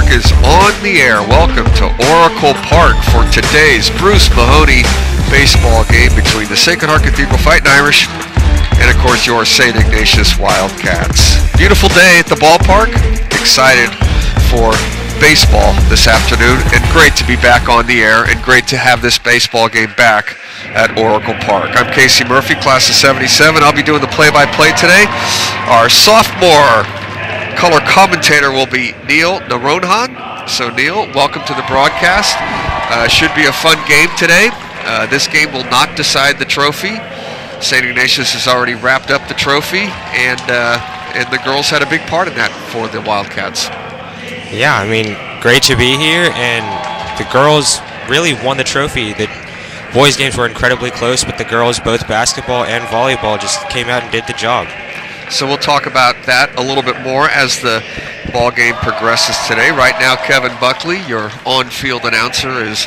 Park is on the air. Welcome to Oracle Park for today's Bruce-Mahoney baseball game between the Sacred Heart Cathedral Fighting Irish and, of course, your St. Ignatius Wildcats. Beautiful day at the ballpark. Excited for baseball this afternoon, and great to be back on the air and great to have this baseball game back at Oracle Park. I'm Casey Murphy, class of 77. I'll be doing the play-by-play today. Our sophomore color commentator will be Neil Naronhan. So Neil, welcome to the broadcast. Should be a fun game today. This game will not decide the trophy. St. Ignatius has already wrapped up the trophy, and the girls had a big part in that for the Wildcats. Yeah, I mean, great to be here, and the girls really won the trophy. The boys' games were incredibly close, but the girls, both basketball and volleyball, just came out and did the job. So we'll talk about that a little bit more as the ball game progresses today. Right now, Kevin Buckley, your on-field announcer, is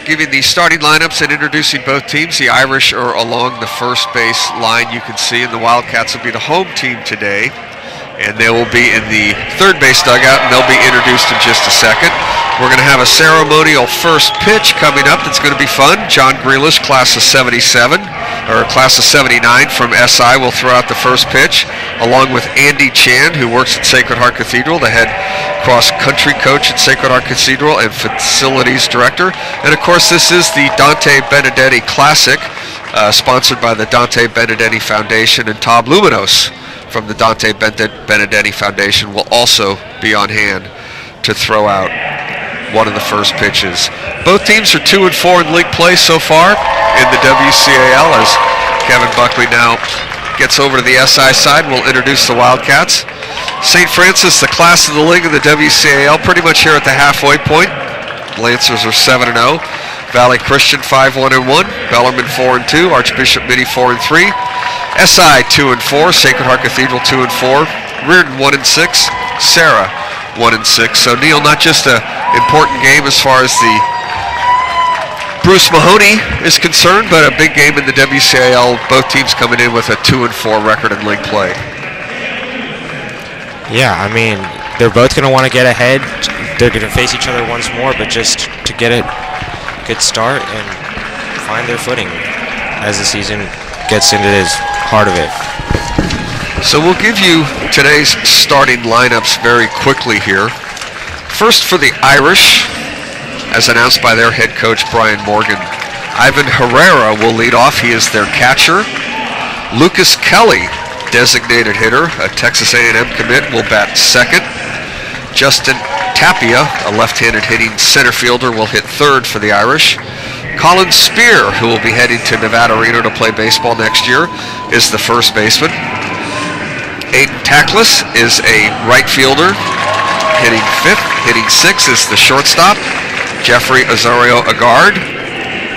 giving the starting lineups and introducing both teams. The Irish are along the first base line, you can see, and the Wildcats will be the home team today. And they will be in the third base dugout, and they'll be introduced in just a second. We're going to have a ceremonial first pitch coming up that's going to be fun. John Grealish, class of 77, or class of 79 from SI, will throw out the first pitch, along with Andy Chan, who works at Sacred Heart Cathedral, the head cross-country coach at Sacred Heart Cathedral and facilities director. And, of course, this is the Dante Benedetti Classic, sponsored by the Dante Benedetti Foundation, and Tom Luminos from the Dante Benedetti Foundation will also be on hand to throw out one of the first pitches. Both teams are 2-4 in league play so far in the WCAL, as Kevin Buckley now gets over to the SI side. We'll introduce the Wildcats. St. Francis, the class of the league in the WCAL, pretty much here at the halfway point. Lancers are 7-0. Valley Christian 5-1-1, Bellarmine 4-2, Archbishop Mitty 4-3, SI 2-4, Sacred Heart Cathedral 2-4, Reardon 1-6, Sarah 1-6. So Neil, not just an important game as far as the Bruce-Mahoney is concerned, but a big game in the WCAL. Both teams coming in with a 2-4 record in league play. Yeah, I mean, they're both going to want to get ahead. They're going to face each other once more, but just to get a good start and find their footing as the season gets into the heart of it. So we'll give you today's starting lineups very quickly here. First for the Irish, as announced by their head coach Brian Morgan, Ivan Herrera will lead off. He is their catcher. Lucas Kelly, designated hitter, a Texas A&M commit, will bat second. Justin Tapia, a left-handed hitting center fielder, will hit third for the Irish. Colin Spear, who will be heading to Nevada Reno to play baseball next year, is the first baseman. Aiden Tackless is a right fielder, hitting fifth. Hitting sixth is the shortstop, Jeffrey Azario Agard.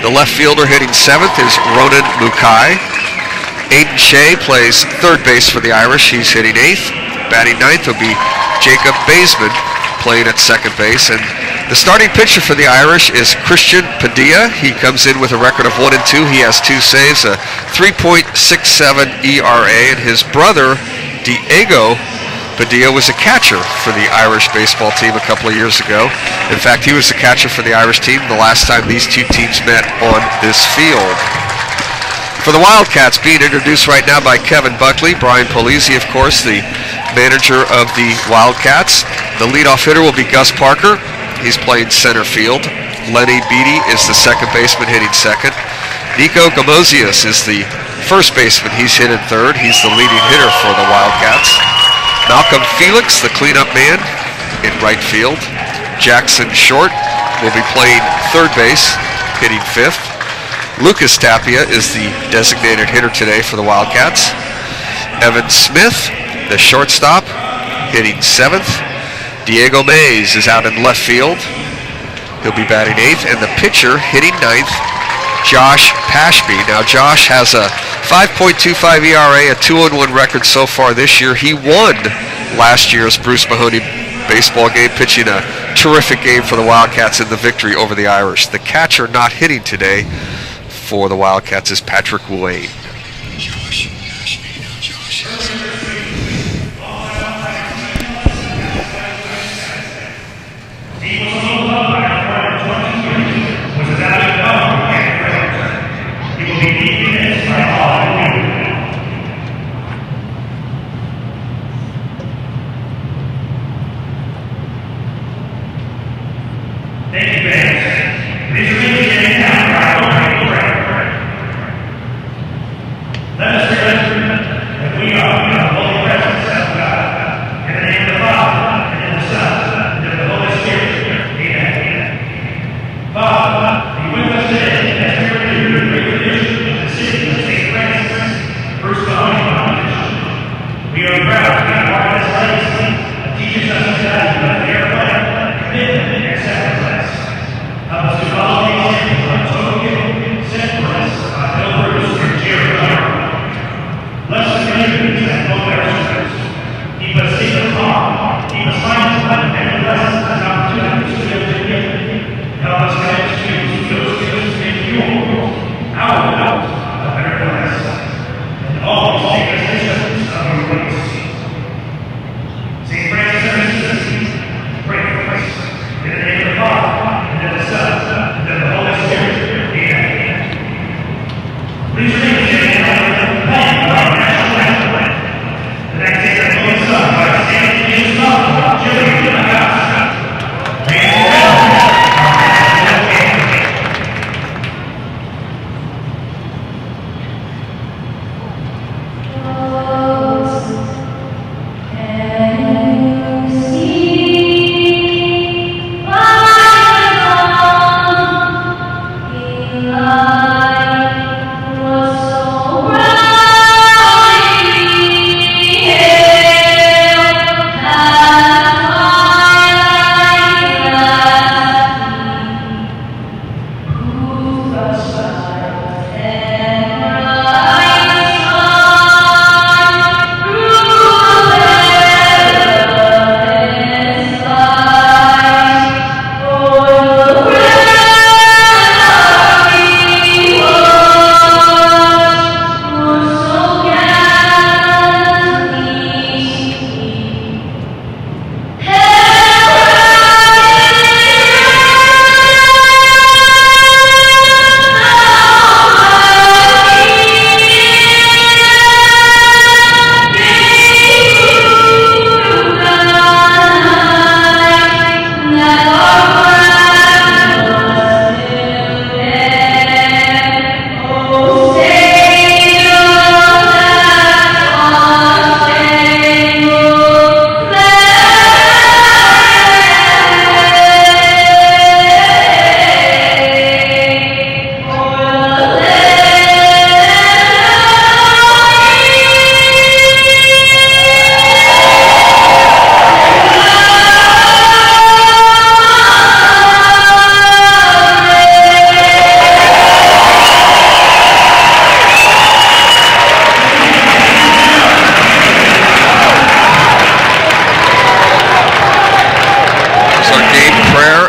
The left fielder hitting seventh is Ronan Mukai. Aiden Shea plays third base for the Irish. He's hitting eighth. Batting ninth will be Jacob Baseman, playing at second base. And the starting pitcher for the Irish is Christian Padilla. He comes in with a record of 1-2. He has 2 saves, a 3.67 ERA, and his brother, Diego Padilla, was a catcher for the Irish baseball team a couple of years ago. In fact, he was the catcher for the Irish team the last time these two teams met on this field. For the Wildcats, being introduced right now by Kevin Buckley, Brian Polizzi, of course, the manager of the Wildcats. The leadoff hitter will be Gus Parker. He's playing center field. Lenny Beatty is the second baseman, hitting second. Nico Gamozius is the first baseman. He's hitting third. He's the leading hitter for the Wildcats. Malcolm Felix, the cleanup man, in right field. Jackson Short will be playing third base, hitting fifth. Lucas Tapia is the designated hitter today for the Wildcats. Evan Smith, the shortstop, hitting seventh. Diego Mays is out in left field. He'll be batting eighth. And the pitcher hitting ninth, Josh Pashby. Now, Josh has a 5.25 ERA, a 2-1 record so far this year. He won last year's Bruce-Mahoney baseball game, pitching a terrific game for the Wildcats in the victory over the Irish. The catcher not hitting today for the Wildcats is Patrick Wayne.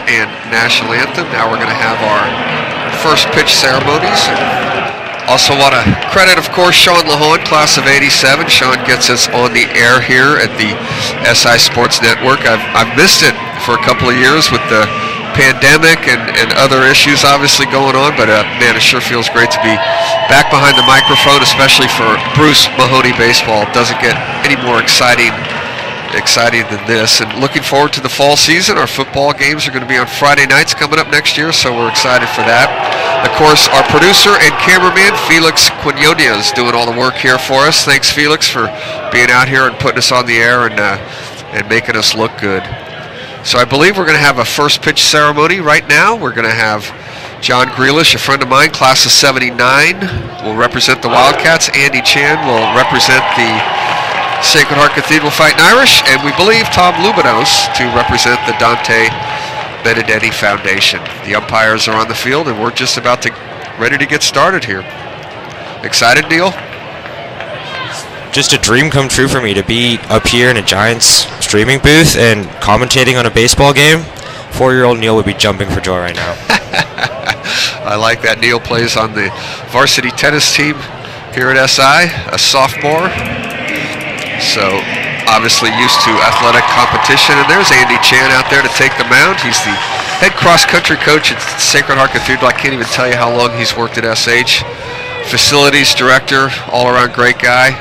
and national anthem. Now we're going to have our first pitch ceremonies. Also want to credit, of course, Sean Lahon, class of '87. Sean gets us on the air here at the SI Sports Network. I've missed it for a couple of years with the pandemic and other issues obviously going on, but man, it sure feels great to be back behind the microphone, especially for Bruce-Mahoney baseball. It doesn't get any more exciting than this, and looking forward to the fall season. Our football games are going to be on Friday nights coming up next year, so we're excited for that. Of course, our producer and cameraman Felix Quinones is doing all the work here for us. Thanks, Felix, for being out here and putting us on the air and making us look good. So I believe we're going to have a first pitch ceremony right now. We're going to have John Grealish, a friend of mine, class of '79, will represent the Wildcats. Andy Chan will represent the Sacred Heart Cathedral Fighting Irish, and we believe Tom Luminos to represent the Dante Benedetti Foundation. The umpires are on the field, and we're just about ready to get started here. Excited, Neil? Just a dream come true for me to be up here in a Giants streaming booth and commentating on a baseball game. 4-year-old Neil would be jumping for joy right now. I like that. Neil plays on the varsity tennis team here at SI, a sophomore. So obviously used to athletic competition. And there's Andy Chan out there to take the mound. He's the head cross-country coach at Sacred Heart Cathedral. I can't even tell you how long he's worked at SH. Facilities director, all-around great guy.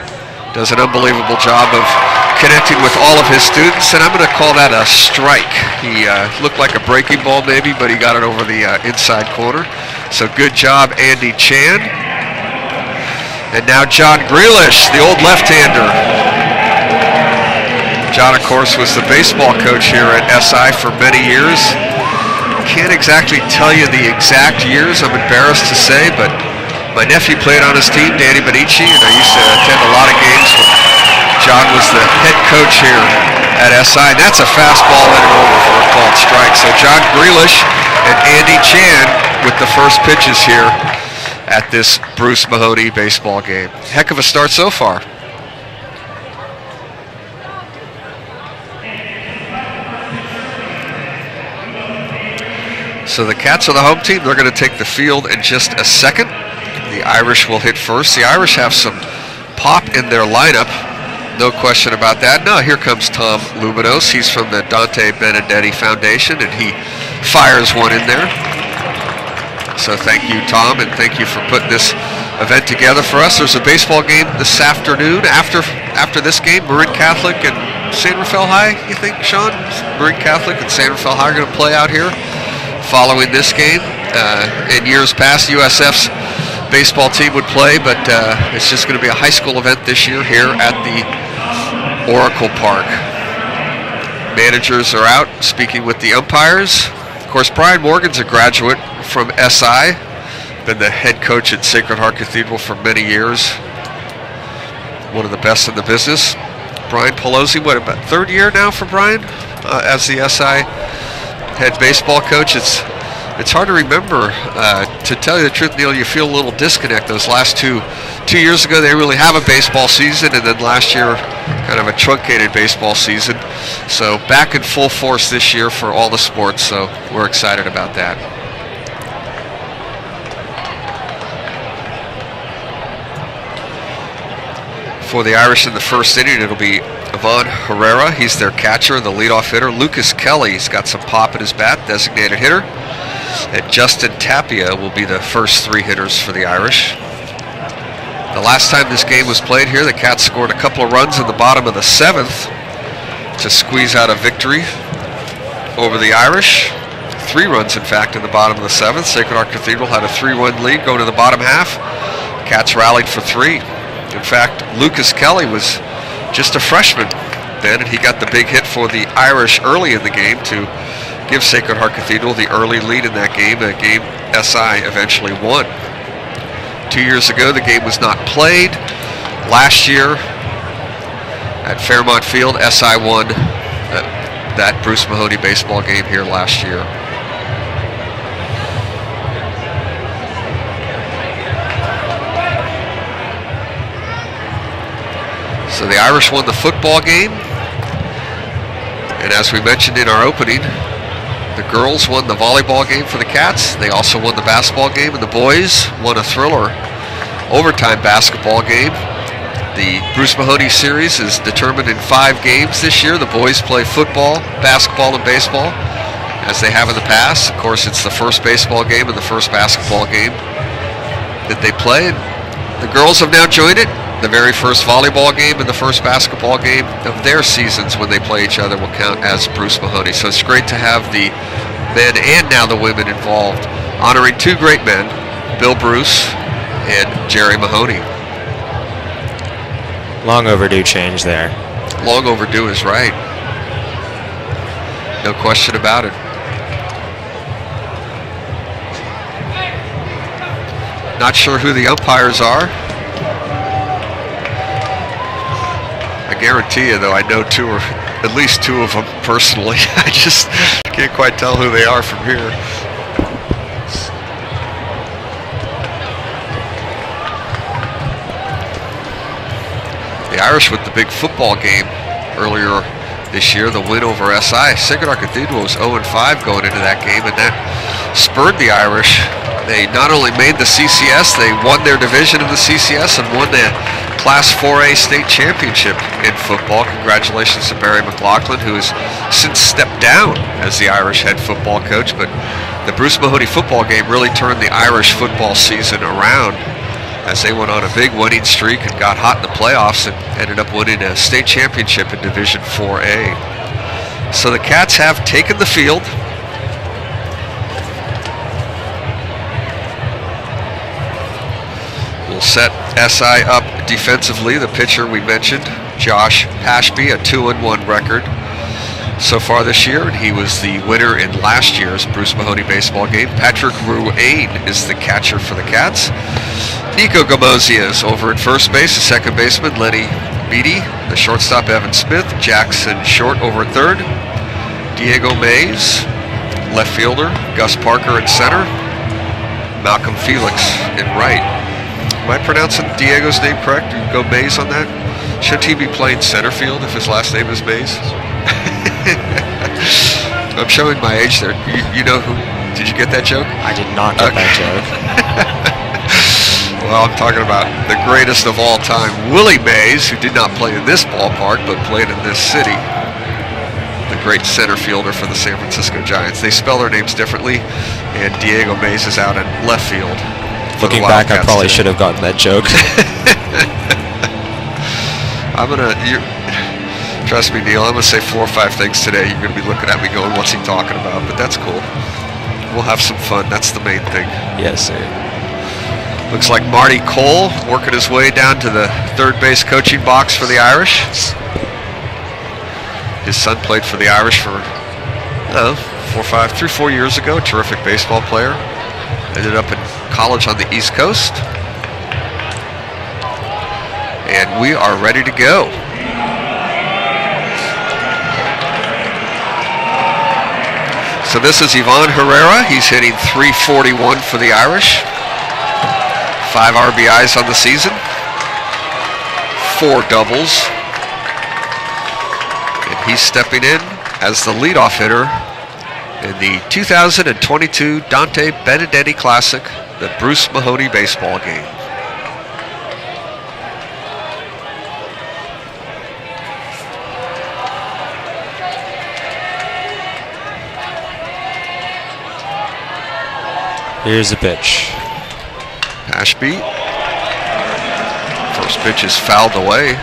Does an unbelievable job of connecting with all of his students, and I'm going to call that a strike. He looked like a breaking ball maybe, but he got it over the inside corner. So good job, Andy Chan. And now John Grealish, the old left-hander. John, of course, was the baseball coach here at SI for many years. Can't exactly tell you the exact years, I'm embarrassed to say, but my nephew played on his team, Danny Benici, and I used to attend a lot of games when John was the head coach here at SI. And that's a fastball in and over for a called strike. So John Grealish and Andy Chan with the first pitches here at this Bruce-Mahoney baseball game. Heck of a start so far. So the Cats are the home team. They're going to take the field in just a second. The Irish will hit first. The Irish have some pop in their lineup. No question about that. Now here comes Tom Luminos. He's from the Dante Benedetti Foundation, and he fires one in there. So thank you, Tom, and thank you for putting this event together for us. There's a baseball game this afternoon. After this game, Marin Catholic and San Rafael High, you think, Sean? Marin Catholic and San Rafael High are going to play out here following this game. In years past, USF's baseball team would play, but it's just going to be a high school event this year here at the Oracle Park. Managers are out speaking with the umpires. Of course, Brian Morgan's a graduate from SI, been the head coach at Sacred Heart Cathedral for many years. One of the best in the business. Brian Pelosi, what, about third year now for Brian as the SI head baseball coach? It's hard to remember. To tell you the truth, Neil, you feel a little disconnect. Those last two years ago, they really have a baseball season, and then last year, kind of a truncated baseball season. So back in full force this year for all the sports, so we're excited about that. For the Irish in the first inning, it'll be Ivan Herrera. He's their catcher, the leadoff hitter. Lucas Kelly's got some pop in his bat, designated hitter. And Justin Tapia will be the first three hitters for the Irish. The last time this game was played here, the Cats scored a couple of runs in the bottom of the seventh to squeeze out a victory over the Irish. 3 runs, in fact, in the bottom of the seventh. Sacred Heart Cathedral had a 3-run lead going to the bottom half. Cats rallied for 3. In fact, Lucas Kelly was just a freshman then, and he got the big hit for the Irish early in the game to give Sacred Heart Cathedral the early lead in that game, a game SI eventually won. 2 years ago, the game was not played. Last year, at Fairmont Field, SI won that Bruce-Mahoney baseball game here last year. So the Irish won the football game, and as we mentioned in our opening, The girls won the volleyball game for the Cats. They also won the basketball game, and the boys won a thriller overtime basketball game. The Bruce-Mahoney series is determined in 5 games this year. The boys play football, basketball, and baseball, as they have in the past. Of course, it's the first baseball game and the first basketball game that they play. And the girls have now joined it. The very first volleyball game and the first basketball game of their seasons when they play each other will count as Bruce-Mahoney. So it's great to have the men and now the women involved, honoring 2 great men, Bill Bruce and Jerry Mahoney. Long overdue change there. Long overdue is right. No question about it. Not sure who the umpires are. I guarantee you, though, I know at least two of them personally. I just can't quite tell who they are from here. The Irish with the big football game earlier this year, the win over SI. St. Cathedral was 0-5 going into that game, and that spurred the Irish. They not only made the CCS, they won their division in the CCS and won the Class 4A state championship in football. Congratulations to Barry McLaughlin, who has since stepped down as the Irish head football coach. But the Bruce-Mahoney football game really turned the Irish football season around as they went on a big winning streak and got hot in the playoffs and ended up winning a state championship in Division 4A. So the Cats have taken the field. We'll set SI up defensively. The pitcher we mentioned, Josh Ashby, a 2-1 record so far this year, and he was the winner in last year's Bruce-Mahoney baseball game. Patrick Ruane is the catcher for the Cats. Nico Gamozia is over at first base. The second baseman, Lenny Beatty. The shortstop, Evan Smith. Jackson Short over at third. Diego Mays, left fielder. Gus Parker at center. Malcolm Felix in right. Am I pronouncing Diego's name correct? Do you go Mays on that? Shouldn't he be playing center field if his last name is Mays? I'm showing my age there. You know who? Did you get that joke? I did not get that joke. Well, I'm talking about the greatest of all time, Willie Mays, who did not play in this ballpark but played in this city. The great center fielder for the San Francisco Giants. They spell their names differently, and Diego Mays is out in left field. Looking back, I probably should have gotten that joke. Trust me, Neil, I'm going to say 4 or 5 things today. You're going to be looking at me going, what's he talking about? But that's cool. We'll have some fun. That's the main thing. Yes, sir. Looks like Marty Cole working his way down to the third base coaching box for the Irish. His son played for the Irish for 3-4 years ago. Terrific baseball player. Ended up in college on the East Coast. And we are ready to go. So this is Ivan Herrera. He's hitting .341 for the Irish. 5 RBIs on the season. 4 doubles. And he's stepping in as the leadoff hitter in the 2022 Dante Benedetti Classic, the Bruce-Mahoney baseball game. Here's the pitch. Ashby. First pitch is fouled away.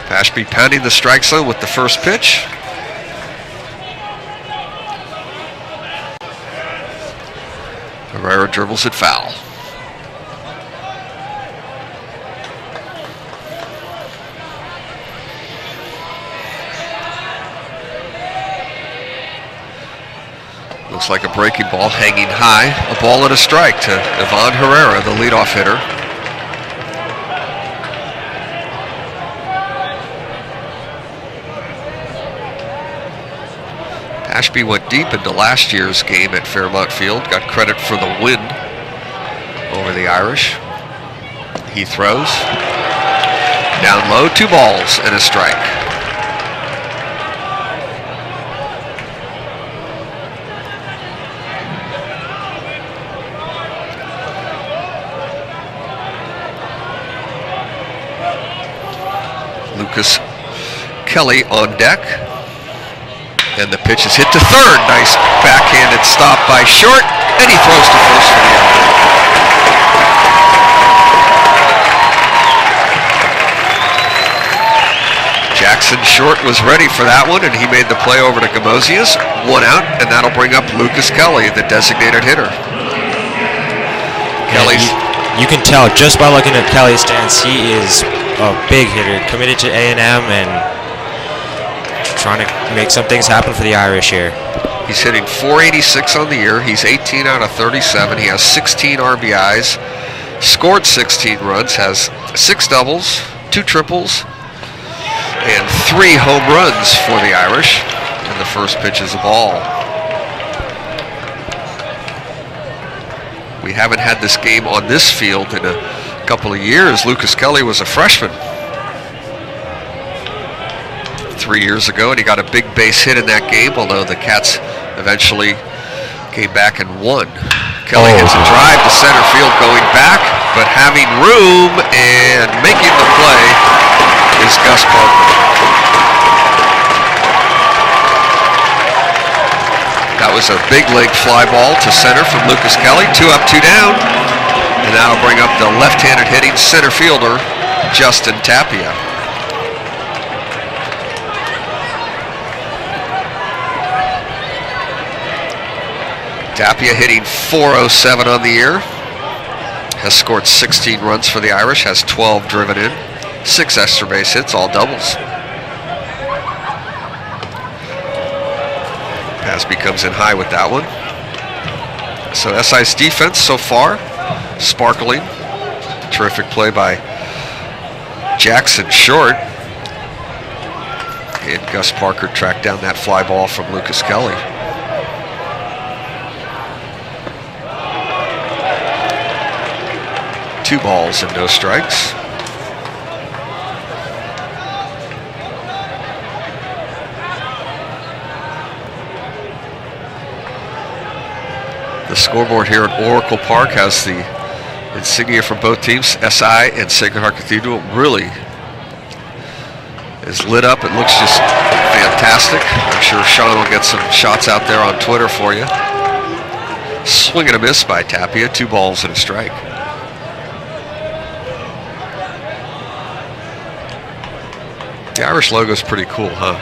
Ashby pounding the strike zone with the first pitch. Herrera dribbles it foul. Looks like a breaking ball hanging high. A ball and a strike to Ivan Herrera, the leadoff hitter. Ashby went deep into last year's game at Fairmont Field. Got credit for the win over the Irish. He throws. Down low, 2 balls and a strike. Lucas Kelly on deck. And the pitch is hit to third. Nice backhanded stop by Short, and he throws to first for the out. Jackson Short was ready for that one, and he made the play over to Gamosius. 1 out, and that'll bring up Lucas Kelly, the designated hitter. Kelly's. You can tell just by looking at Kelly's stance, he is a big hitter, committed to A&M and trying to make some things happen for the Irish here. He's hitting .486 on the year. He's 18 out of 37. He has 16 RBIs, scored 16 runs, has 6 doubles, 2 triples, and 3 home runs for the Irish. And the first pitch is a ball. We haven't had this game on this field in a couple of years. Lucas Kelly was a freshman 3 years ago, and he got a big base hit in that game, although the Cats eventually came back and won. Kelly hits a drive to center field going back, but having room and making the play is Gus Parker. That was a big leg fly ball to center from Lucas Kelly. 2 up, 2 down. And that'll bring up the left-handed hitting center fielder, Justin Tapia. Tapia hitting .407 on the year. Has scored 16 runs for the Irish, has 12 driven in, 6 extra base hits, all doubles. Pasby comes in high with that one. So SI's defense so far, sparkling. Terrific play by Jackson Short. And Gus Parker tracked down that fly ball from Lucas Kelly. Two balls and no strikes. The scoreboard here at Oracle Park has the insignia from both teams. SI and Sacred Heart Cathedral really is lit up. It looks just fantastic. I'm sure Sean will get some shots out there on Twitter for you. Swing and a miss by Tapia. 2 balls and a strike. The Irish logo is pretty cool, huh?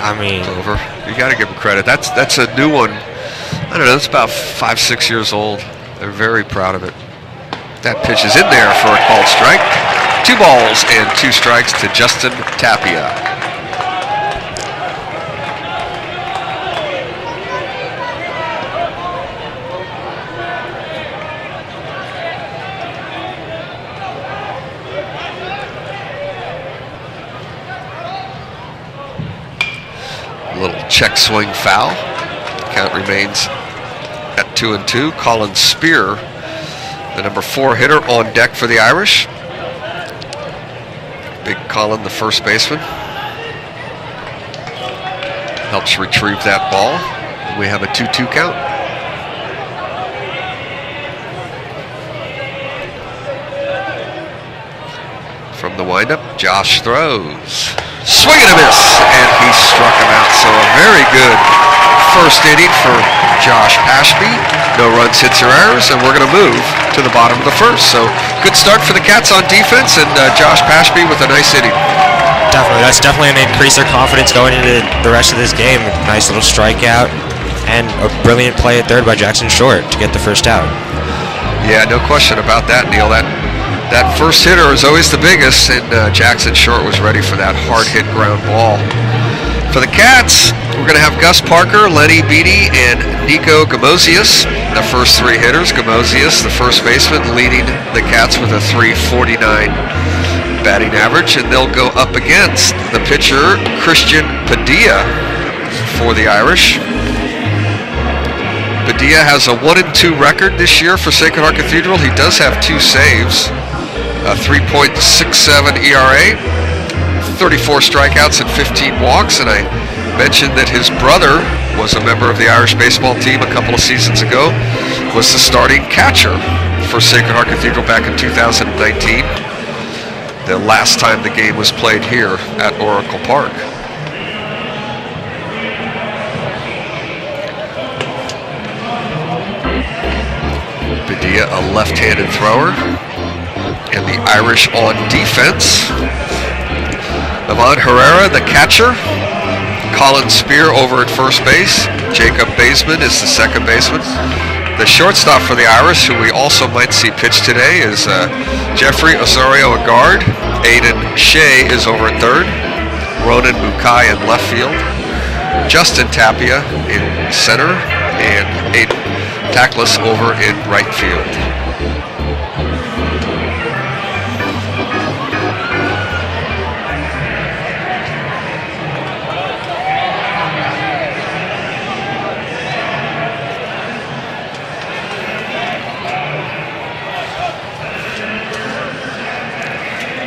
I mean, over. You got to give them credit. That's a new one. I don't know. It's about 5-6 years old. They're very proud of it. That pitch is in there for a called strike. 2 balls and 2 strikes to Justin Tapia. Little check swing foul. Count remains at 2-2. Colin Spear, the number 4 hitter, on deck for the Irish. Big Colin, the first baseman, helps retrieve that ball. We have a 2-2 count. From the windup, Josh throws. Swing and a miss, and he struck him out. So a very good first inning for Josh Ashby. No runs, hits, or errors, and we're going to move to the bottom of the first. So good start for the Cats on defense, and Josh Ashby with a nice inning. Definitely, that's definitely going to increase their confidence going into the rest of this game. Nice little strikeout, and a brilliant play at third by Jackson Short to get the first out. Yeah, no question about that, Neil. That first hitter is always the biggest, and Jackson Short was ready for that hard-hit ground ball. For the Cats, we're going to have Gus Parker, Lenny Beatty, and Nico Gamosius, the first 3 hitters. Gamosius, the first baseman, leading the Cats with a .349 batting average, and they'll go up against the pitcher, Christian Padilla, for the Irish. Padilla has a 1-2 record this year for Sacred Heart Cathedral. He does have 2 saves. A 3.67 ERA, 34 strikeouts and 15 walks, and I mentioned that his brother was a member of the Irish baseball team a couple of seasons ago, was the starting catcher for Sacred Heart Cathedral back in 2019. the last time the game was played here at Oracle Park. Padilla, a left-handed thrower, and the Irish on defense. Ivan Herrera, the catcher. Colin Spear over at first base. Jacob Baseman is the second baseman. The shortstop for the Irish, who we also might see pitch today, is Jeffrey Osorio, a guard. Aiden Shea is over at third. Ronan Mukai in left field. Justin Tapia in center. And Aiden Tackless over in right field.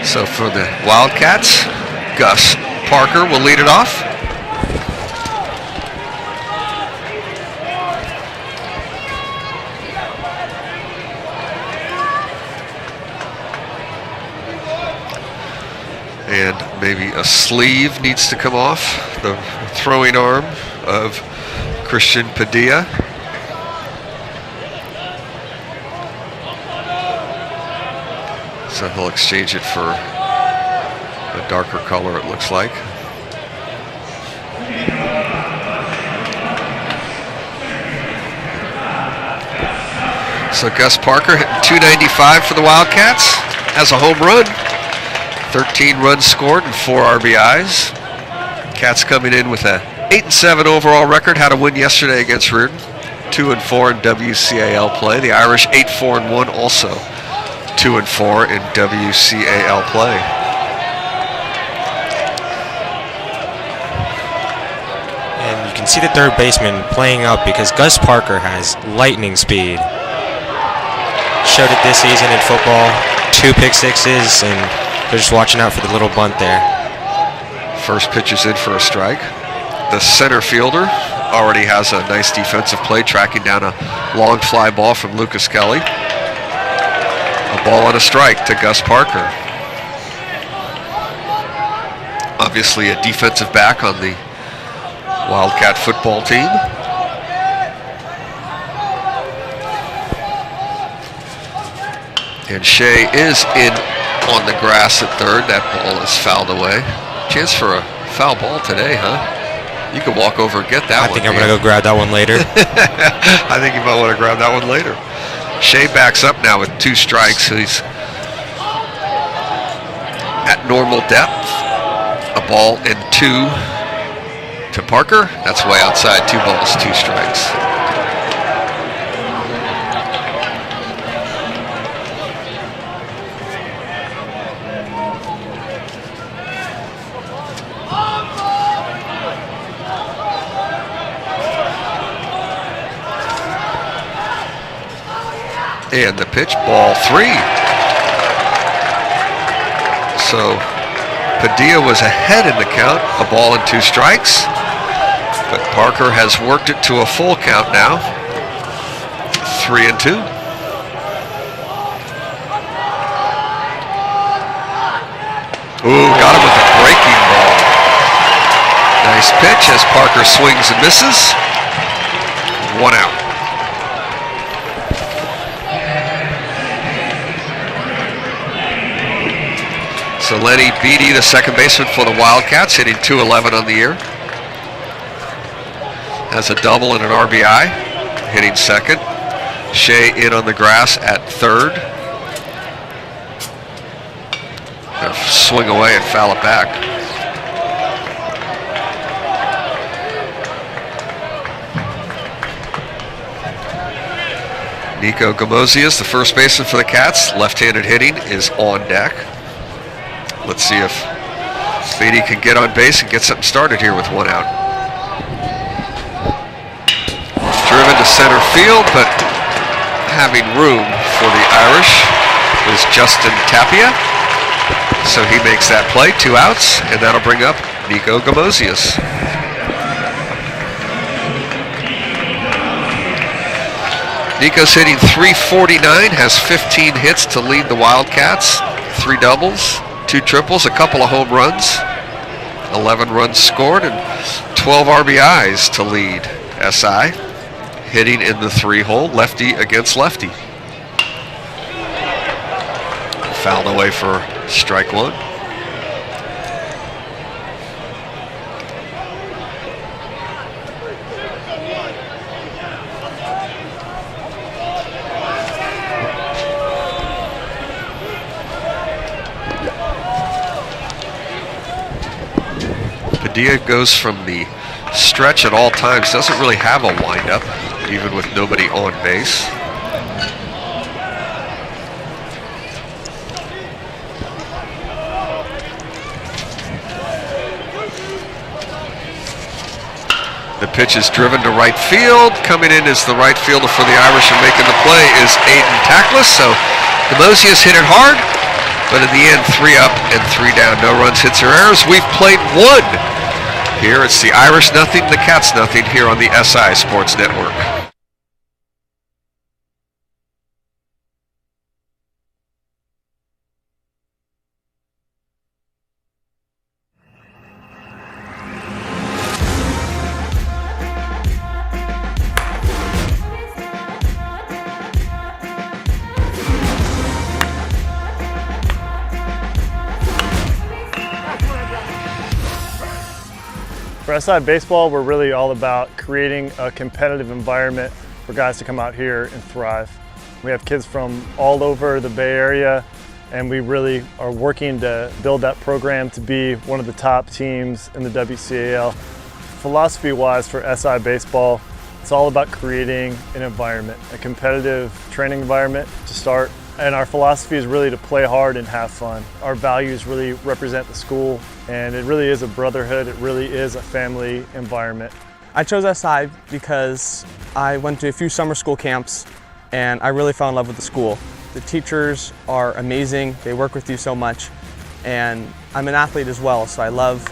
So for the Wildcats, Gus Parker will lead it off. And maybe a sleeve needs to come off the throwing arm of Christian Padilla. So he'll exchange it for a darker color, it looks like. So Gus Parker hitting .295 for the Wildcats, has a home run. 13 runs scored and 4 RBIs. Cats coming in with a 8-7 overall record. Had a win yesterday against Reardon. 2-4 in WCAL play. The Irish 8-4-1 also. 2-4 in WCAL play. And you can see the third baseman playing up because Gus Parker has lightning speed. Showed it this season in football. 2 pick sixes, and they're just watching out for the little bunt there. First pitch is in for a strike. The center fielder already has a nice defensive play, tracking down a long fly ball from Lucas Kelly. A ball and a strike to Gus Parker. Obviously a defensive back on the Wildcat football team. And Shea is in on the grass at third. That ball is fouled away. Chance for a foul ball today, huh? You could walk over and get that one. I think I'm going to go grab that one later. I think you might want to grab that one later. Shea backs up now with 2 strikes. He's at normal depth. A ball and 2 to Parker. That's way outside. 2 balls, 2 strikes. And the pitch, ball 3. So Padilla was ahead in the count, a ball and 2 strikes. But Parker has worked it to a full count now. 3-2. Ooh, got him with a breaking ball. Nice pitch as Parker swings and misses. 1 out. So Lenny Beatty, the second baseman for the Wildcats, hitting .211 on the year. Has a double and an RBI, hitting second. Shea in on the grass at third. Gonna swing away and foul it back. Nico Gamosias, the first baseman for the Cats, left-handed hitting, is on deck. Let's see if Beatty can get on base and get something started here with 1 out. Driven to center field, but having room for the Irish is Justin Tapia. So he makes that play, 2 outs, and that'll bring up Nico Gamosias. Nico's hitting .349, has 15 hits to lead the Wildcats, 3 doubles, 2 triples, a couple of home runs, 11 runs scored, and 12 RBIs to lead SI. Hitting in the 3-hole, lefty against lefty. Fouled away for strike 1. Padilla goes from the stretch at all times, doesn't really have a windup, even with nobody on base. The pitch is driven to right field. Coming in as the right fielder for the Irish and making the play is St.Ignatius. So Demosius hit it hard, but in the end, 3 up and 3 down. No runs, hits, or errors. We've played 1. Here it's the Irish nothing, the Cats nothing here on the SI Sports Network. For SI Baseball, we're really all about creating a competitive environment for guys to come out here and thrive. We have kids from all over the Bay Area, and we really are working to build that program to be one of the top teams in the WCAL. Philosophy-wise for SI Baseball, it's all about creating an environment, a competitive training environment to start. And our philosophy is really to play hard and have fun. Our values really represent the school, and it really is a brotherhood. It really is a family environment. I chose SI because I went to a few summer school camps and I really fell in love with the school. The teachers are amazing. They work with you so much, and I'm an athlete as well, so I love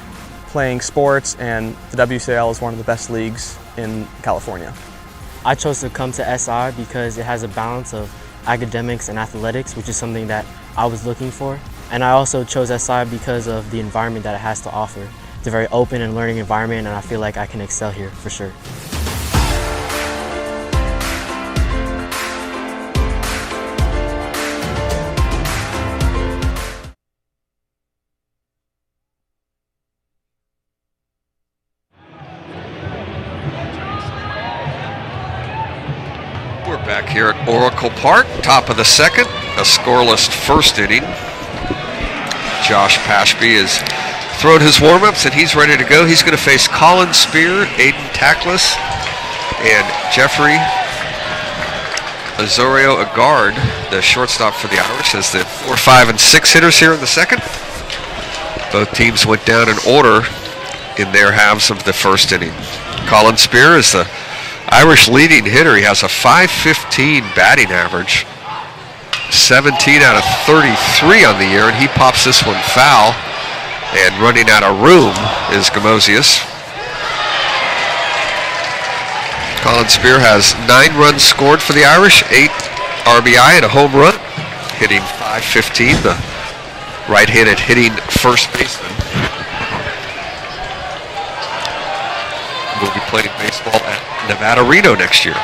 playing sports, and the WCAL is one of the best leagues in California. I chose to come to SI because it has a balance of academics and athletics, which is something that I was looking for. And I also chose SI because of the environment that it has to offer. It's a very open and learning environment, and I feel like I can excel here for sure. We're back here at Oracle Park, top of the second, a scoreless first inning. Josh Pashby has thrown his warm-ups and he's ready to go. He's going to face Colin Spear, Aiden Tackless, and Jeffrey Azorio Agard, the shortstop for the Irish, as the 4, 5, and 6 hitters here in the second. Both teams went down in order in their halves of the first inning. Colin Spear is the Irish leading hitter. He has a .515 batting average, 17 out of 33 on the year, and he pops this one foul. And running out of room is Demosius. Colin Spear has 9 runs scored for the Irish, 8 RBI and a home run, hitting .515, the right-handed hitting first baseman. Will be playing baseball at Nevada Reno next year.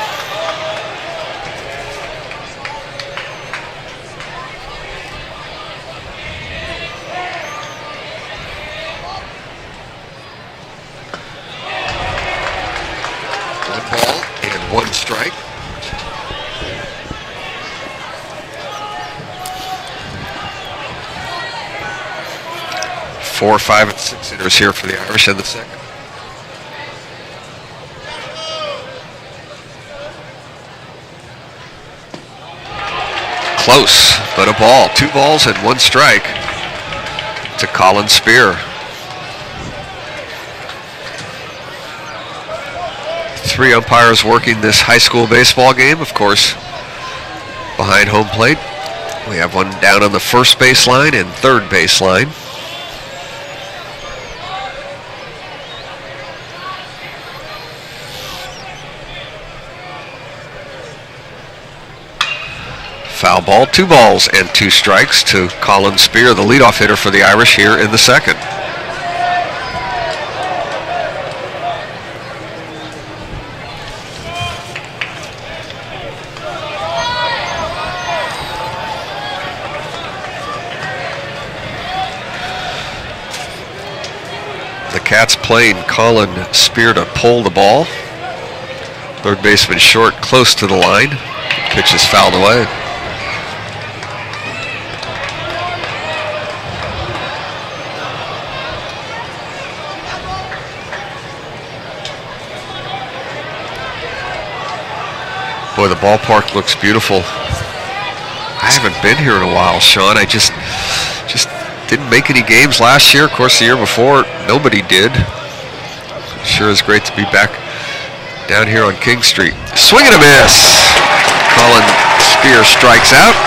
One strike. Four, 5, and 6 hitters here for the Irish in the second. Close, but a ball. 2 balls and 1 strike to Colin Spear. 3 umpires working this high school baseball game, of course, behind home plate. We have one down on the first baseline and third baseline. Foul ball, 2 balls and 2 strikes to Colin Spear, the leadoff hitter for the Irish here in the second. The Cats playing Colin Spear to pull the ball. Third baseman short, close to the line. Pitch is fouled away. Boy, the ballpark looks beautiful. I haven't been here in a while, Sean. I just didn't make any games last year. Of course, the year before, nobody did. It sure is great to be back down here on King Street. Swing and a miss. Colin Spear strikes out.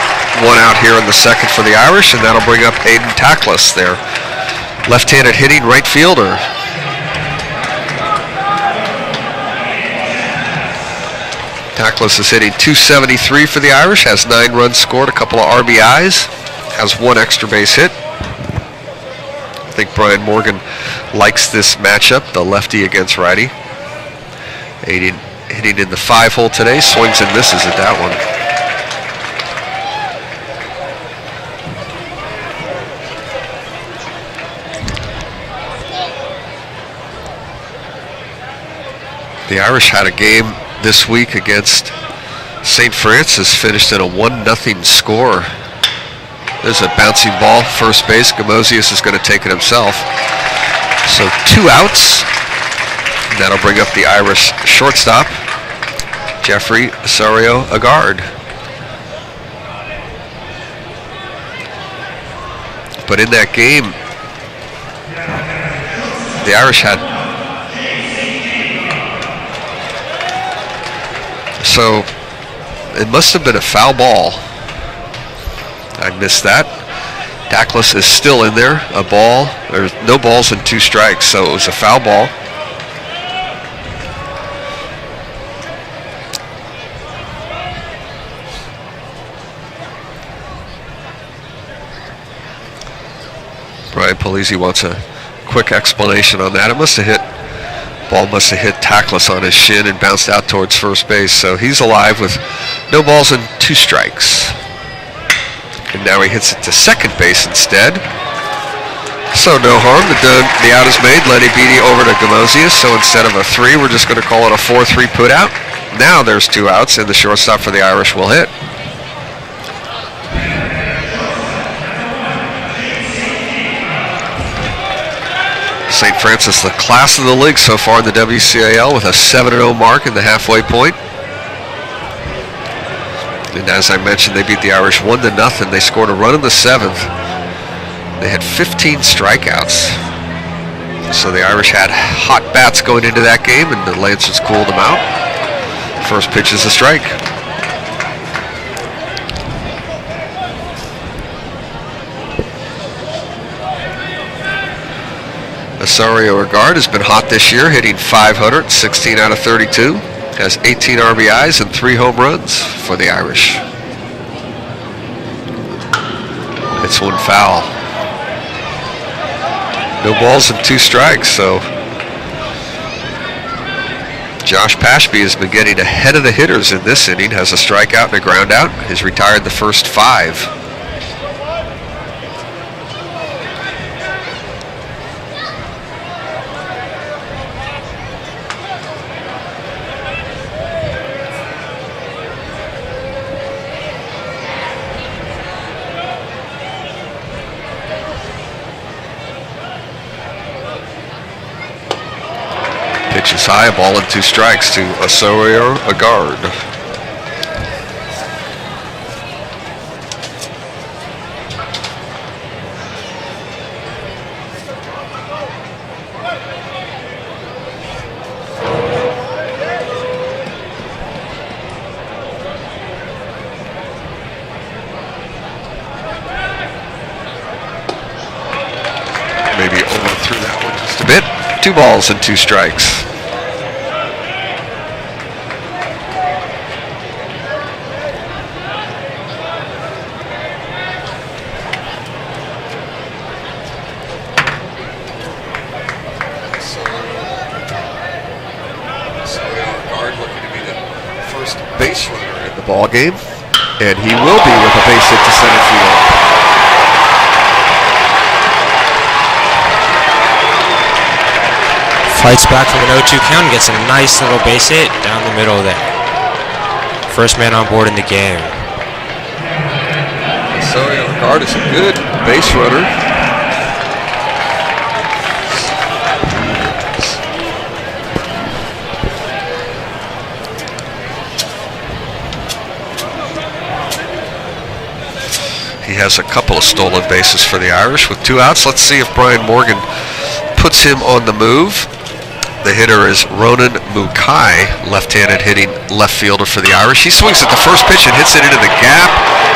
1 out here in the second for the Irish, and that'll bring up Hayden Tackless, their left-handed hitting right fielder. Tackless is hitting .273 for the Irish, has 9 runs scored, a couple of RBIs, has 1 extra base hit. I think Brian Morgan likes this matchup, the lefty against righty. Hitting in the 5-hole today, swings and misses at that one. The Irish had a game this week against St. Francis, finished in a 1-0 score. There's a bouncing ball, first base. Gamosius is going to take it himself. So 2 outs. That'll bring up the Irish shortstop, Jeffrey Osorio-Agard. But in that game, the Irish had... So it must have been a foul ball. I missed that. Tackless is still in there. A ball. There's no balls and 2 strikes, so it was a foul ball. Brian Polizzi wants a quick explanation on that. It must have hit, ball must have hit Tackless on his shin and bounced out towards first base. So he's alive with no balls and 2 strikes. And now he hits it to second base instead. So no harm. The out is made. Lenny Beatty over to Gamosius. So instead of a 3, we're just going to call it a 4-3 put out. Now there's 2 outs, and the shortstop for the Irish will hit. St. Francis, the class of the league so far in the WCAL, with a 7-0 mark in the halfway point. And as I mentioned, they beat the Irish 1-0. They scored a run in the 7th. They had 15 strikeouts. So the Irish had hot bats going into that game, and the Lancers cooled them out. First pitch is a strike. Osorio-Agard has been hot this year, hitting .500, 16 out of 32. Has 18 RBIs and 3 home runs for the Irish. It's 1 foul. No balls and 2 strikes, so Josh Pashby has been getting ahead of the hitters in this inning, has a strikeout and a ground out. He's retired the first 5. Pitch is high, a ball and 2 strikes to Osorio-Agard. Maybe overthrew that one just a bit. 2 balls and 2 strikes. base runner in the ball game, and he will be with a base hit to center field. Fights back from an 0-2 count and gets a nice little base hit down the middle there. First man on board in the game. So Guard is a good base runner. He has a couple of stolen bases for the Irish with 2 outs. Let's see if Brian Morgan puts him on the move. The hitter is Ronan Mukai, left-handed hitting left fielder for the Irish. He swings at the first pitch and hits it into the gap.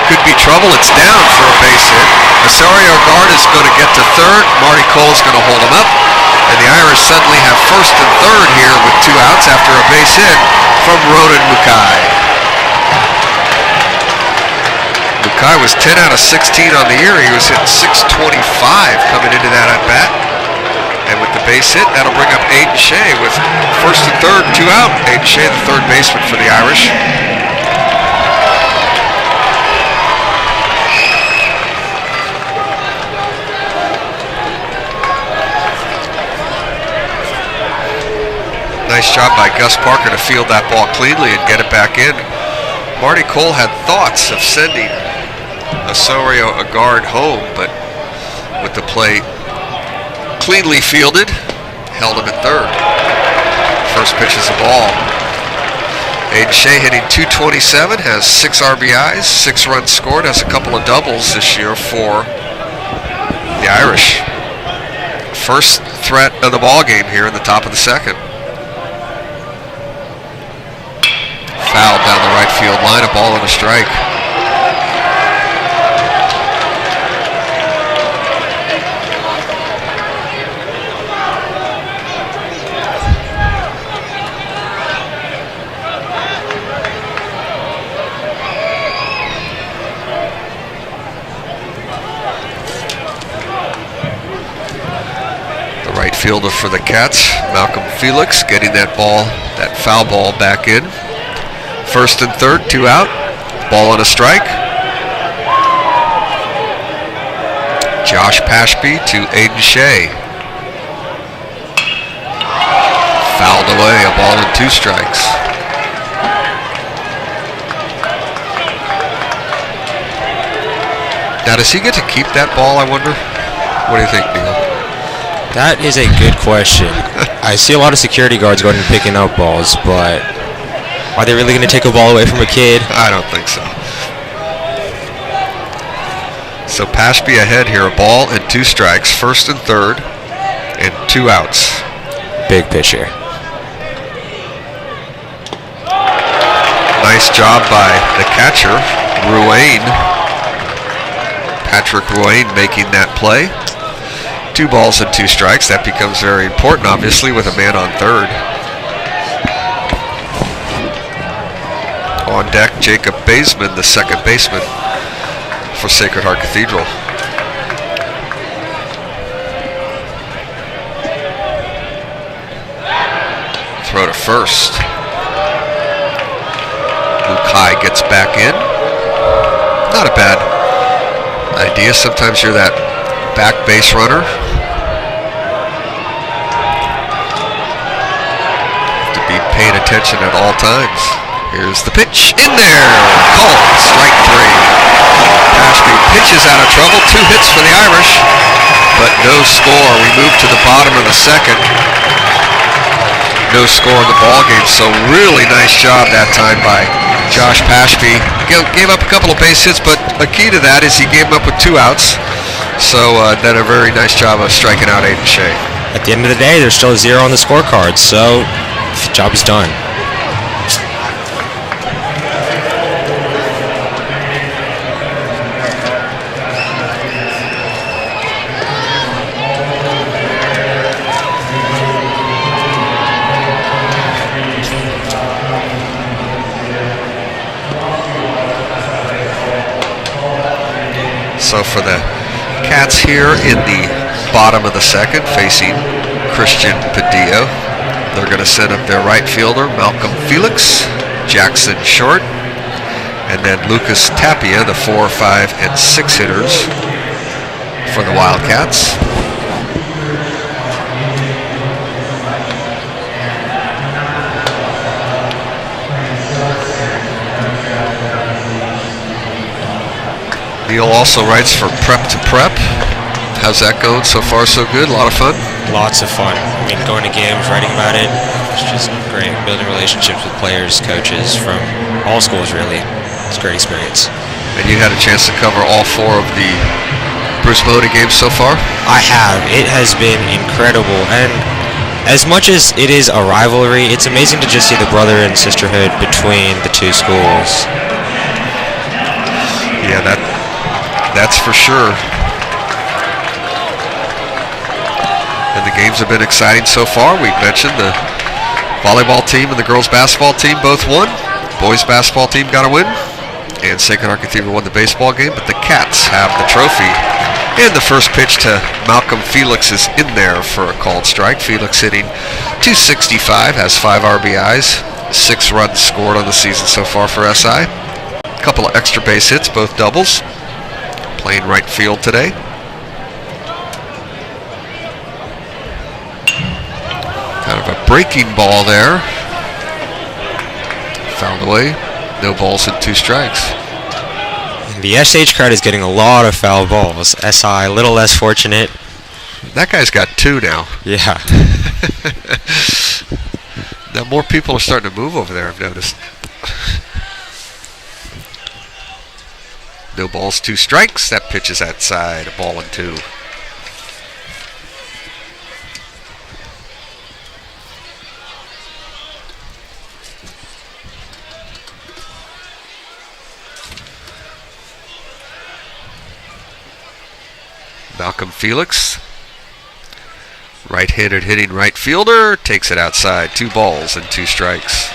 Could be trouble. It's down for a base hit. Osorio Guard is going to get to third. Marty Cole is going to hold him up. And the Irish suddenly have first and third here with 2 outs after a base hit from Ronan Mukai. Mukai was 10 out of 16 on the year. He was hitting .625 coming into that at-bat. And with the base hit, that'll bring up Aiden Shea with first and third, 2 out. Aiden Shea, the third baseman for the Irish. Nice job by Gus Parker to field that ball cleanly and get it back in. Marty Cole had thoughts of sending Osorio Agard home, but with the play cleanly fielded, held him at third. First pitch is a ball. Aiden Shea hitting .227, has 6 RBIs, 6 runs scored, has a couple of doubles this year for the Irish. First threat of the ball game here in the top of the second. Foul down the right field line, a ball and a strike. The right fielder for the Cats, Malcolm Felix, getting that ball, that foul ball back in. First and third, 2 out. Ball and a strike. Josh Pashby to Aiden Shea. Fouled away, a ball and 2 strikes. Now, does he get to keep that ball, I wonder? What do you think, Neil? That is a good question. I see a lot of security guards going and picking up balls, but are they really going to take a ball away from a kid? I don't think so. So Pashby ahead here, a ball and 2 strikes, first and third, and 2 outs. Big pitcher. Nice job by the catcher, Ruane. Patrick Ruane making that play. 2 balls and 2 strikes. That becomes very important, obviously, with a man on third. On deck, Jacob Baseman, the second baseman for Sacred Heart Cathedral. Throw to first. Mukai gets back in. Not a bad idea. Sometimes you're that back base runner. To be paying attention at all times. Here's the pitch, in there, called, strike 3. Pashby pitches out of trouble, 2 hits for the Irish, but no score. We move to the bottom of the second. No score in the ball game, so really nice job that time by Josh Pashby. Gave up a couple of base hits, but a key to that is he gave him up with 2 outs, so did a very nice job of striking out Aiden Shea. At the end of the day, there's still a 0 on the scorecard, so the job is done. So for the Cats here in the bottom of the second, facing Christian Padillo, they're going to send up their right fielder, Malcolm Felix. Jackson Short, and then Lucas Tapia, the 4, 5, and 6 hitters for the Wildcats. Neil also writes for Prep to Prep. How's that going? So far, so good? A lot of fun? Lots of fun. I mean, going to games, writing about it, it's just great. Building relationships with players, coaches from all schools, really. It's a great experience. And you had a chance to cover all 4 of the Bruce-Mahoney games so far? I have. It has been incredible. And as much as it is a rivalry, it's amazing to just see the brother and sisterhood between the two schools. Yeah, that's for sure. And the games have been exciting so far. We've mentioned the volleyball team and the girls basketball team both won. Boys basketball team got a win. And St. Cathedral won the baseball game, but the Cats have the trophy. And the first pitch to Malcolm Felix is in there for a called strike. Felix hitting .265, has 5 RBIs, 6 runs scored on the season so far for SI. A couple of extra base hits, both doubles. Playing right field today. Kind of a breaking ball there. Fouled away. No balls and 2 strikes. The SH crowd is getting a lot of foul balls. SI a little less fortunate. That guy's got 2 now. Yeah. Now more people are starting to move over there, I've noticed. No balls, 2 strikes. That pitch is outside. A ball and 2. Malcolm Felix, right-handed hitting right fielder, takes it outside. 2 balls and 2 strikes.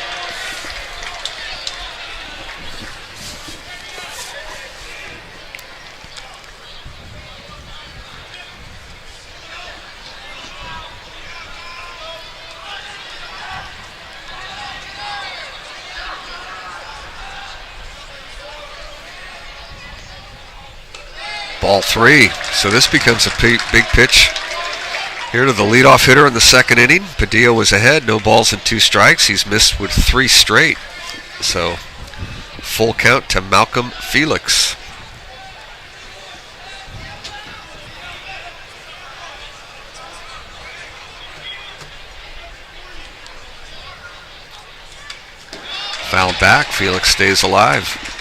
Ball 3. So this becomes a big pitch here to the leadoff hitter in the second inning. Padilla was ahead, no balls and 2 strikes. He's missed with 3 straight. So full count to Malcolm Felix. Fouled back, Felix stays alive.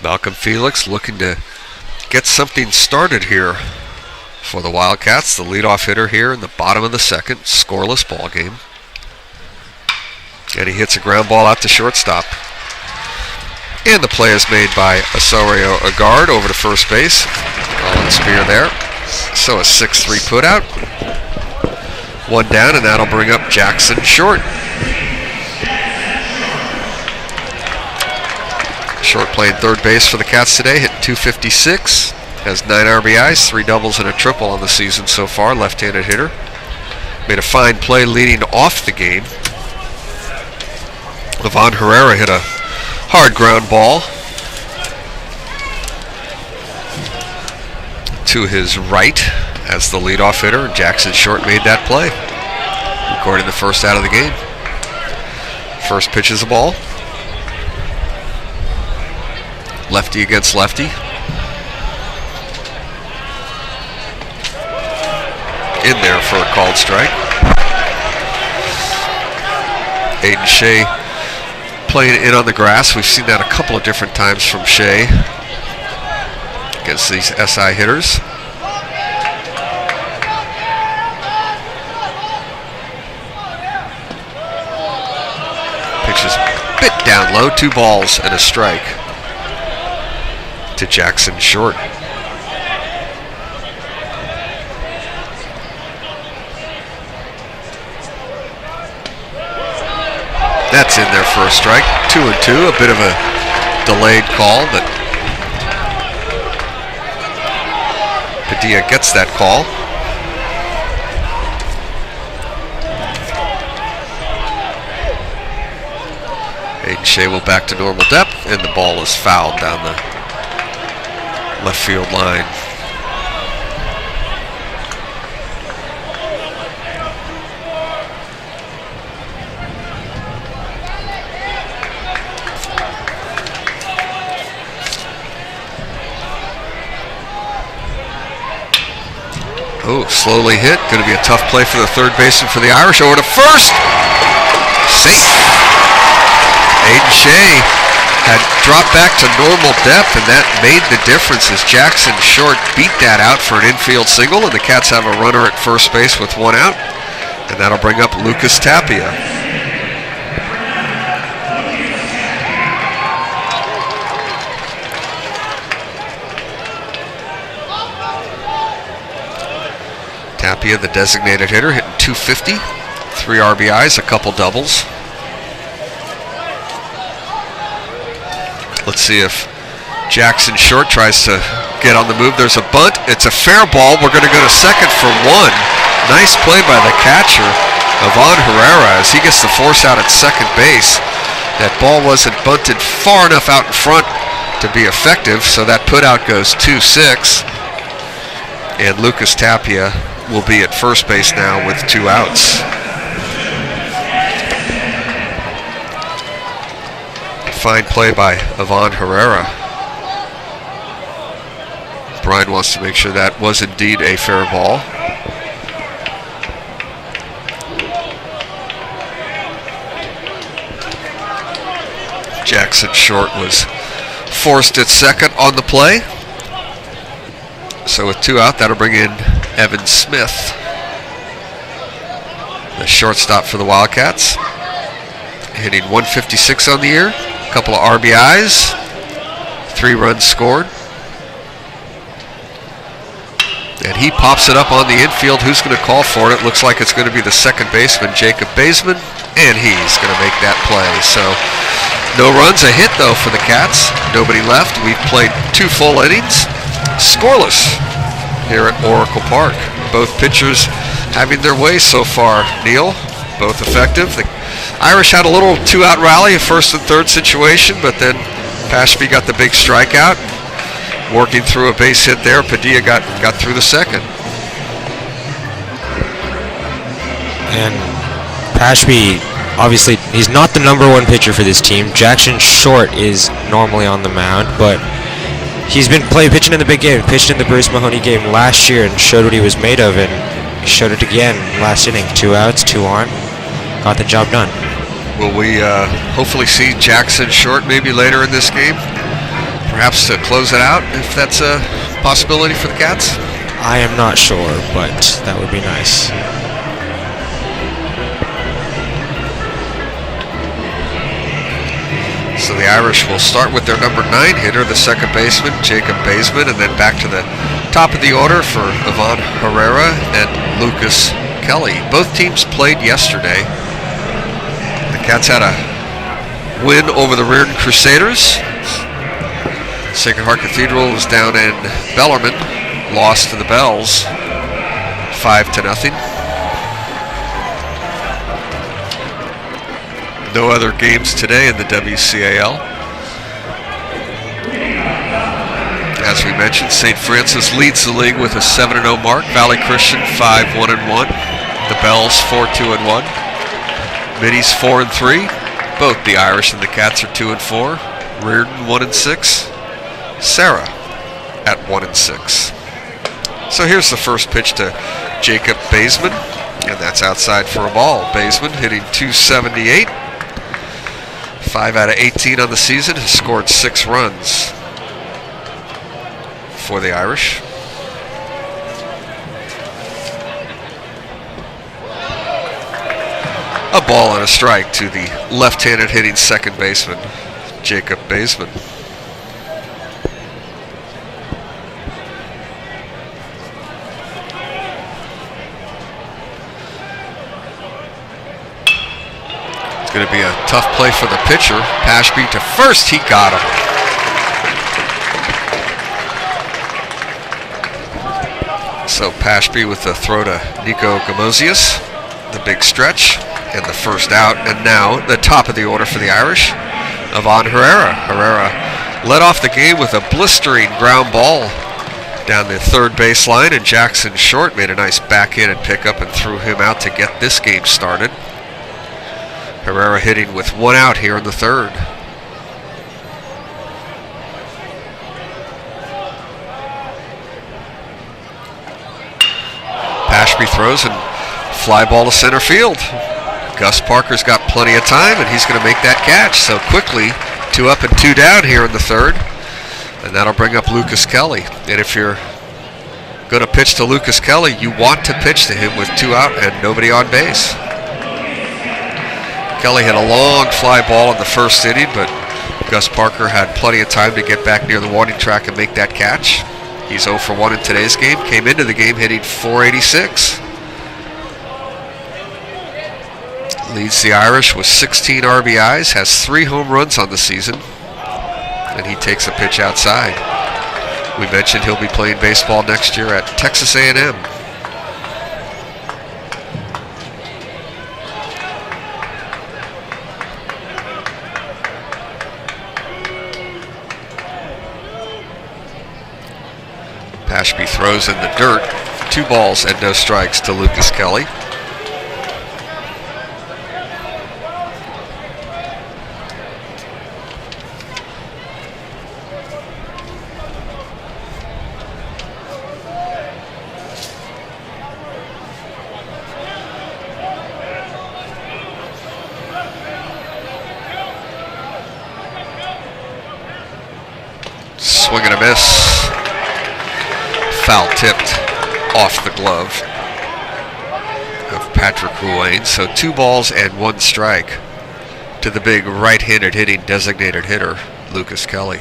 Malcolm Felix looking to get something started here for the Wildcats. The leadoff hitter here in the bottom of the second. Scoreless ball game. And he hits a ground ball out to shortstop. And the play is made by Osorio Agard over to first base. Colin Spear there. So a 6-3 put out. 1 down, and that'll bring up Jackson Short. Short playing third base for the Cats today, hitting .256, has 9 RBIs, 3 doubles and a triple on the season so far, left-handed hitter. Made a fine play leading off the game. Levon Herrera hit a hard ground ball to his right as the leadoff hitter, and Jackson Short made that play, recording the first out of the game. First pitch is a ball. Lefty against lefty. In there for a called strike. Aiden Shea playing in on the grass. We've seen that a couple of different times from Shea against these SI hitters. Pitch is a bit down low. 2 balls and a strike to Jackson Short. That's in there for a strike. 2-2. A bit of a delayed call, but Padilla gets that call. Aiden Shea will back to normal depth, and the ball is fouled down the left field line. Oh, slowly hit. Going to be a tough play for the third baseman for the Irish. Over to first. Safe. Aiden Shea had dropped back to normal depth, and that made the difference as Jackson Short beat that out for an infield single, and the Cats have a runner at first base with one out, and that'll bring up Lucas Tapia. Tapia, the designated hitter, hitting .250, 3 RBIs, a couple doubles. Let's see if Jackson Short tries to get on the move. There's a bunt. It's a fair ball. We're going to go to second for one. Nice play by the catcher, Ivan Herrera, as he gets the force out at second base. That ball wasn't bunted far enough out in front to be effective, so that putout goes 2-6. And Lucas Tapia will be at first base now with 2 outs. Fine play by Ivan Herrera. Brian wants to make sure that was indeed a fair ball. Jackson Short was forced at second on the play. So with 2 out, that'll bring in Evan Smith, the shortstop for the Wildcats, hitting .156 on the year, a couple of RBIs, 3 runs scored. And he pops it up on the infield. Who's going to call for it? It looks like it's going to be the second baseman, Jacob Baseman, and he's going to make that play. So no runs, a hit though for the Cats. Nobody left. We've played 2 full innings, scoreless here at Oracle Park. Both pitchers having their way so far, Neil. Both effective. The Irish had a little 2-out rally, a first and third situation, but then Pashby got the big strikeout. Working through a base hit there, Padilla got through the second. And Pashby, obviously, he's not the #1 pitcher for this team. Jackson Short is normally on the mound, but he's been pitching in the big game, pitched in the Bruce-Mahoney game last year and showed what he was made of, and he showed it again last inning. 2 outs, 2 on, got the job done. Will we hopefully see Jackson Short maybe later in this game? Perhaps to close it out, if that's a possibility for the Cats? I am not sure, but that would be nice. So the Irish will start with their #9 hitter, the second baseman, Jacob Baseman, and then back to the top of the order for Ivan Herrera and Lucas Kelly. Both teams played yesterday. The Cats had a win over the Reardon Crusaders. Sacred Heart Cathedral was down in Bellarmine, lost to the Bells 5-0. No other games today in the WCAL. As we mentioned, St. Francis leads the league with a 7-0 mark. Valley Christian 5-1-1. The Bells 4-2-1. Middies 4-3. Both the Irish and the Cats are 2-4. Reardon 1-6. Sarah at 1-6. So here's the first pitch to Jacob Baseman, and that's outside for a ball. Baseman hitting .278. 5 out of 18 on the season, has scored 6 runs for the Irish. A ball and a strike to the left-handed hitting second baseman, Jacob Baseman. It's going to be a tough play for the pitcher. Pashby to first, he got him. So Pashby with the throw to Nico Gamosius, the big stretch, and the first out. And now the top of the order for the Irish, Ivan Herrera. Herrera led off the game with a blistering ground ball down the third baseline, and Jackson Short made a nice backhanded pickup and threw him out to get this game started. Herrera hitting with one out here in the third. Pashby throws and fly ball to center field. Gus Parker's got plenty of time, and he's going to make that catch. So quickly, 2 up and 2 down here in the third. And that'll bring up Lucas Kelly. And if you're going to pitch to Lucas Kelly, you want to pitch to him with 2 out and nobody on base. Kelly had a long fly ball in the first inning, but Gus Parker had plenty of time to get back near the warning track and make that catch. He's 0 for 1 in today's game. Came into the game hitting .486. Leads the Irish with 16 RBIs, has 3 home runs on the season, and he takes a pitch outside. We mentioned he'll be playing baseball next year at Texas A&M. Pashby throws in the dirt. 2 balls and no strikes to Lucas Kelly. Swing and a miss. Foul tipped off the glove of Patrick Ruane. So 2 balls and 1 strike to the big right-handed hitting designated hitter, Lucas Kelly.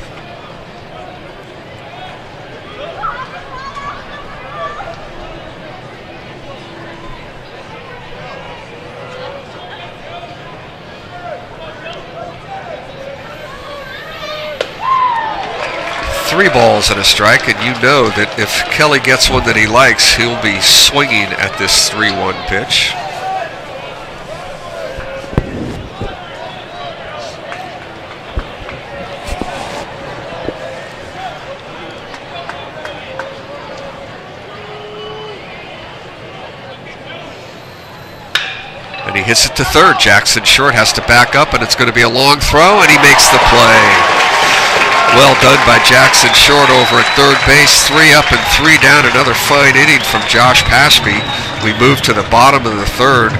Three balls and a strike, and you know that if Kelly gets one that he likes, he'll be swinging at this 3-1 pitch. And he hits it to third. Jackson Short has to back up, and it's going to be a long throw, and he makes the play. Well done by Jackson Short over at third base. 3 up and 3 down. Another fine inning from Josh Pashby. We move to the bottom of the third,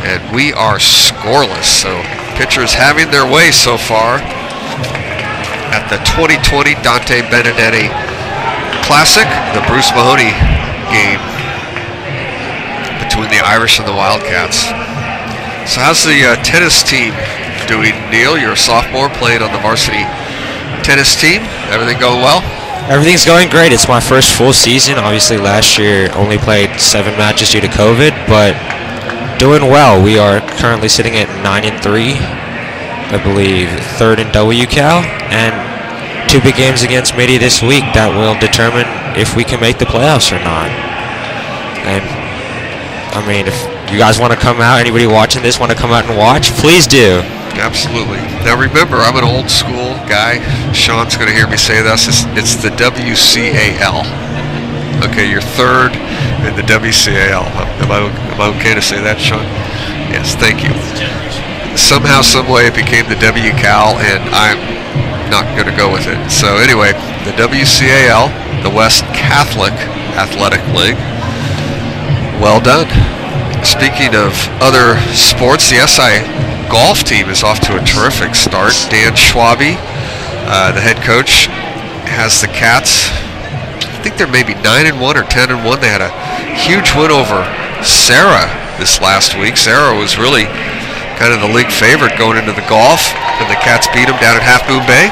and we are scoreless. So pitchers having their way so far at the 2020 Dante Benedetti Classic, the Bruce-Mahoney game between the Irish and the Wildcats. So how's the tennis team doing, Neil? You're a sophomore playing on the varsity tennis team. Everything going well? Everything's going great. It's my first full season. Obviously last year only played 7 matches due to COVID, but doing well. We are currently sitting at 9-3, I believe, 3rd in WCal, and 2 big games against Midi this week that will determine if we can make the playoffs or not. And I mean, if you guys want to come out, anybody watching this want to come out and watch, please do. Absolutely. Now remember, I'm an old school guy. Sean's going to hear me say this. It's the WCAL. Okay, you're 3rd in the WCAL. Am I okay to say that, Sean? Yes, thank you. Somehow, some way, it became the WCAL, and I'm not going to go with it. So anyway, the WCAL, the West Catholic Athletic League. Well done. Speaking of other sports, the SI golf team is off to a terrific start. Dan Schwabe, the head coach, has the Cats. I think they're maybe 9-1 or 10-1. They had a huge win over Sarah this last week. Sarah was really kind of the league favorite going into the golf, and the Cats beat them down at Half Moon Bay.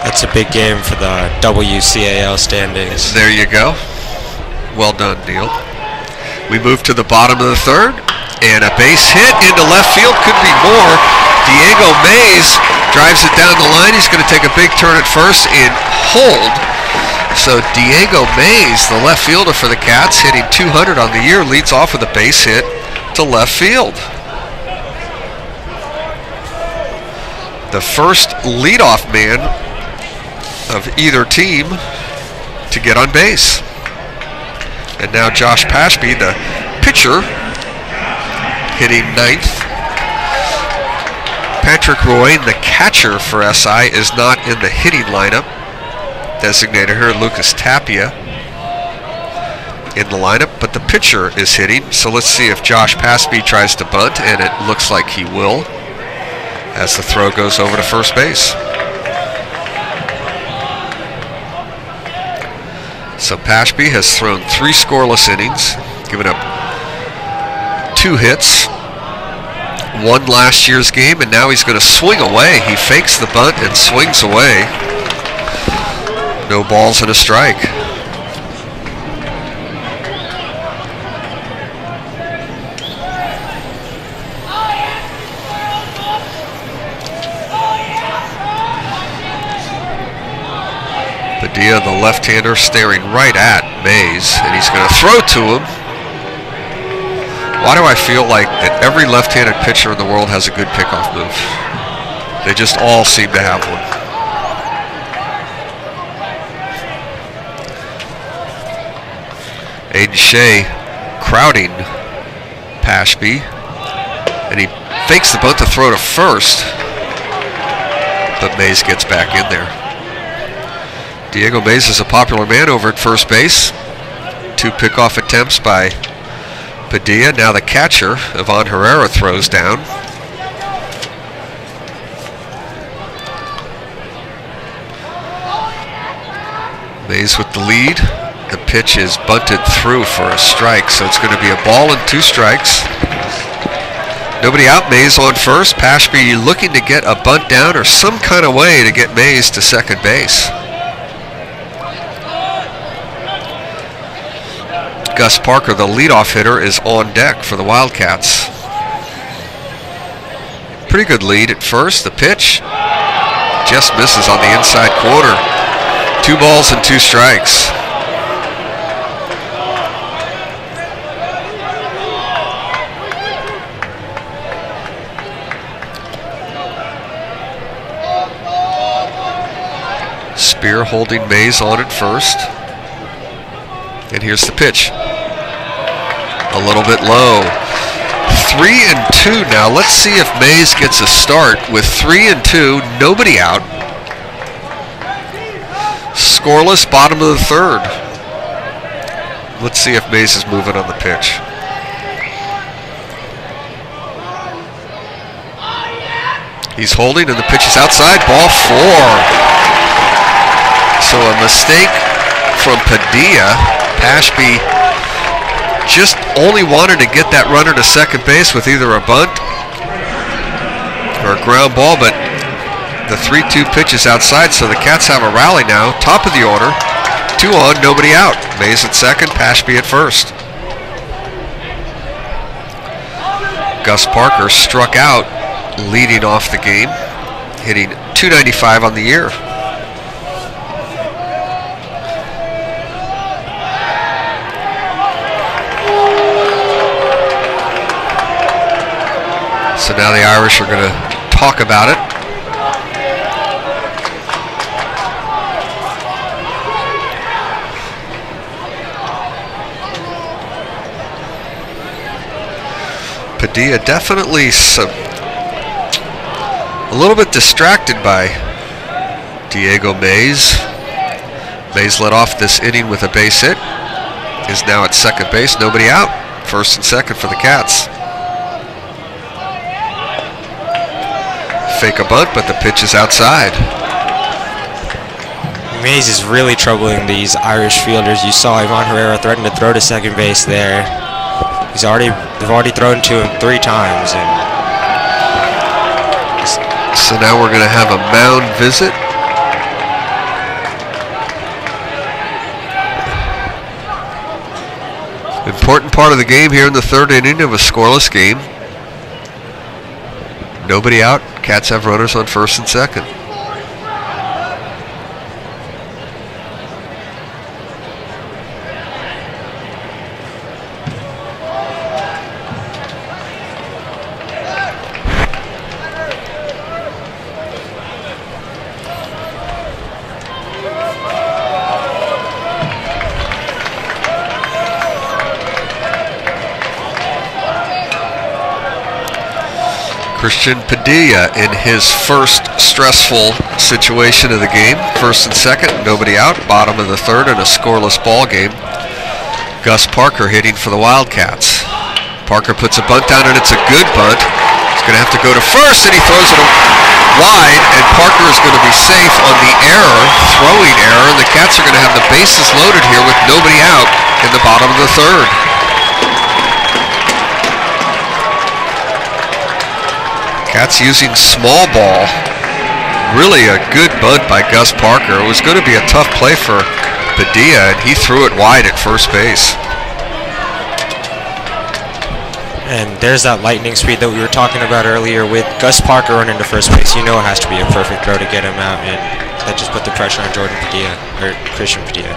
That's a big game for the WCAL standings. There you go. Well done, Neil. We move to the bottom of the third. And a base hit into left field, could be more. Diego Mays drives it down the line. He's going to take a big turn at first and hold. So Diego Mays, the left fielder for the Cats, hitting 200 on the year, leads off with a base hit to left field. The first leadoff man of either team to get on base. And now Josh Pashby, the pitcher, hitting ninth. Patrick Rowan, the catcher for SI, is not in the hitting lineup. Designated here, Lucas Tapia, in the lineup, but the pitcher is hitting. So let's see if Josh Pashby tries to bunt, and it looks like he will, as the throw goes over to first base. So Pashby has thrown 3 scoreless innings, given up 2 hits, 1 last year's game, and now he's going to swing away. He fakes the bunt and swings away. No balls and a strike. Padilla, the left-hander, staring right at Mays, and he's going to throw to him. Why do I feel like that every left-handed pitcher in the world has a good pickoff move? They just all seem to have one. Aiden Shea crowding Pashby, and he fakes the bunt to throw to first, but Mays gets back in there. Diego Mays is a popular man over at first base. 2 pickoff attempts by Padilla. Now the catcher, Ivan Herrera, throws down. Mays with the lead. The pitch is bunted through for a strike, so it's going to be a ball and 2 strikes. Nobody out. Mays on first. Pashby looking to get a bunt down or some kind of way to get Mays to second base. Gus Parker, the leadoff hitter, is on deck for the Wildcats. Pretty good lead at first. The pitch just misses on the inside corner. 2 balls and 2 strikes. Spear holding Mays on at first. And here's the pitch. A little bit low. 3-2 now. Let's see if Mays gets a start with 3-2, nobody out. Scoreless, bottom of the 3rd. Let's see if Mays is moving on the pitch. He's holding, and the pitch is outside. Ball 4. So a mistake from Padilla. Pashby just only wanted to get that runner to second base with either a bunt or a ground ball, but the 3-2 pitch is outside, so the Cats have a rally now. Top of the order, 2 on, nobody out. Mays at second, Pashby at first. Gus Parker struck out, leading off the game, hitting .295 on the year. So now the Irish are going to talk about it. Padilla definitely a little bit distracted by Diego Mays. Mays led off this inning with a base hit. Is now at second base, nobody out. First and second for the Cats. Fake a bunt, but the pitch is outside. Mays is really troubling these Irish fielders. You saw Ivan Herrera threaten to throw to second base there. They've already thrown to him 3 times. And so now we're going to have a mound visit. And important part of the game here in the third inning of a scoreless game. Nobody out. Cats have runners on first and second. Christian Padilla in his first stressful situation of the game. First and second, nobody out. Bottom of the third in a scoreless ball game. Gus Parker hitting for the Wildcats. Parker puts a bunt down, and it's a good bunt. He's going to have to go to first, and he throws it wide, and Parker is going to be safe on the throwing error, and the Cats are going to have the bases loaded here with nobody out in the bottom of the third. Cats using small ball. Really a good bunt by Gus Parker. It was going to be a tough play for Padilla, and he threw it wide at first base. And there's that lightning speed that we were talking about earlier with Gus Parker running to first base. You know it has to be a perfect throw to get him out, and that just put the pressure on Christian Padilla.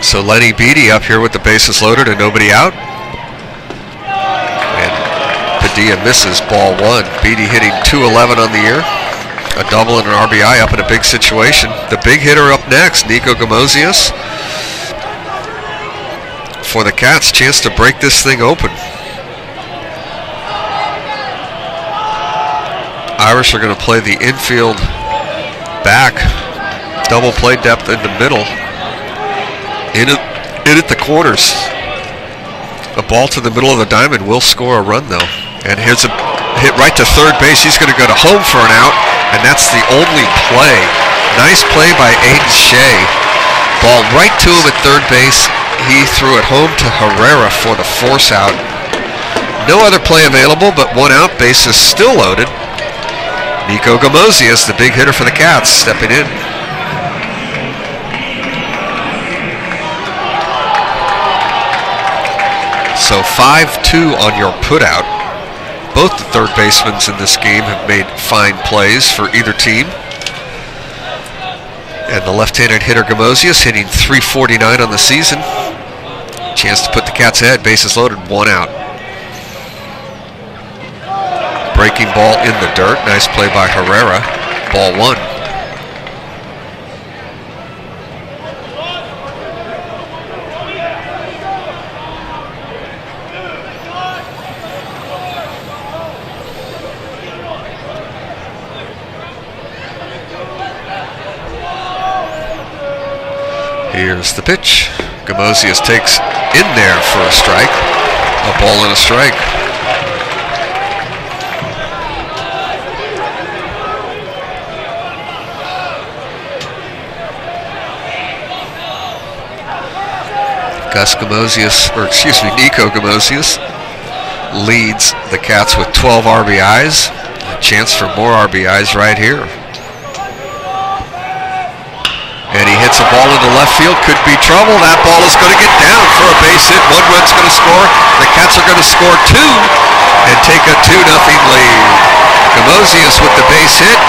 So Lenny Beatty up here with the bases loaded and nobody out. Padilla misses ball one. Beatty hitting .211 on the year. A double and an RBI up in a big situation. The big hitter up next, Nico Gamosius. For the Cats, chance to break this thing open. Irish are going to play the infield back. Double play depth in the middle. In at the corners. A ball to the middle of the diamond will score a run though. And here's a hit right to third base. He's going to go to home for an out, and that's the only play. Nice play by Aiden Shea. Ball right to him at third base. He threw it home to Herrera for the force out. No other play available, but one out. Base is still loaded. Nico Gamosius, the big hitter for the Cats, stepping in. So 5-2 on your putout. Both the third basemen in this game have made fine plays for either team. And the left-handed hitter Gamosius hitting .349 on the season. Chance to put the Cats ahead. Bases loaded, one out. Breaking ball in the dirt. Nice play by Herrera. Ball one. Here's the pitch. Gamosius takes in there for a strike. A ball and a strike. Nico Gamosius leads the Cats with 12 RBIs. A chance for more RBIs right here. And he hits a ball into left field. Could be trouble. That ball is going to get down for a base hit. One run's going to score. The Cats are going to score two and take a 2-0 lead. Gamosius with the base hit.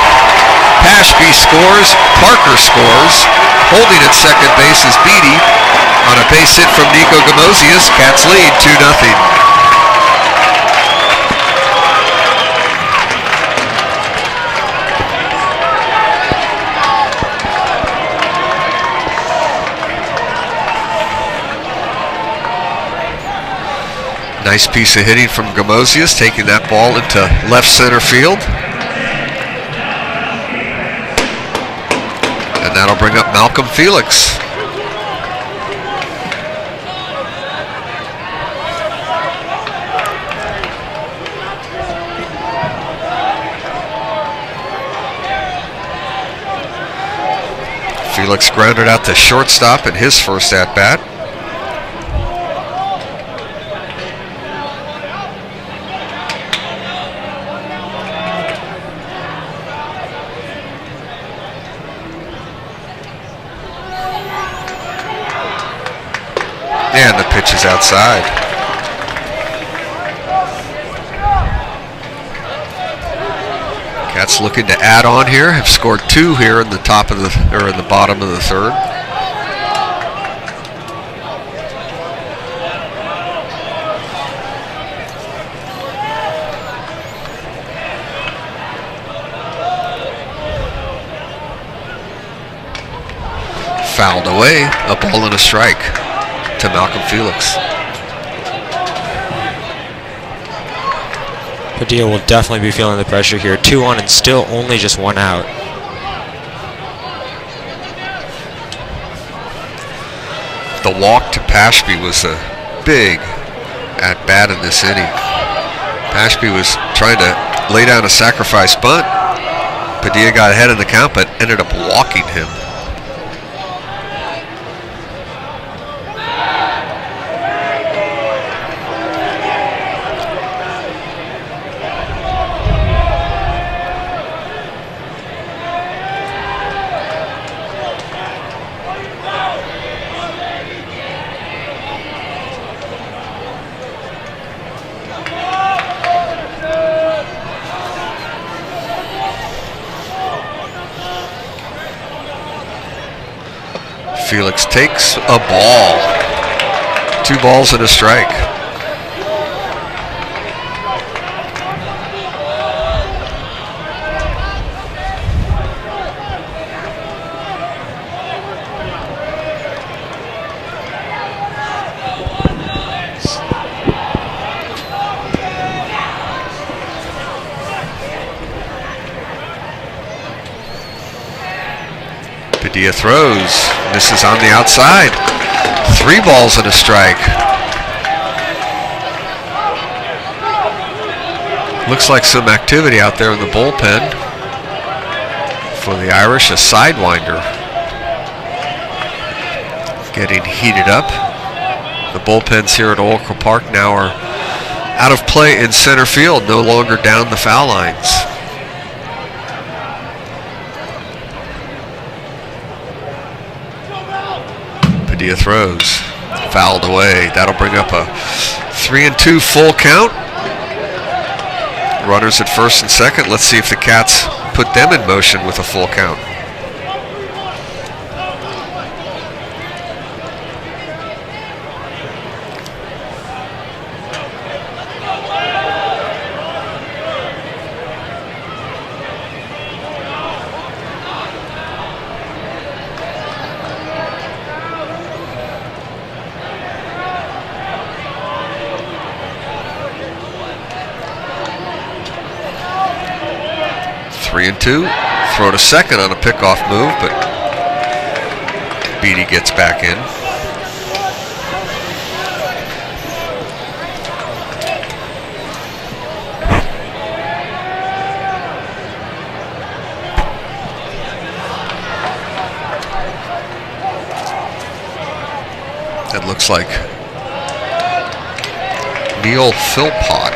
Pashby scores. Parker scores. Holding at second base is Beatty on a base hit from Nico Gamosius. Cats lead 2-0. Nice piece of hitting from Gamosius, taking that ball into left center field. And that'll bring up Malcolm Felix. Felix grounded out to shortstop in his first at-bat. And the pitch is outside. Cats looking to add on here. Have scored 2 here in the bottom of the third. Fouled away, a ball and a strike to Malcolm Felix. Padilla will definitely be feeling the pressure here. 2 on and still only just 1 out. The walk to Pashby was a big at-bat in this inning. Pashby was trying to lay down a sacrifice bunt. Padilla got ahead in the count, but ended up walking him. Felix takes a ball. 2 balls and a strike. Padilla throws, misses on the outside. 3 balls and a strike. Looks like some activity out there in the bullpen for the Irish. A sidewinder getting heated up. The bullpens here at Oracle Park now are out of play in center field, no longer down the foul lines. Padilla throws, fouled away. That'll bring up a 3-2 full count. Runners at first and second. Let's see if the Cats put them in motion with a full count. Two, throw to second on a pickoff move, but Beatty gets back in. That looks like Neil Philpott,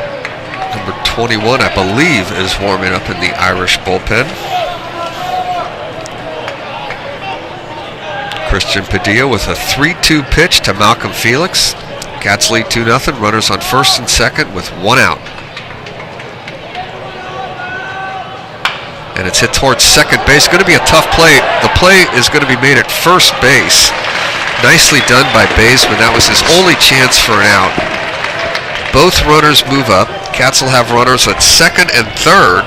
number 21, I believe, is warming up in the Irish bullpen. Christian Padilla with a 3-2 pitch to Malcolm Felix. Cats lead 2-0. Runners on first and second with 1 out. And it's hit towards second base. Going to be a tough play. The play is going to be made at first base. Nicely done by Baseman. That was his only chance for an out. Both runners move up. Cats will have runners at second and third.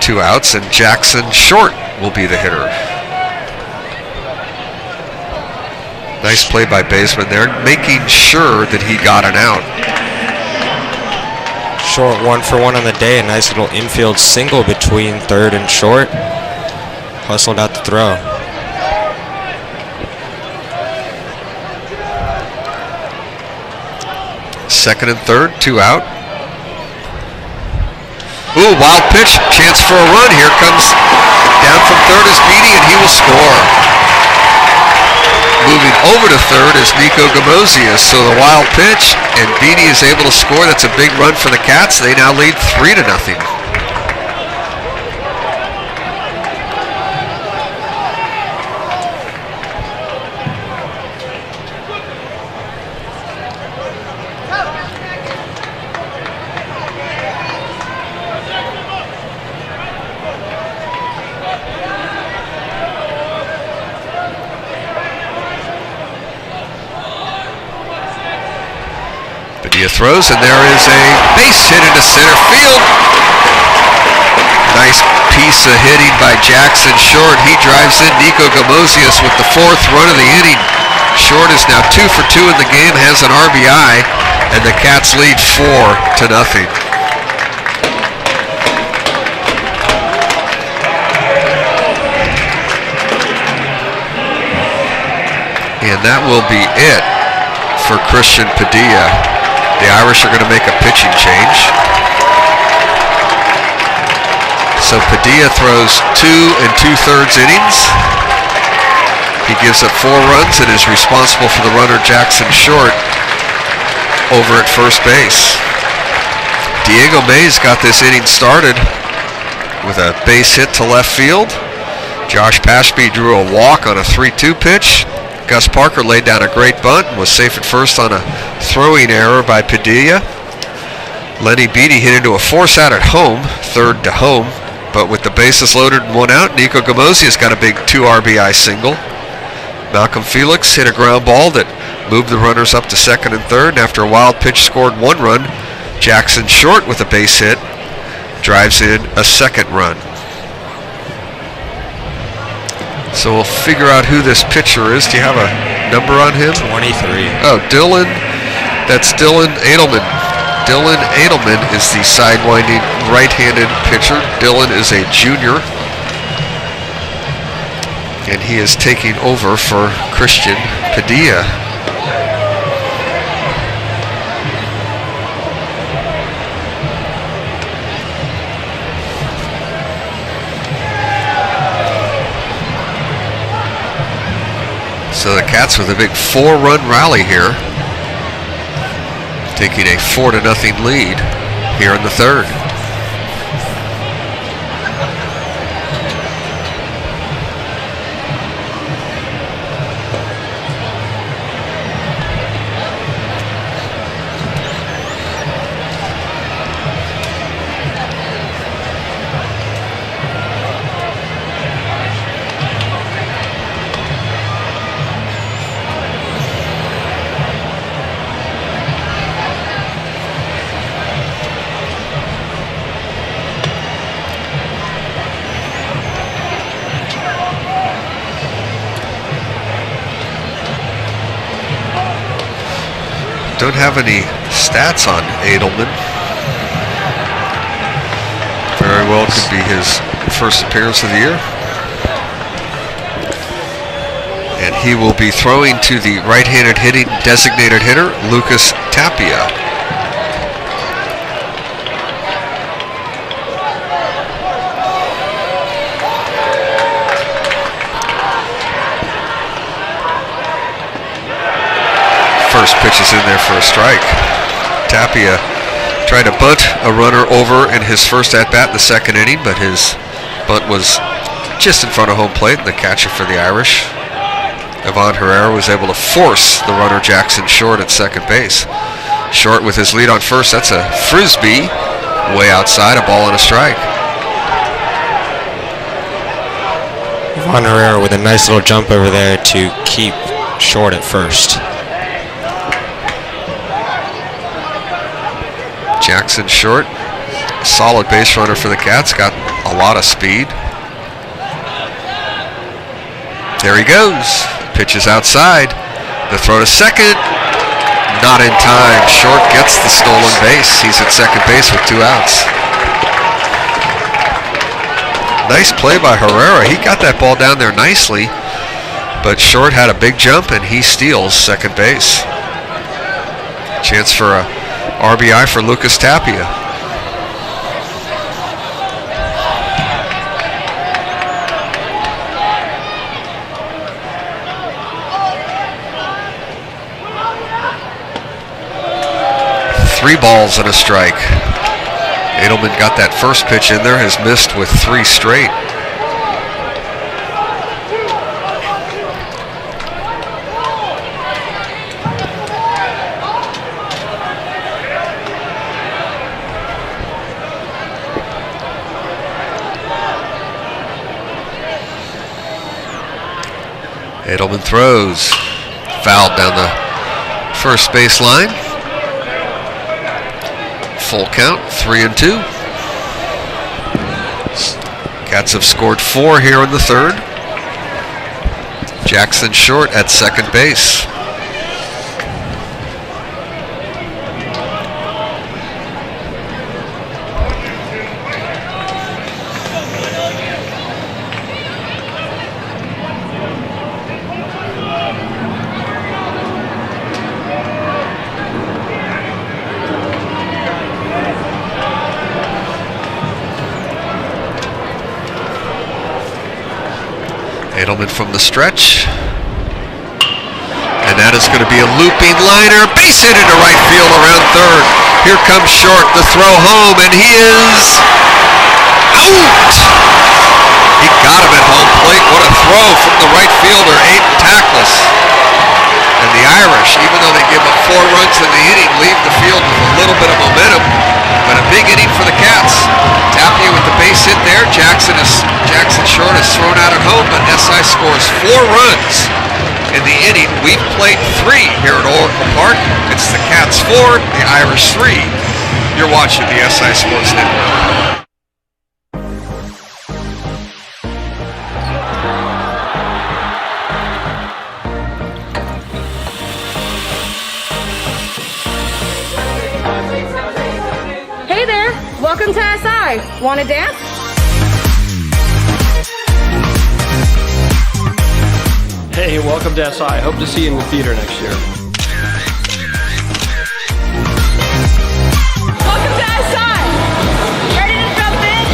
2 outs, and Jackson Short will be the hitter. Nice play by Baseman there, making sure that he got an out. Short 1 for 1 on the day. A nice little infield single between third and short. Hustled out the throw. Second and third, 2 out. Ooh, wild pitch, chance for a run. Here comes down from third is Beatty, and he will score. Moving over to third is Nico Gamosius. So the wild pitch, and Beatty is able to score. That's a big run for the Cats. They now lead 3-0. Padilla throws, and there is a base hit into center field. Nice piece of hitting by Jackson Short. He drives in Nico Gamosius with the 4th run of the inning. Short is now 2 for 2 in the game, has an RBI, and the Cats lead 4-0. And that will be it for Christian Padilla. The Irish are going to make a pitching change. So Padilla throws 2 2/3 innings. He gives up 4 runs and is responsible for the runner Jackson Short over at first base. Diego Mays got this inning started with a base hit to left field. Josh Pashby drew a walk on a 3-2 pitch. Gus Parker laid down a great bunt and was safe at first on a throwing error by Padilla. Lenny Beatty hit into a force out at home, 3rd to home, but with the bases loaded and 1 out, Nico Gamosius got a big 2 RBI single. Malcolm Felix hit a ground ball that moved the runners up to 2nd and 3rd, and after a wild pitch scored 1 run. Jackson Short with a base hit drives in a 2nd run. So we'll figure out who this pitcher is. Do you have a number on him? 23. Oh, Dylan. That's Dylan Edelman. Dylan Edelman is the sidewinding right-handed pitcher. Dylan is a junior, and he is taking over for Christian Padilla. So the Cats with a big 4-run rally here, taking a 4-0 lead here in the 3rd. Don't have any stats on Edelman. Very well could be his first appearance of the year. And he will be throwing to the right-handed hitting designated hitter, Lucas Tapia. First pitch is in there for a strike. Tapia tried to bunt a runner over in his first at-bat in the 2nd inning, but his bunt was just in front of home plate, and the catcher for the Irish, Ivan Herrera, was able to force the runner Jackson Short at 2nd base. Short with his lead on first. That's a frisbee way outside, a ball and a strike. Ivan Herrera with a nice little jump over there to keep Short at first. Jackson Short, solid base runner for the Cats, got a lot of speed. There he goes. Pitch is outside. The throw to second. Not in time. Short gets the stolen base. He's at 2nd base with 2 outs. Nice play by Herrera. He got that ball down there nicely, but Short had a big jump and he steals 2nd base. Chance for a RBI for Lucas Tapia. Three balls and a strike. Edelman got that first pitch in there, has missed with 3 straight. Edelman throws, fouled down the first base line. Full count, 3-2. Cats have scored 4 here in the third. Jackson Short at second base. Edelman from the stretch. And that is going to be a looping liner. Base hit into right field around third. Here comes Short, the throw home, and he is out! He got him at home plate. What a throw from the right fielder, St.Ignatius. And the Irish, even though they give up 4 runs in the inning, leave the field with a little bit of momentum. But a big inning for the Cats. Tapia with the base hit there. Jackson Short is thrown out at home, but SI scores 4 runs in the inning. We've played 3 here at Oracle Park. It's the Cats 4, the Irish 3. You're watching the SI Sports Network. Hey there, welcome to SI. Want to dance? Hey, welcome to SI. Hope to see you in the theater next year. Welcome to SI. Ready to jump in?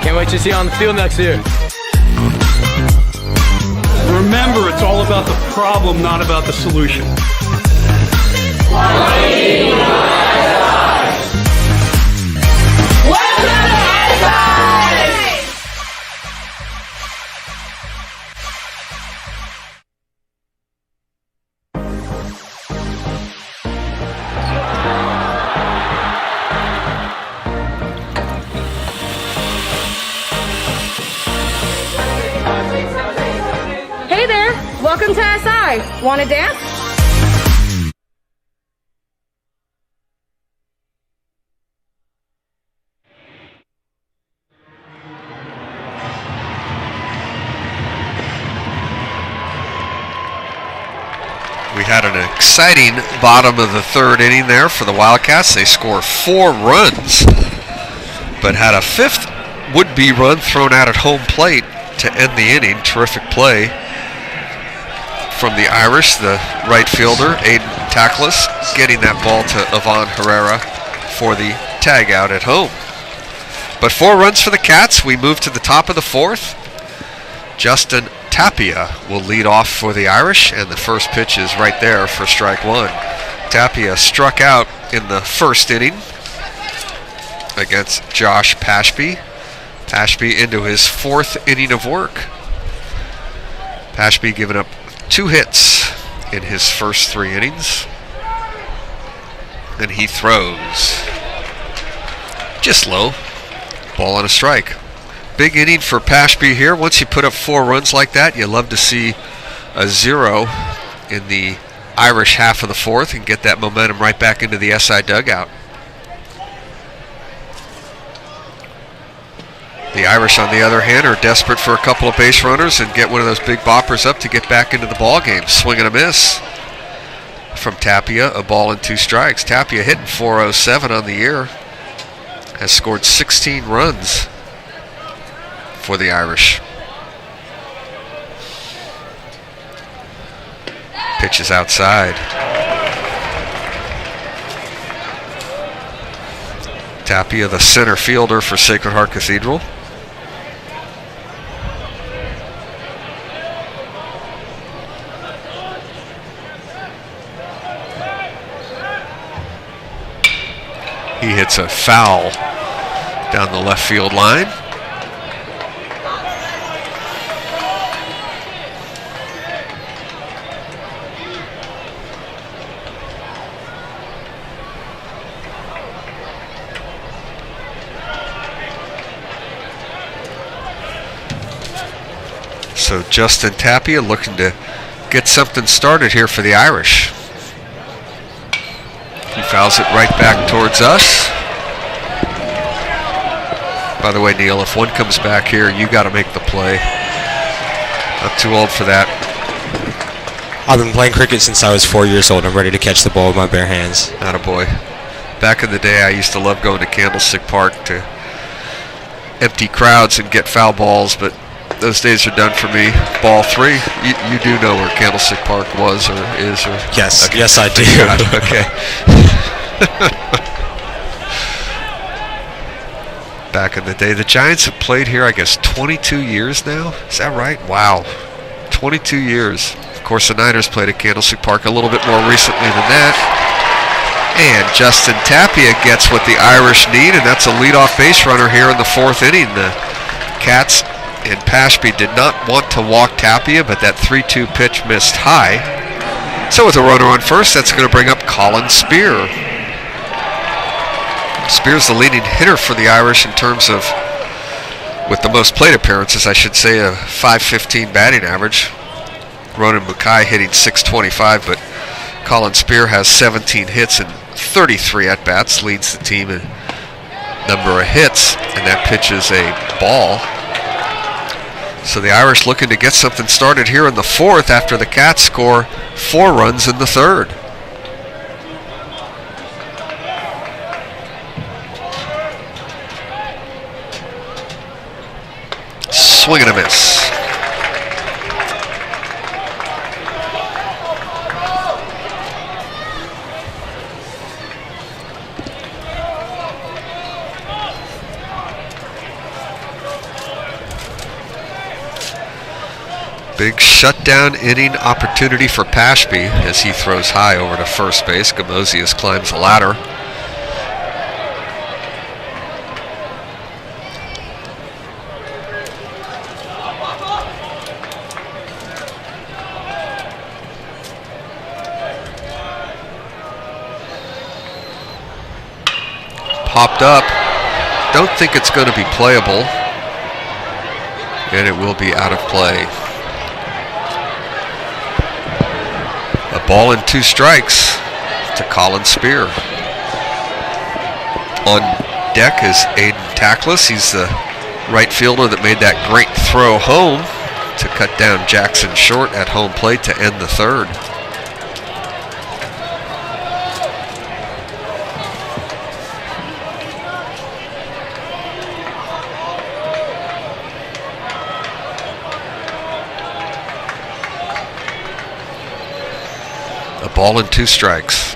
Can't wait to see you on the field next year. Remember, it's all about the problem, not about the solution. Hey there, welcome to SI. Want to dance? We had an exciting bottom of the third inning there for the Wildcats. They score 4 runs, but had a 5th would-be run thrown out at home plate to end the inning. Terrific play from the Irish, the right fielder, St.Ignatius, getting that ball to Ivan Herrera for the tag out at home. But 4 runs for the Cats. We move to the top of the 4th. Justin Tapia will lead off for the Irish, and the first pitch is right there for strike 1. Tapia struck out in the first inning against Josh Pashby. Pashby into his 4th inning of work. Pashby giving up 2 hits in his first 3 innings. And he throws just low. Ball on a strike. Big inning for Pashby here. Once you put up 4 runs like that, you love to see a 0 in the Irish half of the 4th and get that momentum right back into the SI dugout. The Irish, on the other hand, are desperate for a couple of base runners and get one of those big boppers up to get back into the ball game. Swing and a miss from Tapia, a ball and 2 strikes. Tapia hitting .407 on the year, has scored 16 runs for the Irish. Pitch is outside. Tapia, the center fielder for Sacred Heart Cathedral. He hits a foul down the left field line. So Justin Tapia looking to get something started here for the Irish. He fouls it right back towards us. By the way, Neil, if one comes back here, you got to make the play. Not too old for that. I've been playing cricket since I was 4 years old. I'm ready to catch the ball with my bare hands. Attaboy. Back in the day, I used to love going to Candlestick Park to empty crowds and get foul balls, but those days are done for me. Ball 3. You do know where Candlestick Park was or is? Or Yes, okay. yes I do. Okay. Back in the day, the Giants have played here, I guess, 22 years now. Is that right? Wow. 22 years. Of course, the Niners played at Candlestick Park a little bit more recently than that. And Justin Tapia gets what the Irish need, and that's a leadoff base runner here in the 4th inning. The Cats and Pashby did not want to walk Tapia, but that 3-2 pitch missed high. So with a runner on first, that's going to bring up Colin Spear. Spear's the leading hitter for the Irish in terms of, with the most plate appearances, I should say, a .515 batting average. Ronan Mukai hitting .625, but Colin Spear has 17 hits and 33 at-bats, leads the team in number of hits, and that pitch is a ball. So the Irish looking to get something started here in the 4th after the Cats score 4 runs in the 3rd. Swing and a miss. Big shutdown inning opportunity for Pashby as he throws high over to first base. Gamosius climbs the ladder. Popped up. Don't think it's going to be playable. And it will be out of play. A ball and 2 strikes to Colin Spear. On deck is Aiden Tackless. He's the right fielder that made that great throw home to cut down Jackson Short at home plate to end the 3rd. Ball and 2 strikes.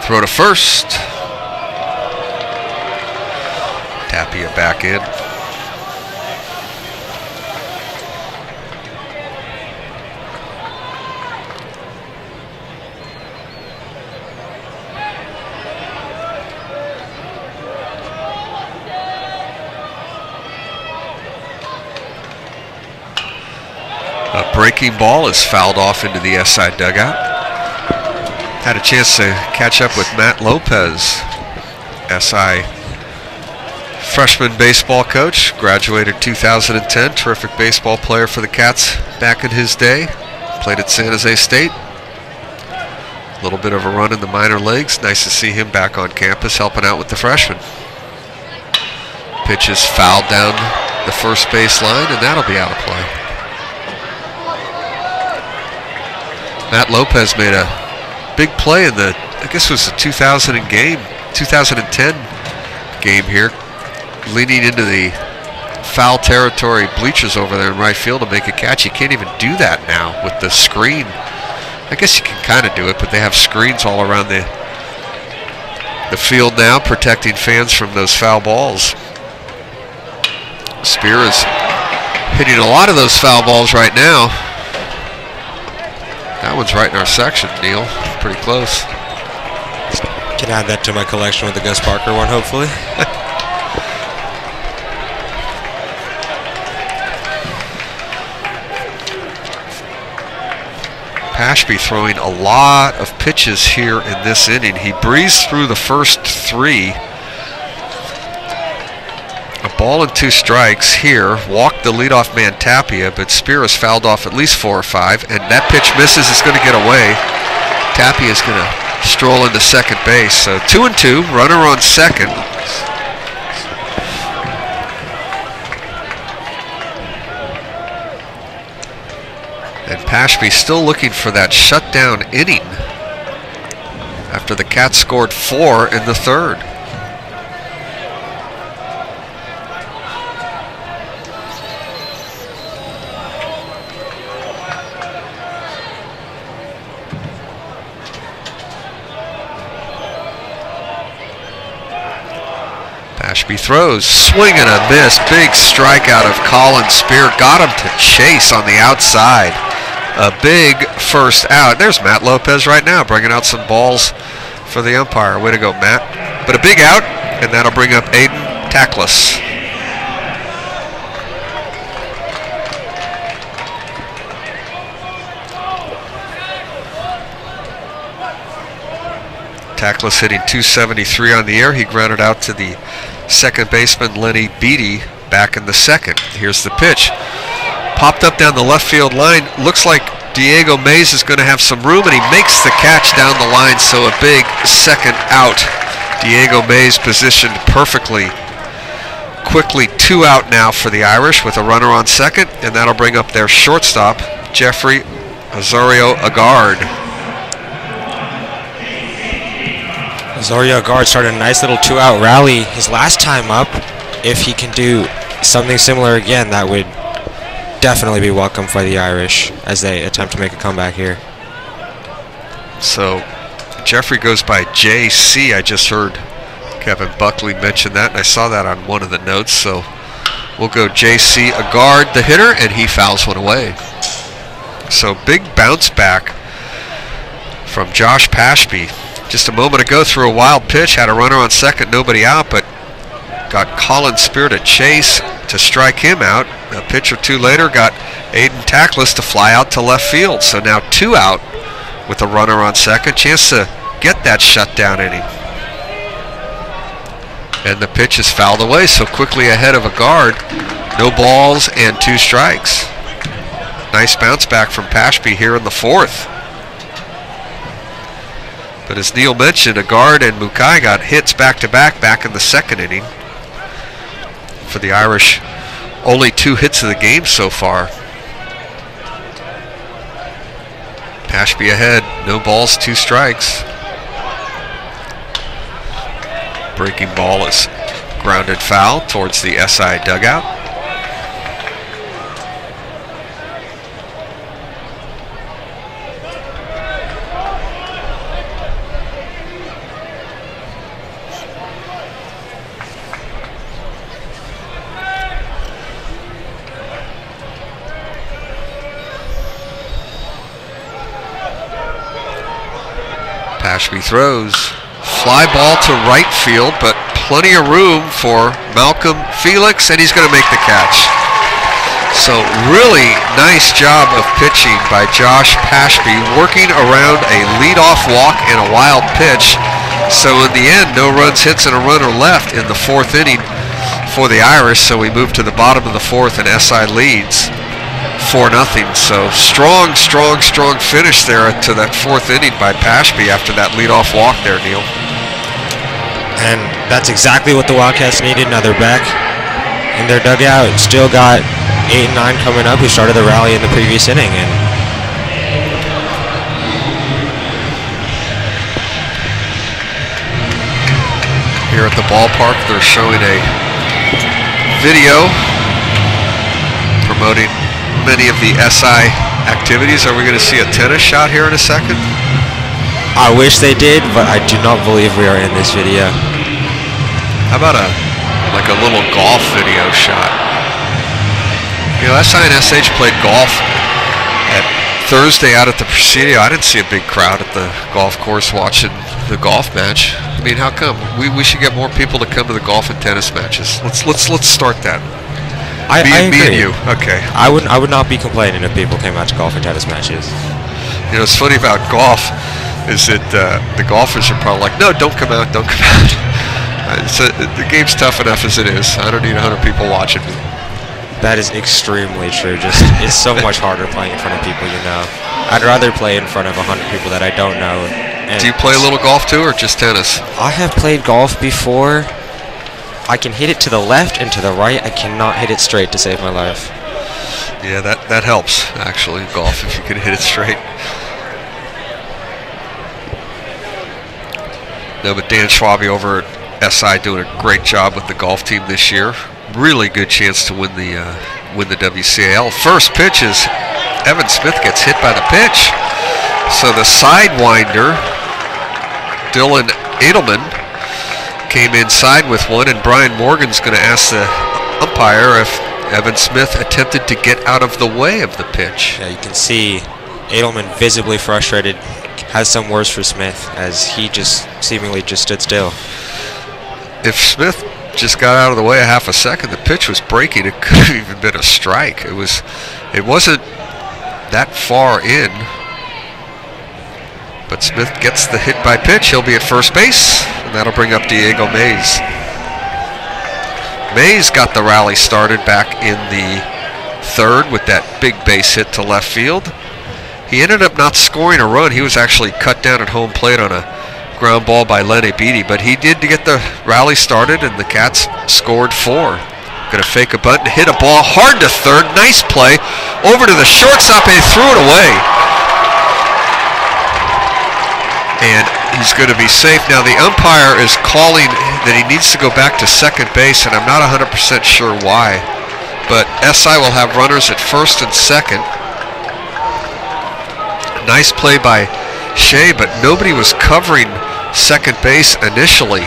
Throw to first. Tapia back in. A breaking ball is fouled off into the SI dugout. Had a chance to catch up with Matt Lopez, SI freshman baseball coach, graduated 2010, terrific baseball player for the Cats back in his day. Played at San Jose State. A little bit of a run in the minor leagues. Nice to see him back on campus helping out with the freshmen. Pitch is fouled down the first base line, and that'll be out of play. Matt Lopez made a big play in the, I guess it was the 2010 game here, leaning into the foul territory bleachers over there in right field to make a catch. You can't even do that now with the screen. I guess you can kind of do it, but they have screens all around the field now protecting fans from those foul balls. Spear is hitting a lot of those foul balls right now. That one's right in our section, Neil. Pretty close. Can add that to my collection with the Gus Parker one, hopefully. Pashby throwing a lot of pitches here in this inning. He breezed through the first 3. A ball and 2 strikes here. Walked the leadoff man Tapia, but Spear has fouled off at least 4 or 5, and that pitch misses. It's going to get away. Tapia is going to stroll into second base. So 2-2, runner on second. And Pashby still looking for that shutdown inning after the Cats scored 4 in the third. Ashby throws, swing and a miss. Big strikeout of Colin Spear. Got him to chase on the outside. A big first out. There's Matt Lopez right now bringing out some balls for the umpire. Way to go, Matt. But a big out, and that'll bring up Aiden Tackless. Tackless hitting .273 on the air. He grounded out to the second baseman Lenny Beatty back in the second. Here's the pitch. Popped up down the left field line. Looks like Diego Mays is going to have some room, and he makes the catch down the line, so a big second out. Diego Mays positioned perfectly. Quickly 2 out now for the Irish with a runner on second, and that'll bring up their shortstop, Jeffrey Osorio-Agard. Osorio-Agard started a nice little 2-out rally his last time up. If he can do something similar again, that would definitely be welcome for the Irish as they attempt to make a comeback here. So Jeffrey goes by JC. I just heard Kevin Buckley mention that, and I saw that on one of the notes. So we'll go JC Agard, the hitter, and he fouls one away. So big bounce back from Josh Pashby. Just a moment ago threw a wild pitch, had a runner on second, nobody out, but got Colin Spear to chase to strike him out. A pitch or two later got Aiden Tackless to fly out to left field. So now 2 out with a runner on second. Chance to get that shutdown inning. And the pitch is fouled away, so quickly ahead of Agard. No balls and 2 strikes. Nice bounce back from Pashby here in the fourth. But as Neil mentioned, Agard and Mukai got hits back-to-back back in the second inning. For the Irish, only 2 hits of the game so far. Pashby ahead, no balls, 2 strikes. Breaking ball is grounded foul towards the SI dugout. Pashby throws. Fly ball to right field, but plenty of room for Malcolm Felix, and he's going to make the catch. So really nice job of pitching by Josh Pashby, working around a leadoff walk and a wild pitch. So in the end, no runs, hits, and a runner left in the fourth inning for the Irish. So we move to the bottom of the fourth, and SI leads 4-0. So strong finish there to that fourth inning by Pashby after that leadoff walk there, Neil. And that's exactly what the Wildcats needed. Now they're back in their dugout. Still got 8 and 9 coming up, who started the rally in the previous inning. And here at the ballpark, they're showing a video promoting many of the SI activities. Are we going to see a tennis shot here in a second? I wish they did, but I do not believe we are in this video. How about a little golf video shot? You know, SI and SH played golf at Thursday out at the Presidio. I didn't see a big crowd at the golf course watching the golf match. I mean, how come? We should get more people to come to the golf and tennis matches. Let's start that. I agree. Me and you. Okay. I would not be complaining if people came out to golf and tennis matches. You know, it's funny about golf is that the golfers are probably like, no, don't come out. The game's tough enough as it is. I don't need 100 people watching me. That is extremely true. Just it's so much harder playing in front of people you know. I'd rather play in front of 100 people that I don't know And do you play a little golf too, or just tennis? I have played golf before. I can hit it to the left and to the right. I cannot hit it straight to save my life. Yeah, that helps, actually, in golf, if you can hit it straight. No, but Dan Schwabe over at SI doing a great job with the golf team this year. Really good chance to win the WCAL. First pitch is Evan Smith gets hit by the pitch. So the sidewinder, Dylan Edelman, came inside with one, and Brian Morgan's going to ask the umpire if Evan Smith attempted to get out of the way of the pitch. Yeah, you can see Edelman visibly frustrated, has some words for Smith as he just seemingly just stood still. If Smith just got out of the way a half a second, the pitch was breaking. It could have even been a strike. It wasn't that far in. But Smith gets the hit by pitch. He'll be at first base, and that'll bring up Diego Mays. Mays got the rally started back in the third with that big base hit to left field. He ended up not scoring a run. He was actually cut down at home plate on a ground ball by Lenny Beatty, but he did get the rally started, and the Cats scored 4. Going to fake a bunt and hit a ball hard to third. Nice play over to the shortstop, and he threw it away. And he's going to be safe. Now the umpire is calling that he needs to go back to second base, and I'm not 100% sure why. But SI will have runners at first and second. Nice play by Shea, but nobody was covering second base initially.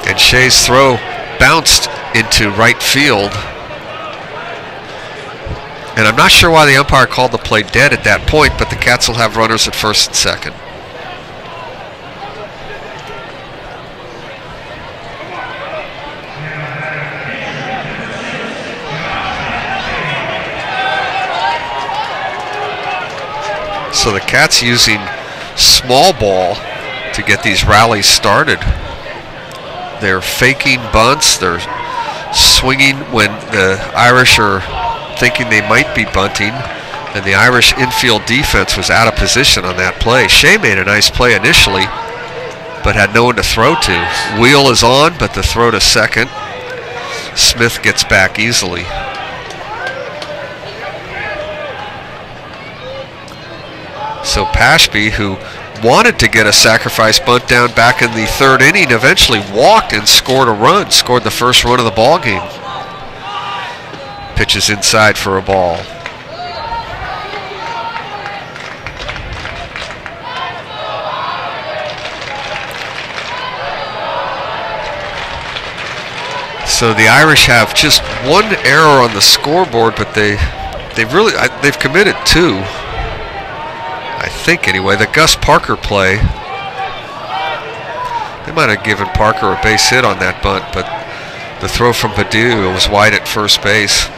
And Shea's throw bounced into right field. And I'm not sure why the umpire called the play dead at that point, but the Cats will have runners at first and second. So the Cats using small ball to get these rallies started. They're faking bunts. They're swinging when the Irish are thinking they might be bunting, and the Irish infield defense was out of position on that play. Shea made a nice play initially, but had no one to throw to. Wheel is on, but the throw to second. Smith gets back easily. So Pashby, who wanted to get a sacrifice bunt down back in the third inning, eventually walked and scored a run, scored the first run of the ball game. Pitches inside for a ball. So the Irish have just one error on the scoreboard, but they've committed 2. I think anyway. The Gus Parker play, they might have given Parker a base hit on that bunt, but the throw from Padu was wide at first base.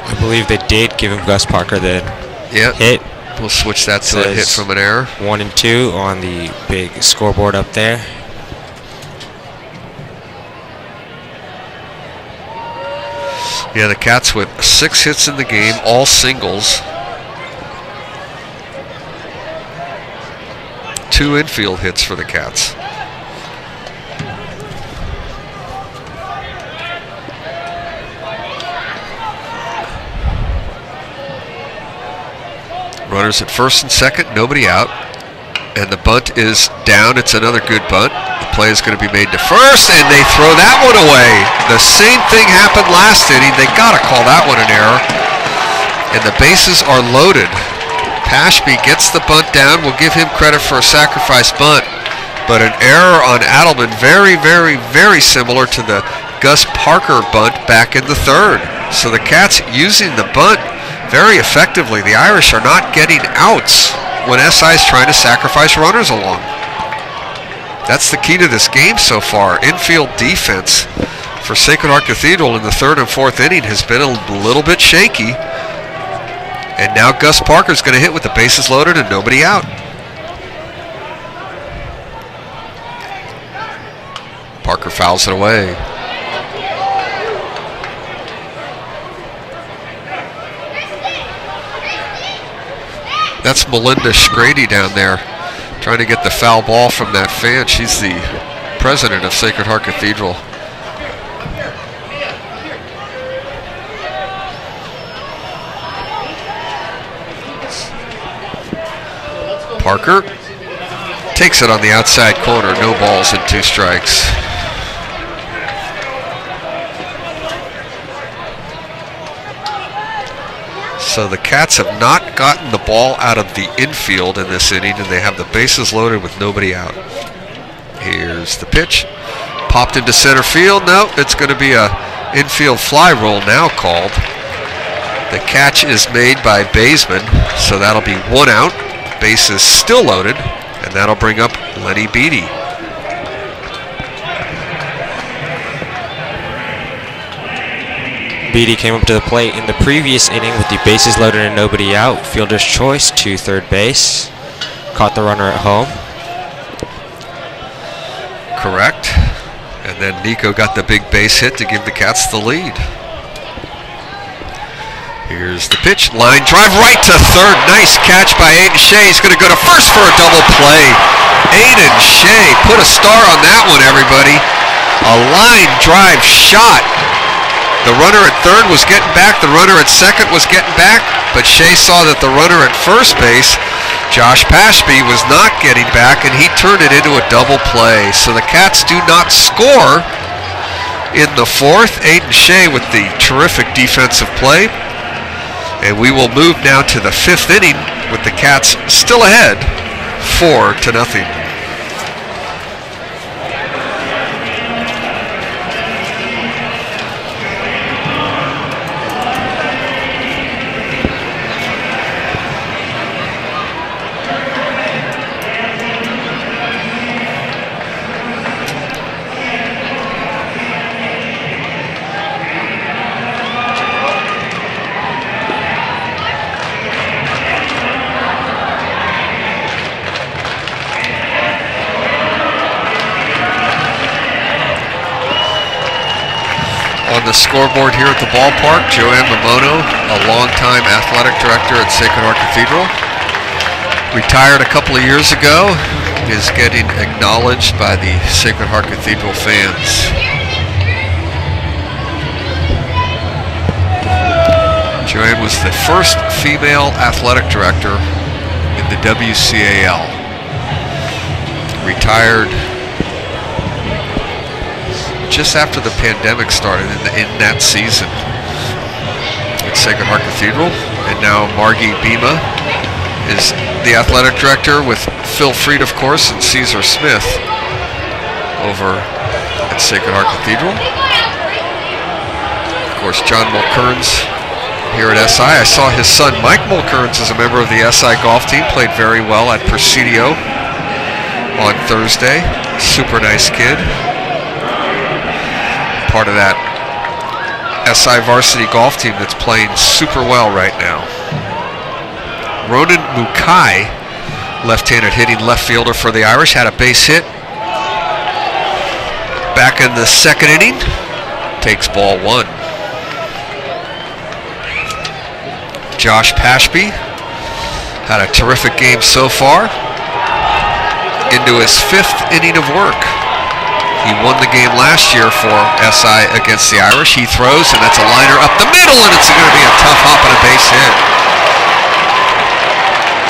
I believe they did give him Gus Parker the hit. We'll switch that to a hit from an error. 1 and 2 on the big scoreboard up there. Yeah, the Cats with 6 hits in the game, all singles. 2 infield hits for the Cats. Runners at first and second, nobody out. And the bunt is down. It's another good bunt. The play is going to be made to first, and they throw that one away. The same thing happened last inning. They got to call that one an error. And the bases are loaded. Pashby gets the bunt down. We'll give him credit for a sacrifice bunt. But an error on Adelman, very, very, very similar to the Gus Parker bunt back in the third. So the Cats using the bunt very effectively. The Irish are not getting outs when SI is trying to sacrifice runners along. That's the key to this game so far. Infield defense for Sacred Heart Cathedral in the third and fourth inning has been a little bit shaky. And now Gus Parker's going to hit with the bases loaded and nobody out. Parker fouls it away. That's Melinda Schgrady down there Trying to get the foul ball from that fan. She's the president of Sacred Heart Cathedral. Parker takes it on the outside corner. No balls and 2 strikes. So the Cats have not gotten the ball out of the infield in this inning, and they have the bases loaded with nobody out. Here's the pitch. Popped into center field. No, it's going to be a infield fly roll now called. The catch is made by Baseman, so that'll be 1 out. Bases still loaded, and that'll bring up Lenny Beatty. Beatty came up to the plate in the previous inning with the bases loaded and nobody out. Fielder's choice to third base. Caught the runner at home. Correct. And then Nico got the big base hit to give the Cats the lead. Here's the pitch. Line drive right to third. Nice catch by Aiden Shea. He's going to go to first for a double play. Aiden Shea, put a star on that one, everybody. A line drive shot. The runner at third was getting back. The runner at second was getting back. But Shea saw that the runner at first base, Josh Pashby, was not getting back, and he turned it into a double play. So the Cats do not score in the 4th. Aiden Shea with the terrific defensive play. And we will move now to the 5th inning with the Cats still ahead 4-0. On the scoreboard here at the ballpark, Joanne Momono, a longtime athletic director at Sacred Heart Cathedral. Retired a couple of years ago, is getting acknowledged by the Sacred Heart Cathedral fans. Joanne was the first female athletic director in the WCAL. Retired just after the pandemic started in that season at Sacred Heart Cathedral. And now Margie Bima is the athletic director with Phil Freed, of course, and Caesar Smith over at Sacred Heart Cathedral. Of course, John Mulkerns here at SI. I saw his son Mike Mulkerns as a member of the SI golf team, played very well at Presidio on Thursday. Super nice kid. Part of that SI varsity golf team that's playing super well right now. Ronan Mukai, left-handed hitting left fielder for the Irish, had a base hit back in the 2nd inning. Takes ball 1. Josh Pashby had a terrific game so far. Into his 5th inning of work. He won the game last year for SI against the Irish. He throws, and that's a liner up the middle, and it's going to be a tough hop and a base hit.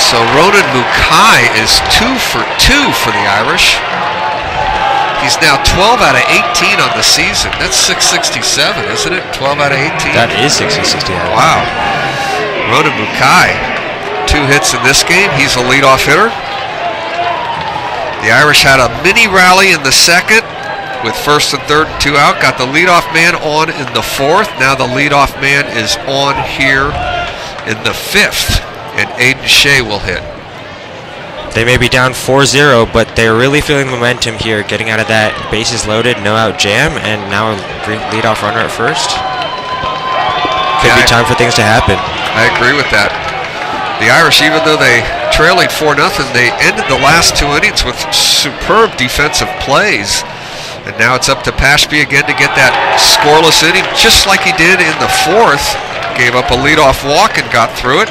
So Ronan Mukai is 2 for 2 for the Irish. He's now 12 out of 18 on the season. That's 667, isn't it? 12 out of 18? That is 667. Wow. Ronan Mukai, 2 hits in this game. He's a leadoff hitter. The Irish had a mini rally in the 2nd. With 1st and 3rd and 2 out, got the leadoff man on in the 4th. Now the leadoff man is on here in the 5th, and Aiden Shea will hit. They may be down 4-0, but they're really feeling momentum here, getting out of that bases loaded, no out jam, and now a leadoff runner at first. Could be time for things to happen. I agree with that. The Irish, even though they trailing 4-0, they ended the last 2 innings with superb defensive plays. And now it's up to Pashby again to get that scoreless inning, just like he did in the 4th. Gave up a leadoff walk and got through it.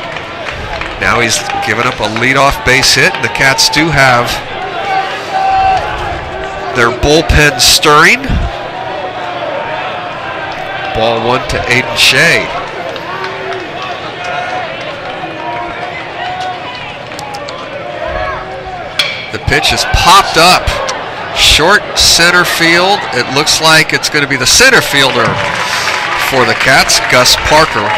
Now he's given up a leadoff base hit. The Cats do have their bullpen stirring. Ball 1 to Aiden Shea. The pitch is popped up. Short center field. It looks like it's going to be the center fielder for the Cats, Gus Parker,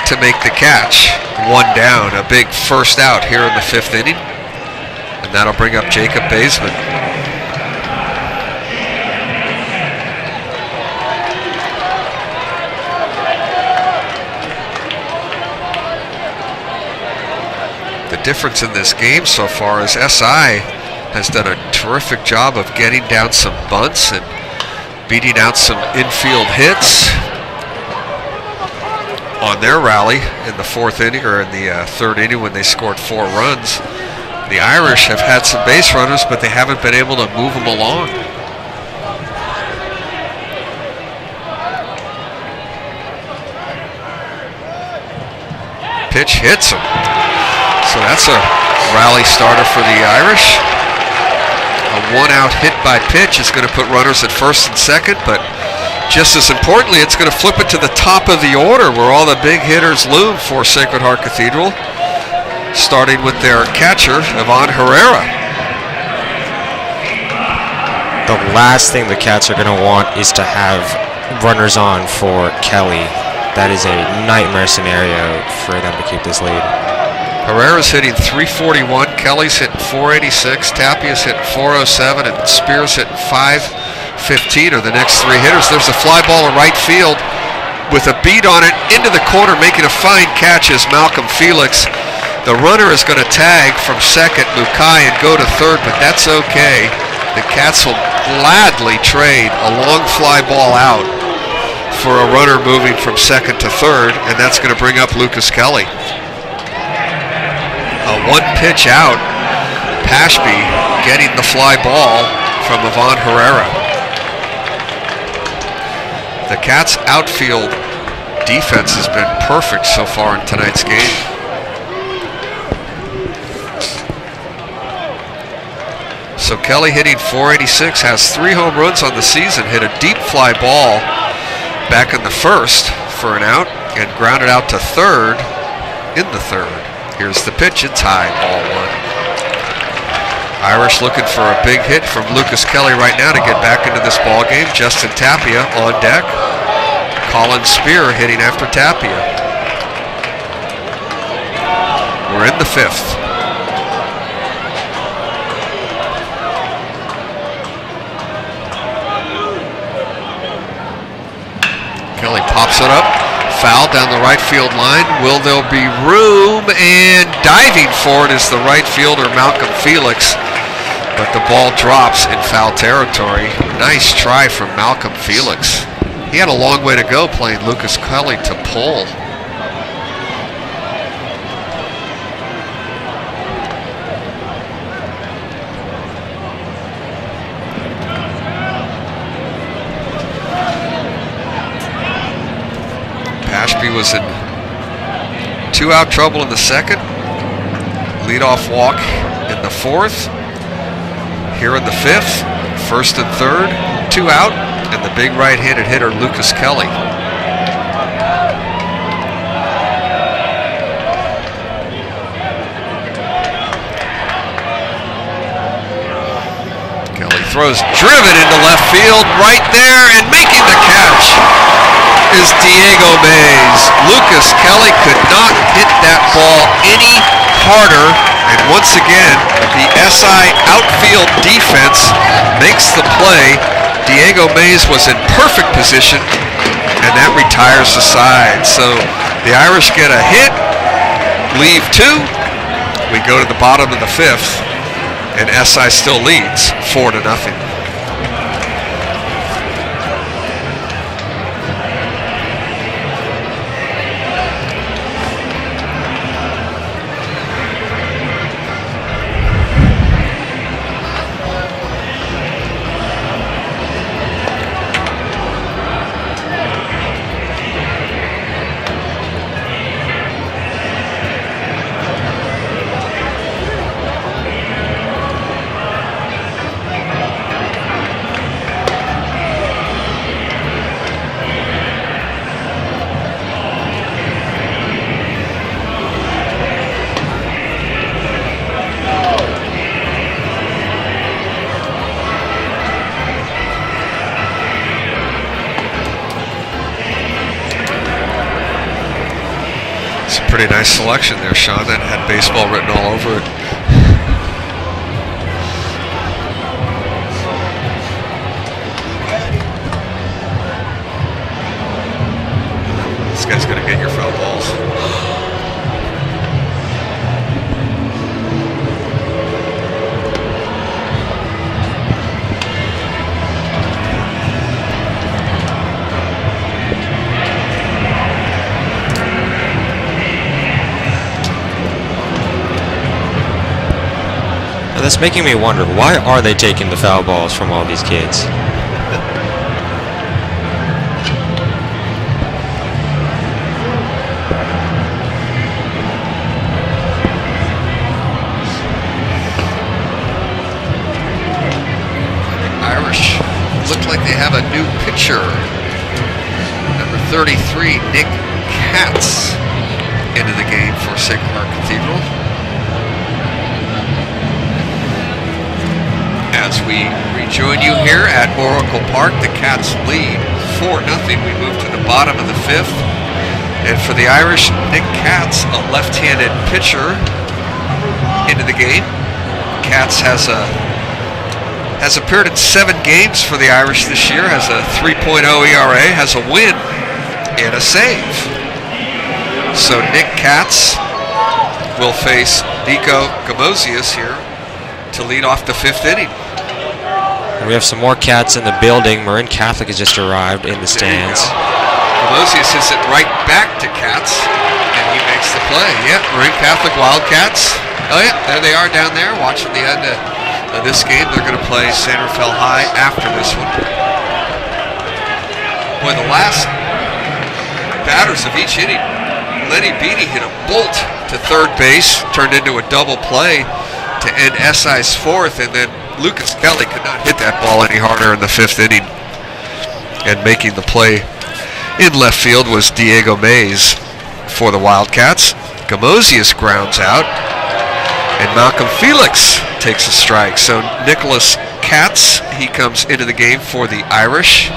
to make the catch. 1 down, a big first out here in the 5th inning. And that'll bring up Jacob Baseman. The difference in this game so far is SI has done a terrific job of getting down some bunts and beating out some infield hits on their rally in the 4th inning, or in the 3rd inning when they scored 4 runs. The Irish have had some base runners, but they haven't been able to move them along. Pitch hits him. So that's a rally starter for the Irish. A 1-out hit by pitch is going to put runners at 1st and 2nd, but just as importantly, it's going to flip it to the top of the order where all the big hitters loom for Sacred Heart Cathedral, starting with their catcher, Ivan Herrera. The last thing the Cats are going to want is to have runners on for Kelly. That is a nightmare scenario for them to keep this lead. Herrera's hitting .341, Kelly's hitting .486, Tapia's hitting .407, and Spears hitting .515 are the next 3 hitters. There's a fly ball to right field with a beat on it into the corner, making a fine catch is Malcolm Felix. The runner is going to tag from 2nd, Mukai, and go to 3rd, but that's okay. The Cats will gladly trade a long fly ball out for a runner moving from 2nd to 3rd, and that's going to bring up Lucas Kelly. A 1-pitch out, Pashby getting the fly ball from Ivan Herrera. The Cats' outfield defense has been perfect so far in tonight's game. So Kelly hitting .486, has 3 home runs on the season, hit a deep fly ball back in the 1st for an out, and grounded out to 3rd in the 3rd. Here's the pitch, it's high, ball 1. Irish looking for a big hit from Lucas Kelly right now to get back into this ball game. Justin Tapia on deck. Colin Spear hitting after Tapia. We're in the 5th. Kelly pops it up. Foul down the right field line. Will there be room? And diving for it is the right fielder, Malcolm Felix. But the ball drops in foul territory. Nice try from Malcolm Felix. He had a long way to go playing Lucas Kelly to pull. Ashby was in 2-out trouble in the 2nd. Leadoff walk in the 4th. Here in the 5th, 1st and 3rd, 2 out, and the big right-handed hitter Lucas Kelly. Kelly throws driven into left field, right there, and making the catch is Diego Mays. Lucas Kelly could not hit that ball any harder, and once again, the SI outfield defense makes the play. Diego Mays was in perfect position, and that retires the side. So the Irish get a hit, leave 2. We go to the bottom of the 5th, and SI still leads 4-0. Pretty nice selection there, Sean. That had baseball written all over it. This guy's going to get your foul balls. That's making me wonder, why are they taking the foul balls from all these kids? Irish look like they have a new pitcher. Number 33, Nick Katz, into the game for St. Cathedral. As we rejoin you here at Oracle Park, the Cats lead 4-0. We move to the bottom of the fifth. And for the Irish, Nick Katz, a left-handed pitcher, into the game. Katz has appeared in 7 games for the Irish this year, has a 3.0 ERA, has a win and a save. So Nick Katz will face Nico Gamosius here to lead off the 5th inning. And we have some more Cats in the building. Marin Catholic has just arrived in the stands. Gamosius hits it right back to Katz, and he makes the play. Yeah, Marin Catholic Wildcats. Oh yeah, there they are down there watching the end of this game. They're going to play San Rafael High after this one. Boy, the last batters of each inning, Lenny Beatty hit a bolt to third base, turned into a double play to end SI's 4th, and then Lucas Kelly could not hit that ball any harder in the 5th inning. And making the play in left field was Diego Mays for the Wildcats. Gamosius grounds out, and Malcolm Felix takes a strike. So Nicholas Katz, he comes into the game for the Irish,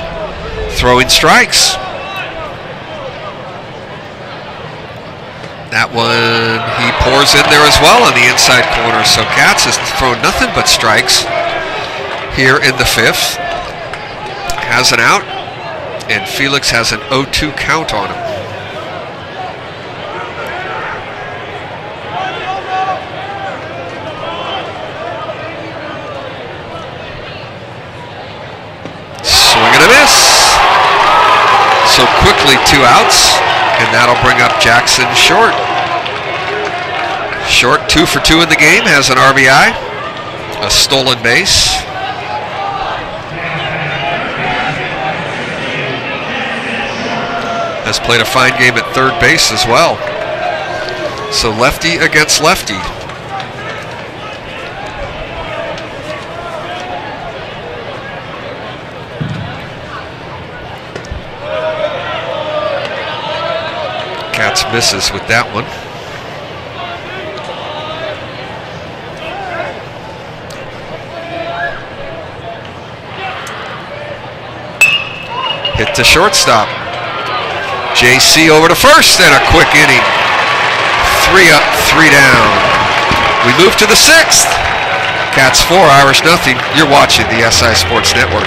throwing strikes. That one, he pours in there as well on the inside corner. So Katz has thrown nothing but strikes here in the 5th. Has an out, and Felix has an 0-2 count on him. Swing and a miss. So quickly 2 outs. And that'll bring up Jackson Short. Short 2 for 2 in the game, has an RBI, a stolen base. Has played a fine game at third base as well. So lefty against lefty. Katz misses with that one. Hit to shortstop. JC over to first, and a quick inning. 3 up, 3 down. We move to the 6th. Cats 4, Irish nothing. You're watching the SI Sports Network.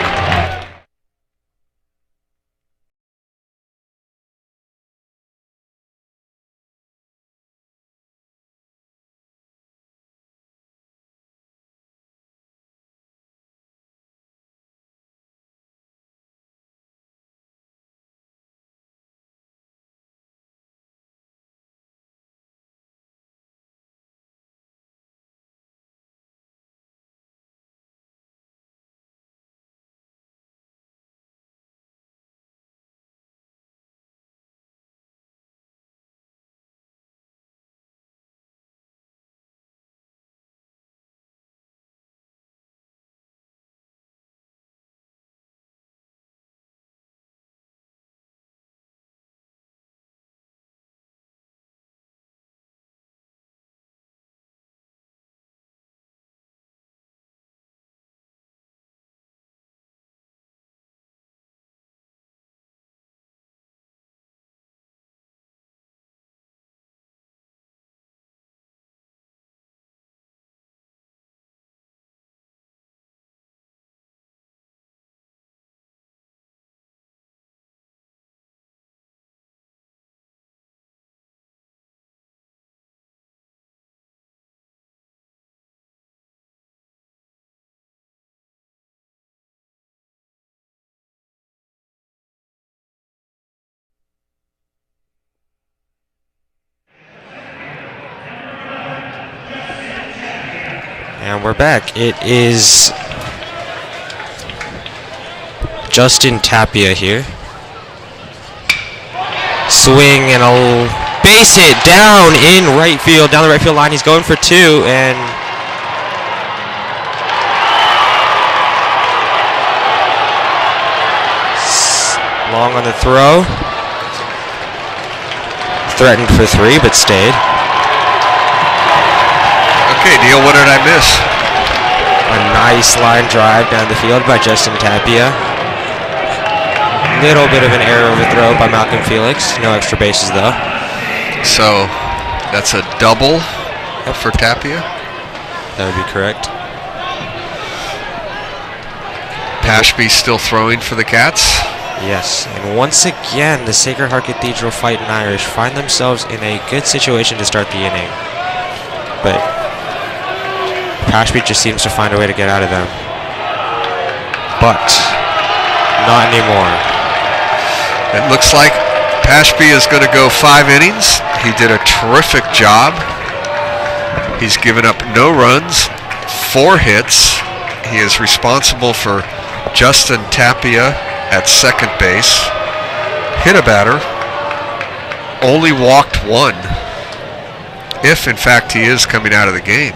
And we're back. It is Justin Tapia here. Swing and a base hit down in right field, down the right field line. He's going for two, and long on the throw. Threatened for three, but stayed. Okay, Neil, what did I miss? A nice line drive down the field by Justin Tapia. Little bit of an error overthrow by Malcolm Felix. No extra bases though. So that's a double for Tapia. That would be correct. Pashby still throwing for the Cats. Yes, and once again, the Sacred Heart Cathedral Fighting Irish find themselves in a good situation to start the inning. But Pashby just seems to find a way to get out of them. But not anymore. It looks like Pashby is going to go 5 innings. He did a terrific job. He's given up no runs, 4 hits. He is responsible for Justin Tapia at second base. Hit a batter. Only walked 1. If, in fact, he is coming out of the game.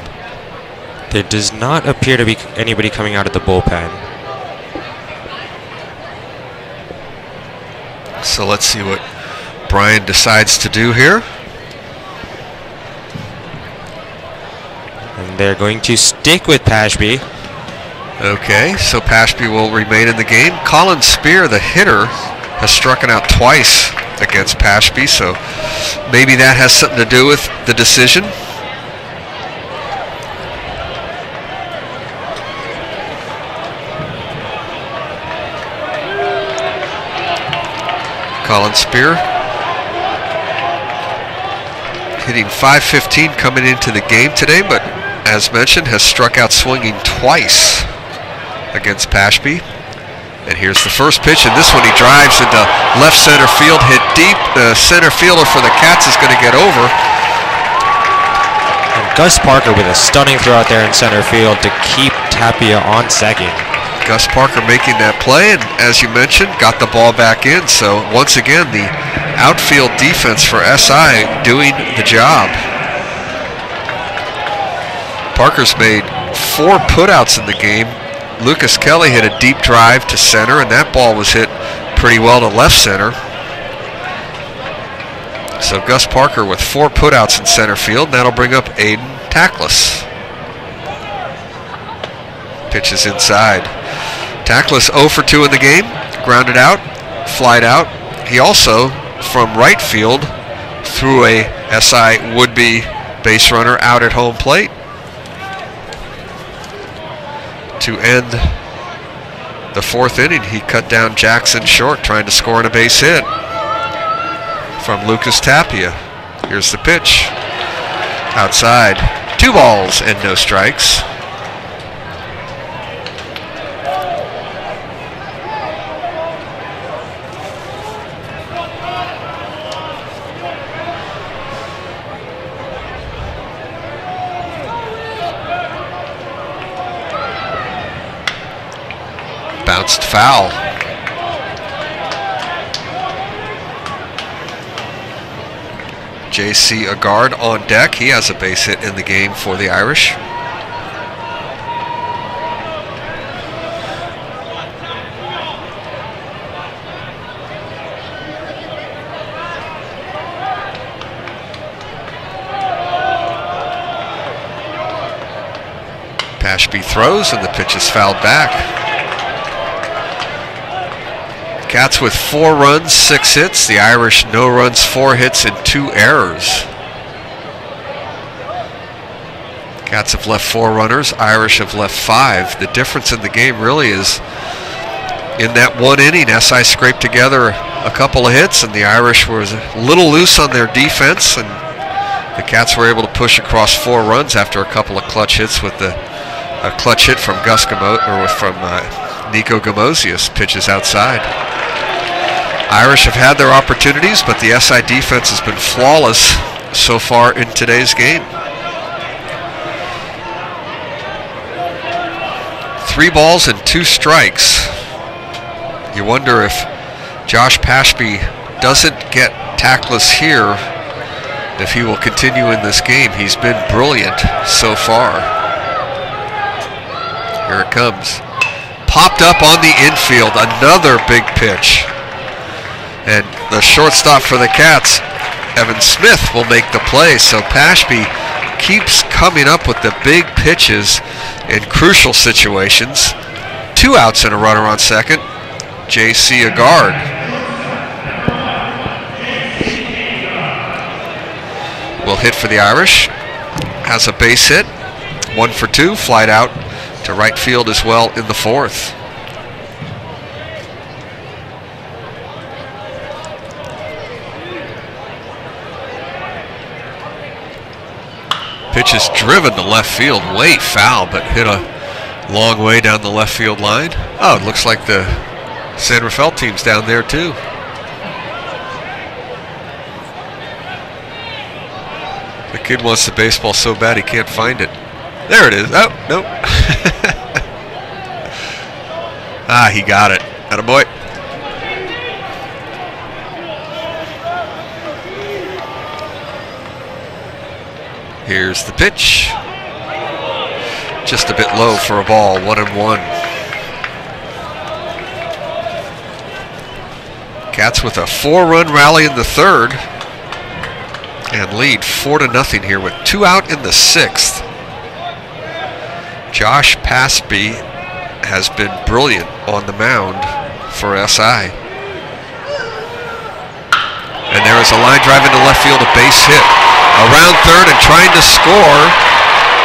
There does not appear to be anybody coming out of the bullpen. So let's see what Brian decides to do here. And they're going to stick with Pashby. Okay, so Pashby will remain in the game. Colin Spear, the hitter, has struck out twice against Pashby, so maybe that has something to do with the decision. Colin Spear hitting .515 coming into the game today, but as mentioned, has struck out swinging twice against Pashby. And here's the first pitch, and this one he drives into left center field, hit deep. The center fielder for the Cats is going to get over. And Gus Parker with a stunning throw out there in center field to keep Tapia on second. Gus Parker making that play, and as you mentioned, got the ball back in. So once again, the outfield defense for SI doing the job. Parker's made 4 putouts in the game. Lucas Kelly hit a deep drive to center, and that ball was hit pretty well to left center. So Gus Parker with 4 putouts in center field, and that'll bring up Aiden Tackless. Pitches inside. Tackless 0 for 2 in the game, grounded out, flied out. He also, from right field, threw a SI would-be base runner out at home plate. To end the 4th inning, he cut down Jackson short, trying to score on a base hit from Lucas Tapia. Here's the pitch. Outside. 2 balls and no strikes. Bounced foul. J.C. Agard on deck. He has a base hit in the game for the Irish. Pashby throws, and the pitch is fouled back. Cats with 4 runs, 6 hits. The Irish, no runs, 4 hits, and 2 errors. Cats have left 4 runners. Irish have left 5. The difference in the game really is in that 1 inning, SI scraped together a couple of hits, and the Irish were a little loose on their defense, and the Cats were able to push across 4 runs after a couple of clutch hits with a clutch hit from Nico Gamosius pitches outside. Irish have had their opportunities, but the SI defense has been flawless so far in today's game. 3 balls and 2 strikes. You wonder if Josh Pashby doesn't get tackless here, if he will continue in this game. He's been brilliant so far. Here it comes. Popped up on the infield. Another big pitch. And the shortstop for the Cats, Evan Smith, will make the play. So Pashby keeps coming up with the big pitches in crucial situations. 2 outs and a runner on second. J.C. Agard. Will hit for the Irish. Has a base hit. 1 for 2. Flied out to right field as well in the 4th. Pitch is driven to left field, way foul, but hit a long way down the left field line. Oh, it looks like the San Rafael team's down there too. The kid wants the baseball so bad he can't find it. There it is. Oh, nope. Ah, he got it. Attaboy. Here's the pitch. Just a bit low for a ball, 1-1. Cats with a 4-run rally in the 3rd and lead 4-0 here with 2 out in the 6th. Josh Pashby has been brilliant on the mound for SI. And there is a line drive into left field, a base hit. Around third and trying to score.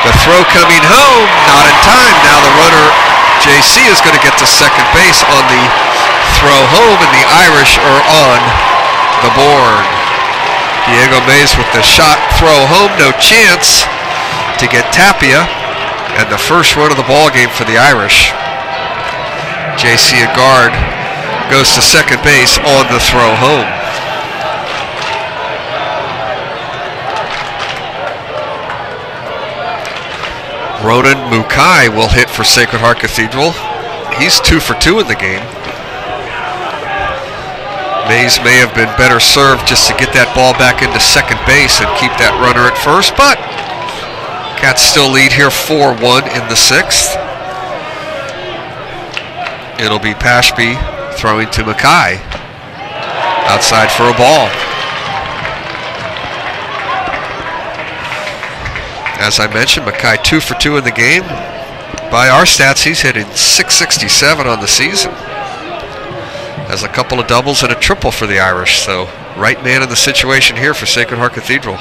The throw coming home, not in time. Now the runner, JC, is going to get to second base on the throw home, and the Irish are on the board. Diego Mays with the shot throw home, no chance to get Tapia, and the first run of the ball game for the Irish. JC Agard goes to second base on the throw home. Ronan Mukai will hit for Sacred Heart Cathedral. He's 2 for 2 in the game. Mays may have been better served just to get that ball back into second base and keep that runner at first, but Cats still lead here 4-1 in the 6th. It'll be Pashby throwing to Mukai. Outside for a ball. As I mentioned, Mukai 2 for 2 in the game. By our stats, he's hitting .667 on the season. Has a couple of doubles and a triple for the Irish, so right man in the situation here for Sacred Heart Cathedral.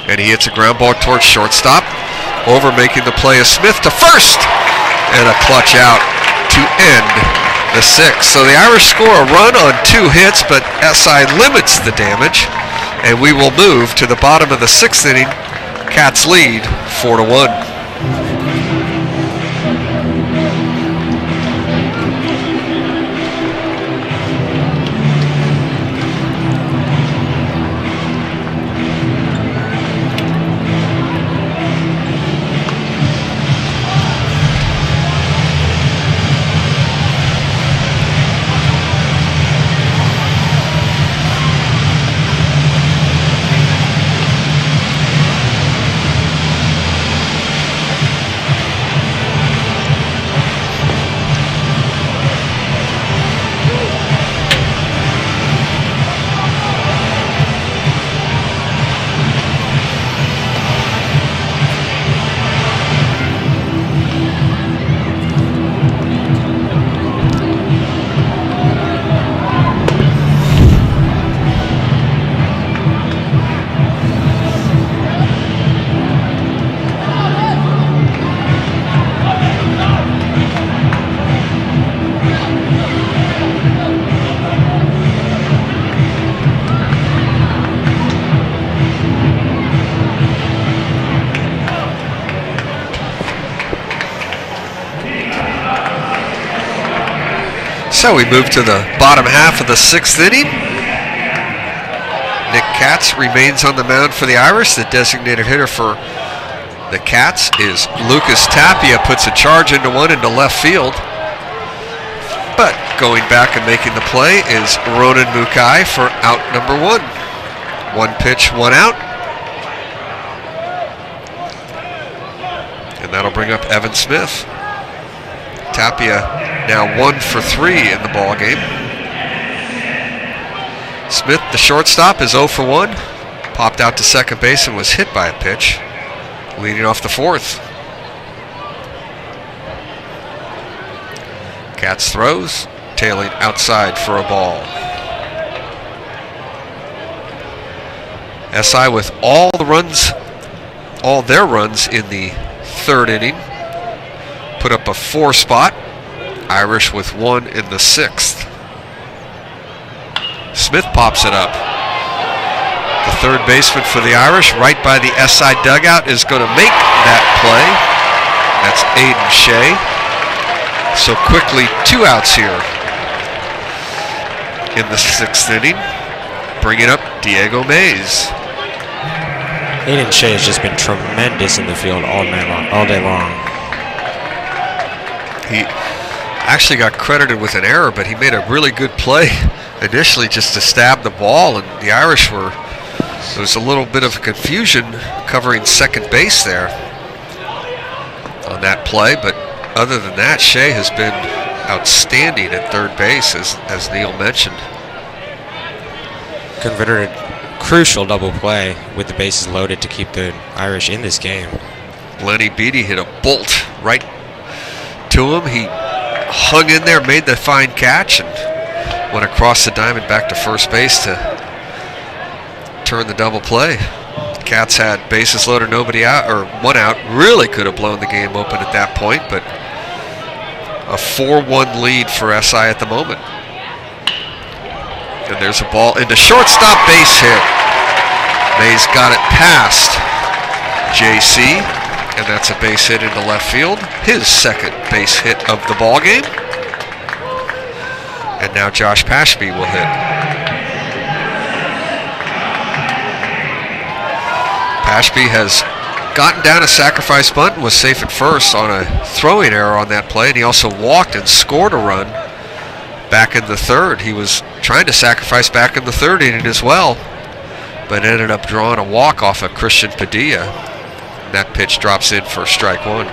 And he hits a ground ball towards shortstop. Over making the play is Smith to first, and a clutch out to end the 6th. So the Irish score a run on 2 hits, but SI limits the damage. And we will move to the bottom of the 6th inning. Cats lead 4-1. So we move to the bottom half of the 6th inning. Nick Katz remains on the mound for the Irish, the designated hitter for The Cats is Lucas Tapia, puts a charge into one into left field. But going back and making the play is Ronan Mukai for out number 1. 1 pitch, 1 out. And that'll bring up Evan Smith. Tapia now 1 for 3 in the ball game. Smith, the shortstop, is 0 for 1. Popped out to second base and was hit by a pitch, leading off the 4th. Cats throws, tailing outside for a ball. SI with all their runs in the 3rd inning. Put up a 4 spot. Irish with 1 in the 6th. Smith pops it up. The third baseman for the Irish, right by the SI dugout, is going to make that play. That's Aiden Shea. So quickly 2 outs here in the 6th inning. Bringing up Diego Mays. Aiden Shea has just been tremendous in the field all day long. He actually got credited with an error, but he made a really good play initially just to stab the ball, and the Irish there was a little bit of confusion covering second base there on that play, but other than that, Shea has been outstanding at third base, as Neil mentioned. Converted a crucial double play with the bases loaded to keep the Irish in this game. Lenny Beatty hit a bolt right to him. He hung in there, made the fine catch, and went across the diamond back to first base to turn the double play. Cats had bases loaded, nobody out, or 1 out. Really could have blown the game open at that point, but a 4-1 lead for SI at the moment. And there's a ball into shortstop, base hit. Mays got it past JC, and that's a base hit into left field. His 2nd base hit of the ball game. And now Josh Pashby will hit. Pashby has gotten down a sacrifice bunt and was safe at first on a throwing error on that play, and he also walked and scored a run back in the 3rd. He was trying to sacrifice back in the 3rd inning as well, but ended up drawing a walk off of Christian Padilla. And that pitch drops in for strike 1.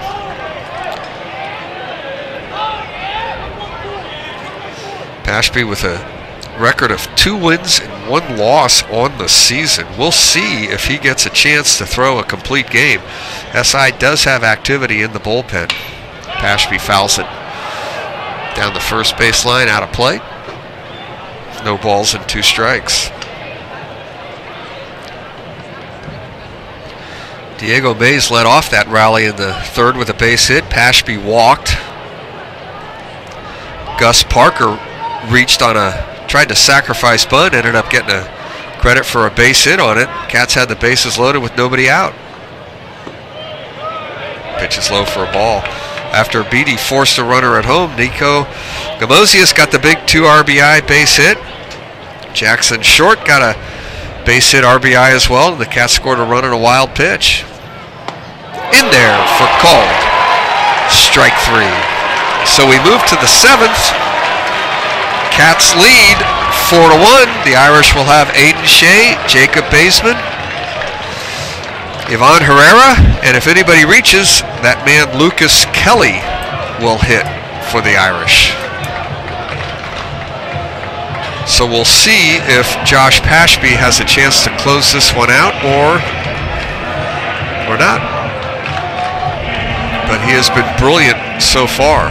Pashby with a record of 2 wins and 1 loss on the season. We'll see if he gets a chance to throw a complete game. SI does have activity in the bullpen. Pashby fouls it down the first base line, out of play. No balls and 2 strikes. Diego Mays led off that rally in the 3rd with a base hit. Pashby walked. Gus Parker reached on tried to sacrifice bunt, ended up getting a credit for a base hit on it. Cats had the bases loaded with nobody out. Pitch is low for a ball. After Beatty forced a runner at home, Nico Gamosius got the big 2 RBI base hit. Jackson Short got a base hit RBI as well, and the Cats scored a run on a wild pitch. In there for called. Strike 3. So we move to the 7th. Cats lead 4-1. The Irish will have Aiden Shea, Jacob Baseman, Ivan Herrera, and if anybody reaches, that man Lucas Kelly will hit for the Irish. So we'll see if Josh Pashby has a chance to close this one out or not. But he has been brilliant so far.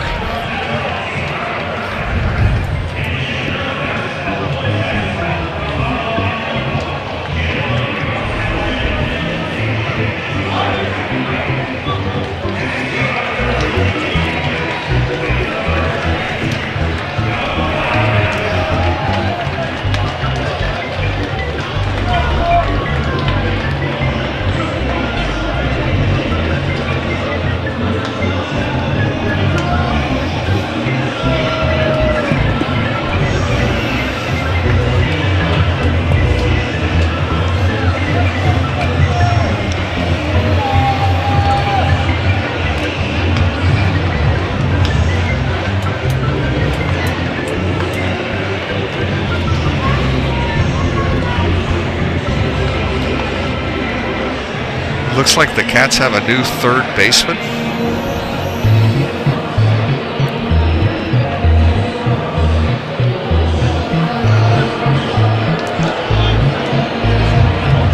looks like the Cats have a new third baseman.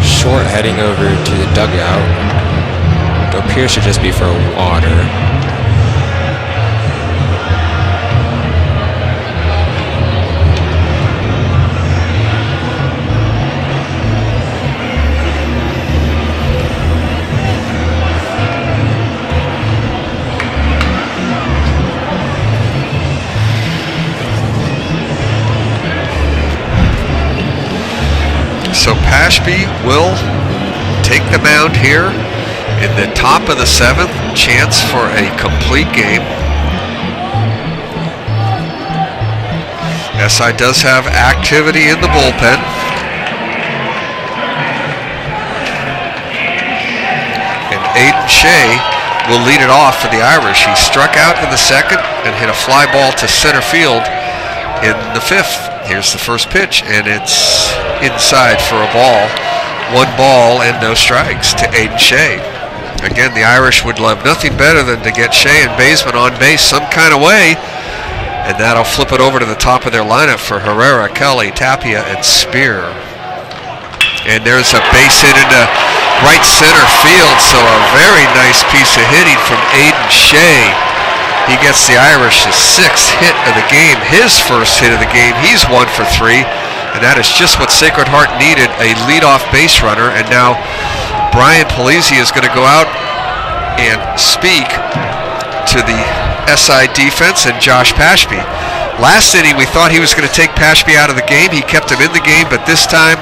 Short heading over to the dugout. It appears to just be for water. So Pashby will take the mound here in the top of the 7th. Chance for a complete game. SI does have activity in the bullpen. And Aiden Shea will lead it off for the Irish. He struck out in the 2nd and hit a fly ball to center field in the 5th. Here's the first pitch, and it's inside for a ball. 1 ball and no strikes to Aiden Shea. Again, the Irish would love nothing better than to get Shea and Baseman on base some kind of way, and that'll flip it over to the top of their lineup for Herrera, Kelly, Tapia, and Spear. And there's a base hit into right center field, so a very nice piece of hitting from Aiden Shea. He gets the Irish's 6th hit of the game, his first hit of the game. He's 1 for 3, and that is just what Sacred Heart needed, a leadoff base runner. And now Brian Polizzi is going to go out and speak to the SI defense and Josh Pashby. Last inning, we thought he was going to take Pashby out of the game. He kept him in the game, but this time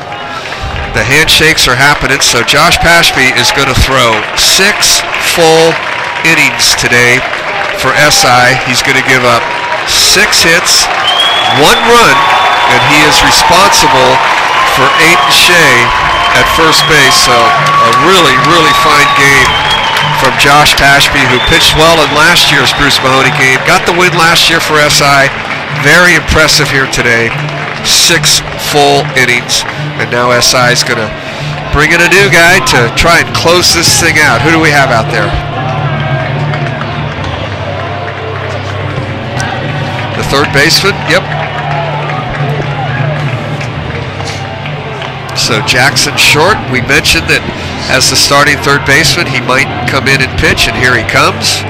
the handshakes are happening. So Josh Pashby is going to throw 6 full innings today for SI. He's going to give up 6 hits, 1 run, and he is responsible for Aiden Shea at first base. So a really, really fine game from Josh Pashby, who pitched well in last year's Bruce-Mahoney game. Got the win last year for SI. Very impressive here today. 6 full innings, and now SI is going to bring in a new guy to try and close this thing out. Who do we have out there? The third baseman, yep. So Jackson Short, we mentioned that as the starting third baseman, he might come in and pitch, and here he comes.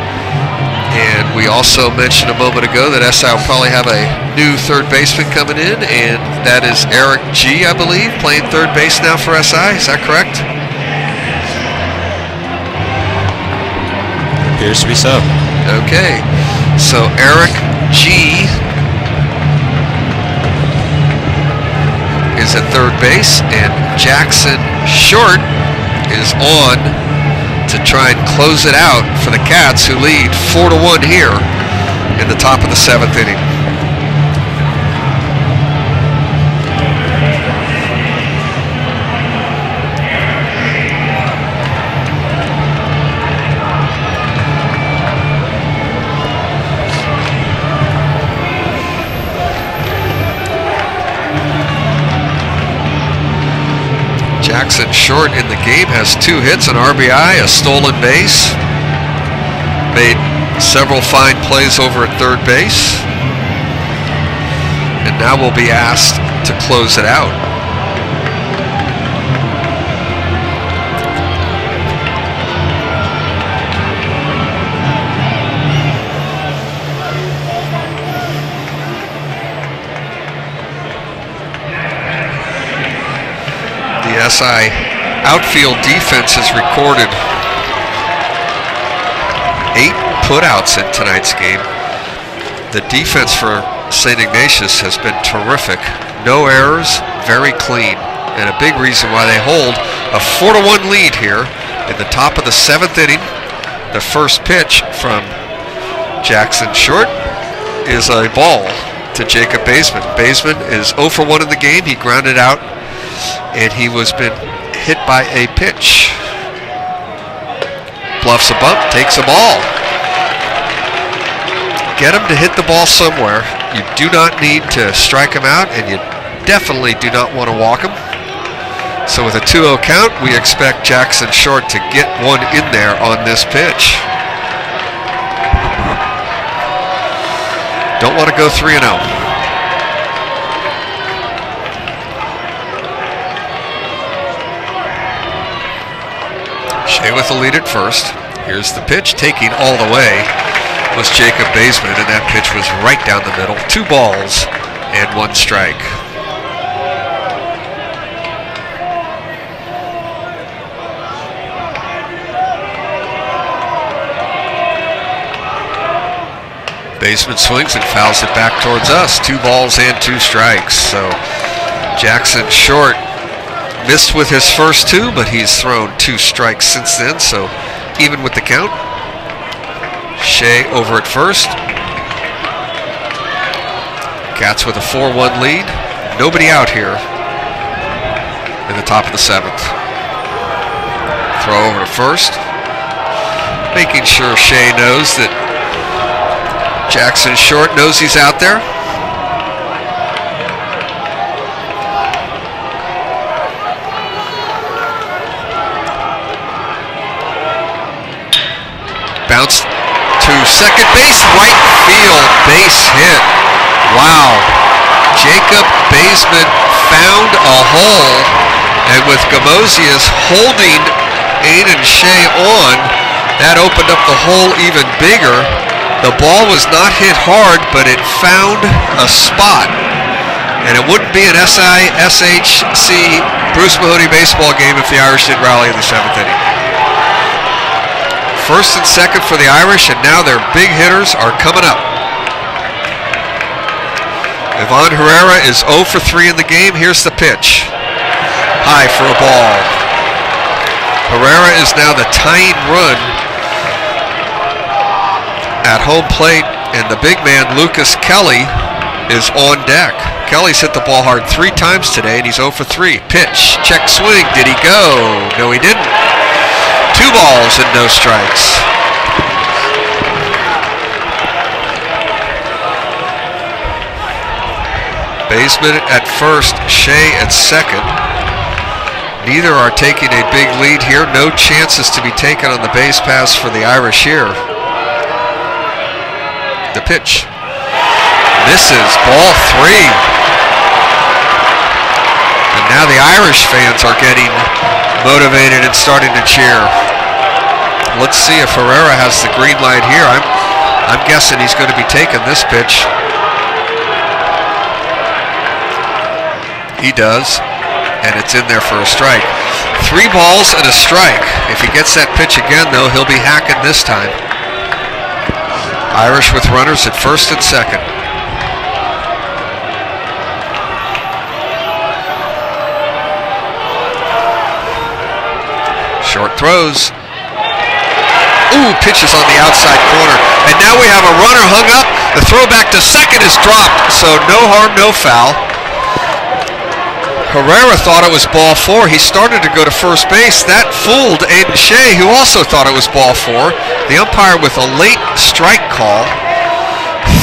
And we also mentioned a moment ago that SI will probably have a new third baseman coming in, and that is Eric G., I believe, playing third base now for SI. Is that correct? Appears to be so. Okay. So Eric G. is at third base, and Jackson Short is on to try and close it out for the Cats, who lead 4-1 here in the top of the 7th inning. Jackson Short in the game has 2 hits, an RBI, a stolen base. Made several fine plays over at third base. And now will be asked to close it out. The SI outfield defense has recorded 8 putouts in tonight's game. The defense for St. Ignatius has been terrific. No errors, very clean, and a big reason why they hold a 4-1 lead here in the top of the 7th inning. The first pitch from Jackson Short is a ball to Jacob Baseman. Baseman is 0 for 1 in the game. He grounded out, and he was been hit by a pitch. Bluffs a bump, takes a ball. Get him to hit the ball somewhere. You do not need to strike him out, and you definitely do not want to walk him. So with a 2-0 count, we expect Jackson Short to get one in there on this pitch. Don't want to go 3-0. Shea with the lead at first. Here's the pitch, taking all the way was Jacob Baseman, and that pitch was right down the middle. 2 balls and 1 strike. Baseman swings and fouls it back towards us. 2 balls and 2 strikes. So Jackson Short missed with his first 2, but he's thrown 2 strikes since then. So even with the count. Shea over at first. Cats with a 4-1 lead. Nobody out here in the top of the 7th. Throw over to first. Making sure Shea knows that Jackson Short knows he's out there. Bounced to second base, right field, base hit. Wow. Jacob Baseman found a hole, and with Gamosius holding Aiden Shea on, that opened up the hole even bigger. The ball was not hit hard, but it found a spot. And it wouldn't be an SHC Bruce-Mahoney baseball game if the Irish did rally in the 7th inning. First and second for the Irish, and now their big hitters are coming up. Ivan Herrera is 0 for 3 in the game. Here's the pitch. High for a ball. Herrera is now the tying run at home plate, and the big man Lucas Kelly is on deck. Kelly's hit the ball hard 3 times today, and he's 0 for 3. Pitch, check swing, did he go? No, he didn't. 2 balls and no strikes. Baseman at first, Shea at second. Neither are taking a big lead here. No chances to be taken on the base pass for the Irish here. The pitch misses, ball 3. And now the Irish fans are getting motivated and starting to cheer. Let's see if Herrera has the green light here. I'm guessing he's going to be taking this pitch. He does, and it's in there for a strike. 3 balls and a strike. If he gets that pitch again, though, he'll be hacking this time. Irish with runners at first and second. Short throws. Ooh, pitches on the outside corner. And now we have a runner hung up. The throw back to second is dropped, so no harm, no foul. Herrera thought it was ball 4. He started to go to first base. That fooled Aiden Shea, who also thought it was ball 4. The umpire with a late strike call.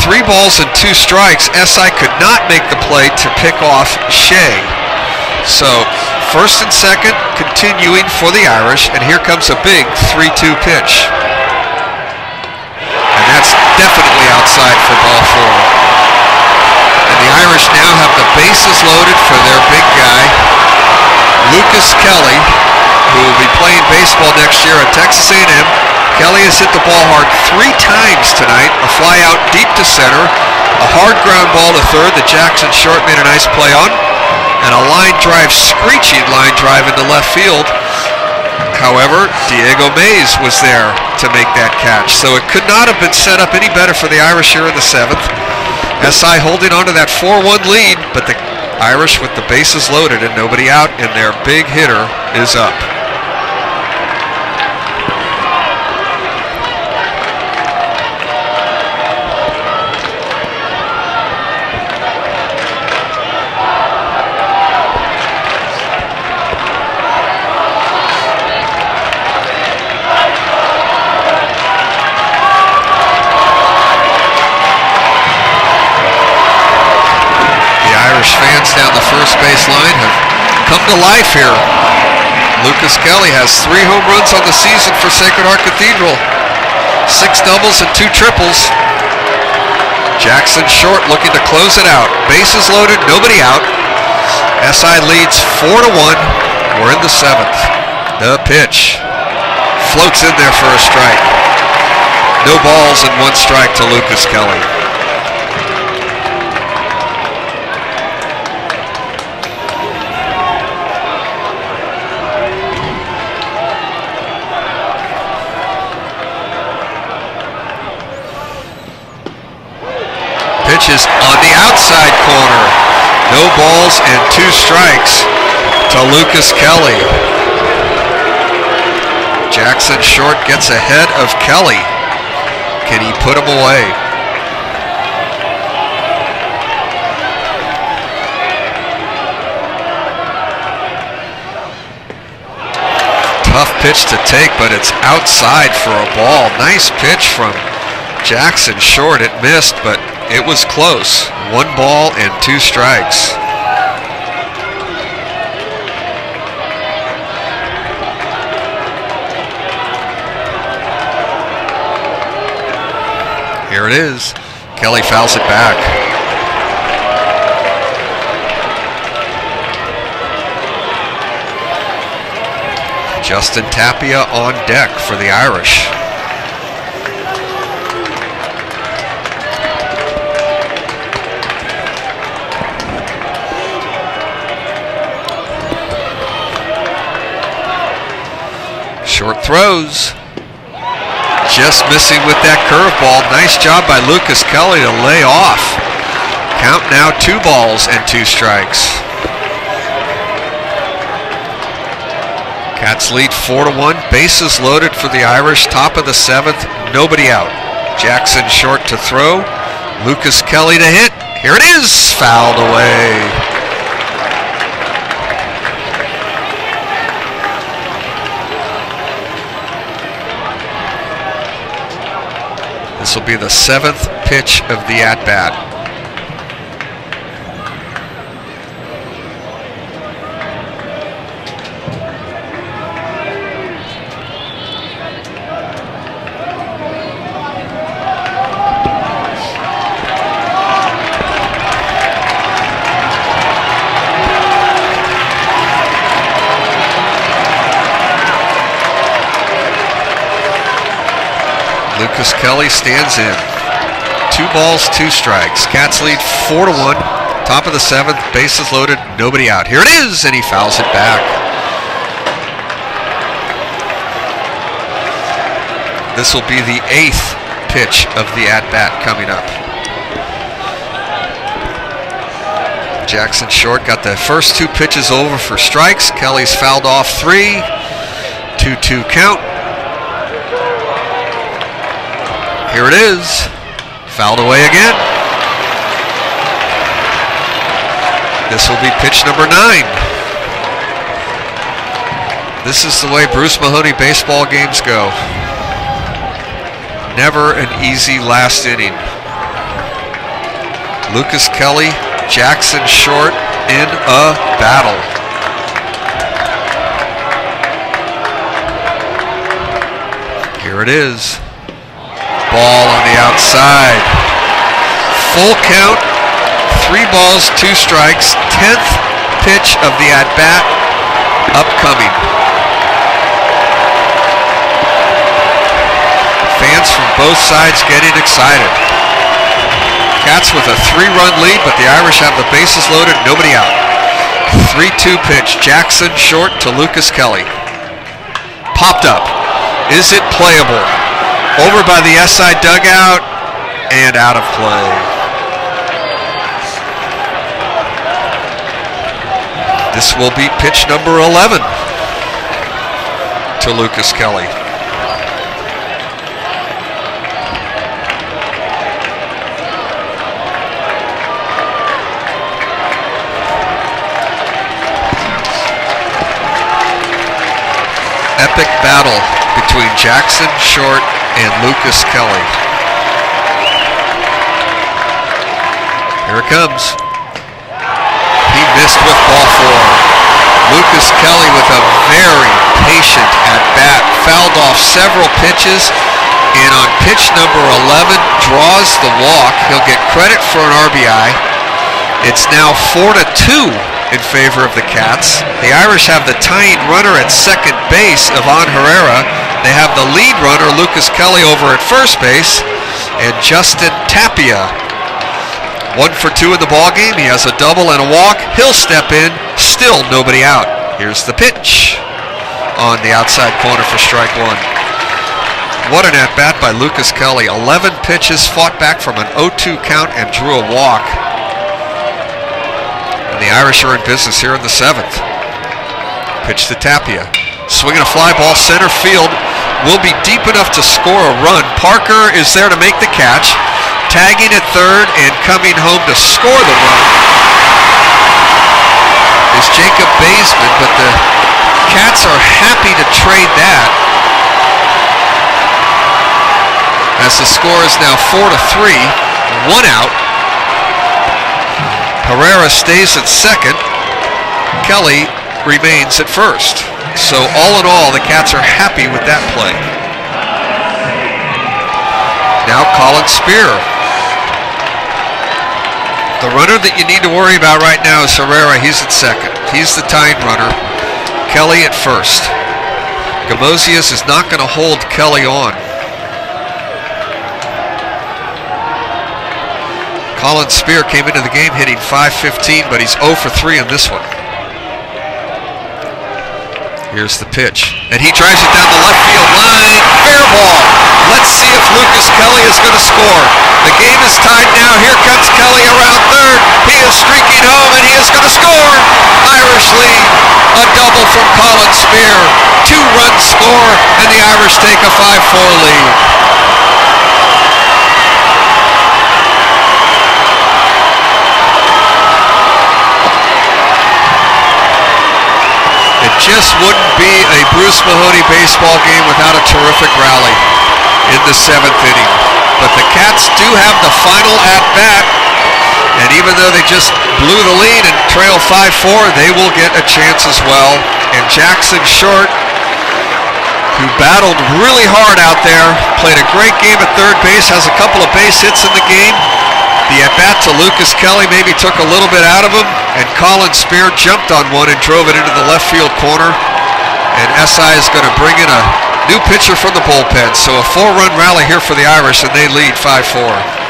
3 balls and 2 strikes. SI could not make the play to pick off Shea. So first and second continuing for the Irish, and here comes a big 3-2 pitch. And that's definitely outside for ball 4. And the Irish now have the bases loaded for their big guy, Lucas Kelly, who will be playing baseball next year at Texas A&M. Kelly has hit the ball hard 3 times tonight. A fly out deep to center, a hard ground ball to third that Jackson Short made a nice play on, and a line drive, screeching line drive into left field. However, Diego Mays was there to make that catch, so it could not have been set up any better for the Irish here in the 7th. SI holding on to that 4-1 lead, but the Irish with the bases loaded and nobody out, and their big hitter is up. Fans down the first base line have come to life here. Lucas Kelly has 3 home runs on the season for Sacred Heart Cathedral. 6 doubles and 2 triples. Jackson Short looking to close it out. Bases loaded, nobody out. SI leads 4-1. We're in the 7th. The pitch. Floats in there for a strike. No balls and 1 strike to Lucas Kelly. Pitch is on the outside corner. No balls and 2 strikes to Lucas Kelly. Jackson Short gets ahead of Kelly. Can he put him away? Tough pitch to take, but it's outside for a ball. Nice pitch from Jackson Short. It missed, but it was close. 1 ball and 2 strikes. Here it is. Kelly fouls it back. Justin Tapia on deck for the Irish. Short throws. Just missing with that curveball. Nice job by Lucas Kelly to lay off. Count now 2 balls and 2 strikes. Cats lead 4-1. Bases loaded for the Irish. Top of the 7th. Nobody out. Jackson Short to throw. Lucas Kelly to hit. Here it is. Fouled away. This will be the 7th pitch of the at-bat. Lucas Kelly stands in. 2 balls, 2 strikes. Cats lead 4-1. Top of the 7th, bases loaded, nobody out. Here it is, and he fouls it back. This will be the 8th pitch of the at-bat coming up. Jackson Short got the first 2 pitches over for strikes. Kelly's fouled off 3. 2-2 count. Here it is. Fouled away again. This will be pitch number 9. This is the way Bruce-Mahoney baseball games go. Never an easy last inning. Lucas Kelly, Jackson Short in a battle. Here it is. Ball on the outside. Full count. 3 balls, 2 strikes. 10th pitch of the at-bat upcoming. Fans from both sides getting excited. Cats with a 3-run lead, but the Irish have the bases loaded, nobody out. 3-2 pitch. Jackson Short to Lucas Kelly. Popped up. Is it playable? Over by the SI dugout and out of play. This will be pitch number 11 to Lucas Kelly. Epic battle between Jackson Short and Lucas Kelly. Here it comes. He missed with ball 4. Lucas Kelly with a very patient at bat, fouled off several pitches, and on pitch number 11 draws the walk. He'll get credit for an RBI. It's now 4-2 in favor of the Cats. The Irish have the tying runner at second base, Ivan Herrera. They have the lead runner, Lucas Kelly, over at first base, and Justin Tapia. 1 for 2 in the ballgame. He has a double and a walk. He'll step in. Still nobody out. Here's the pitch on the outside corner for strike one. What an at-bat by Lucas Kelly. 11 pitches, fought back from an 0-2 count and drew a walk. And the Irish are in business here in the 7th. Pitch to Tapia. Swinging a fly ball center field. Will be deep enough to score a run. Parker is there to make the catch. Tagging at third and coming home to score the run is Jacob Baseman, but the Cats are happy to trade that, as the score is now 4-3, 1 out. Herrera stays at second. Kelly remains at first. So all in all, the Cats are happy with that play. Now Colin Spear. The runner that you need to worry about right now is Herrera. He's at second. He's the tying runner. Kelly at first. Gamosius is not going to hold Kelly on. Colin Spear came into the game hitting .515, but he's 0 for 3 in this one. Here's the pitch, and he drives it down the left field line. Fair ball. Let's see if Lucas Kelly is going to score. The game is tied now. Here comes Kelly around third. He is streaking home, and he is going to score. Irish lead. A double from Colin Spear. 2-run score, and the Irish take a 5-4 lead. It just wouldn't be a Bruce-Mahoney baseball game without a terrific rally in the 7th inning. But the Cats do have the final at-bat, and even though they just blew the lead and trail 5-4, they will get a chance as well. And Jackson Short, who battled really hard out there, played a great game at third base, has a couple of base hits in the game. The at-bat to Lucas Kelly maybe took a little bit out of him, and Colin Spear jumped on one and drove it into the left field corner. And SI is going to bring in a new pitcher from the bullpen. So a 4-run rally here for the Irish, and they lead 5-4.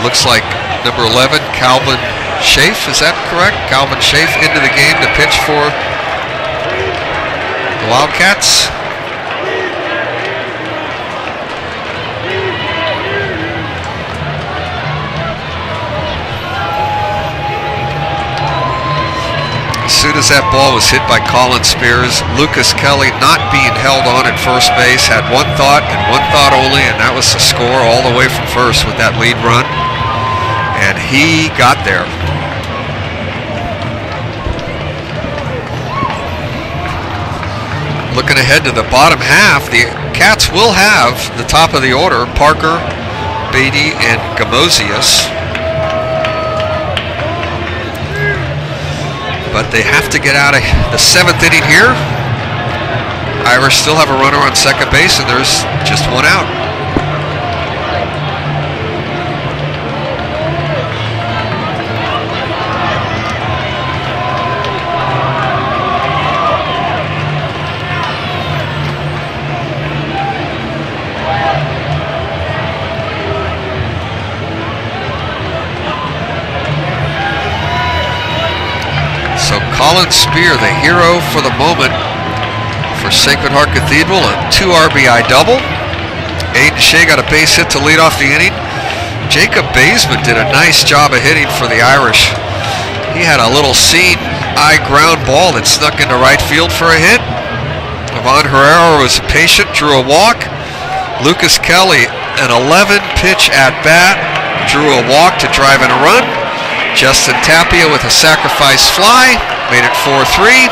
Looks like number 11, Calvin Schaaf, is that correct? Calvin Schaaf into the game to pitch for the Wildcats. As soon as that ball was hit by Colin Spears, Lucas Kelly, not being held on at first base, had one thought and one thought only, and that was to score all the way from first with that lead run. And he got there. Looking ahead to the bottom half, the Cats will have the top of the order, Parker, Beatty, and Gamosius. But they have to get out of the 7th inning here. Irish still have a runner on second base, and there's just one out. Colin Spear, the hero for the moment for Sacred Heart Cathedral, a 2 RBI double. Aiden Shea got a base hit to lead off the inning. Jacob Baseman did a nice job of hitting for the Irish. He had a little seam eye ground ball that snuck into right field for a hit. Yvonne Herrera was patient, drew a walk. Lucas Kelly, an 11-pitch at-bat, drew a walk to drive in a run. Justin Tapia with a sacrifice fly, made it 4-3.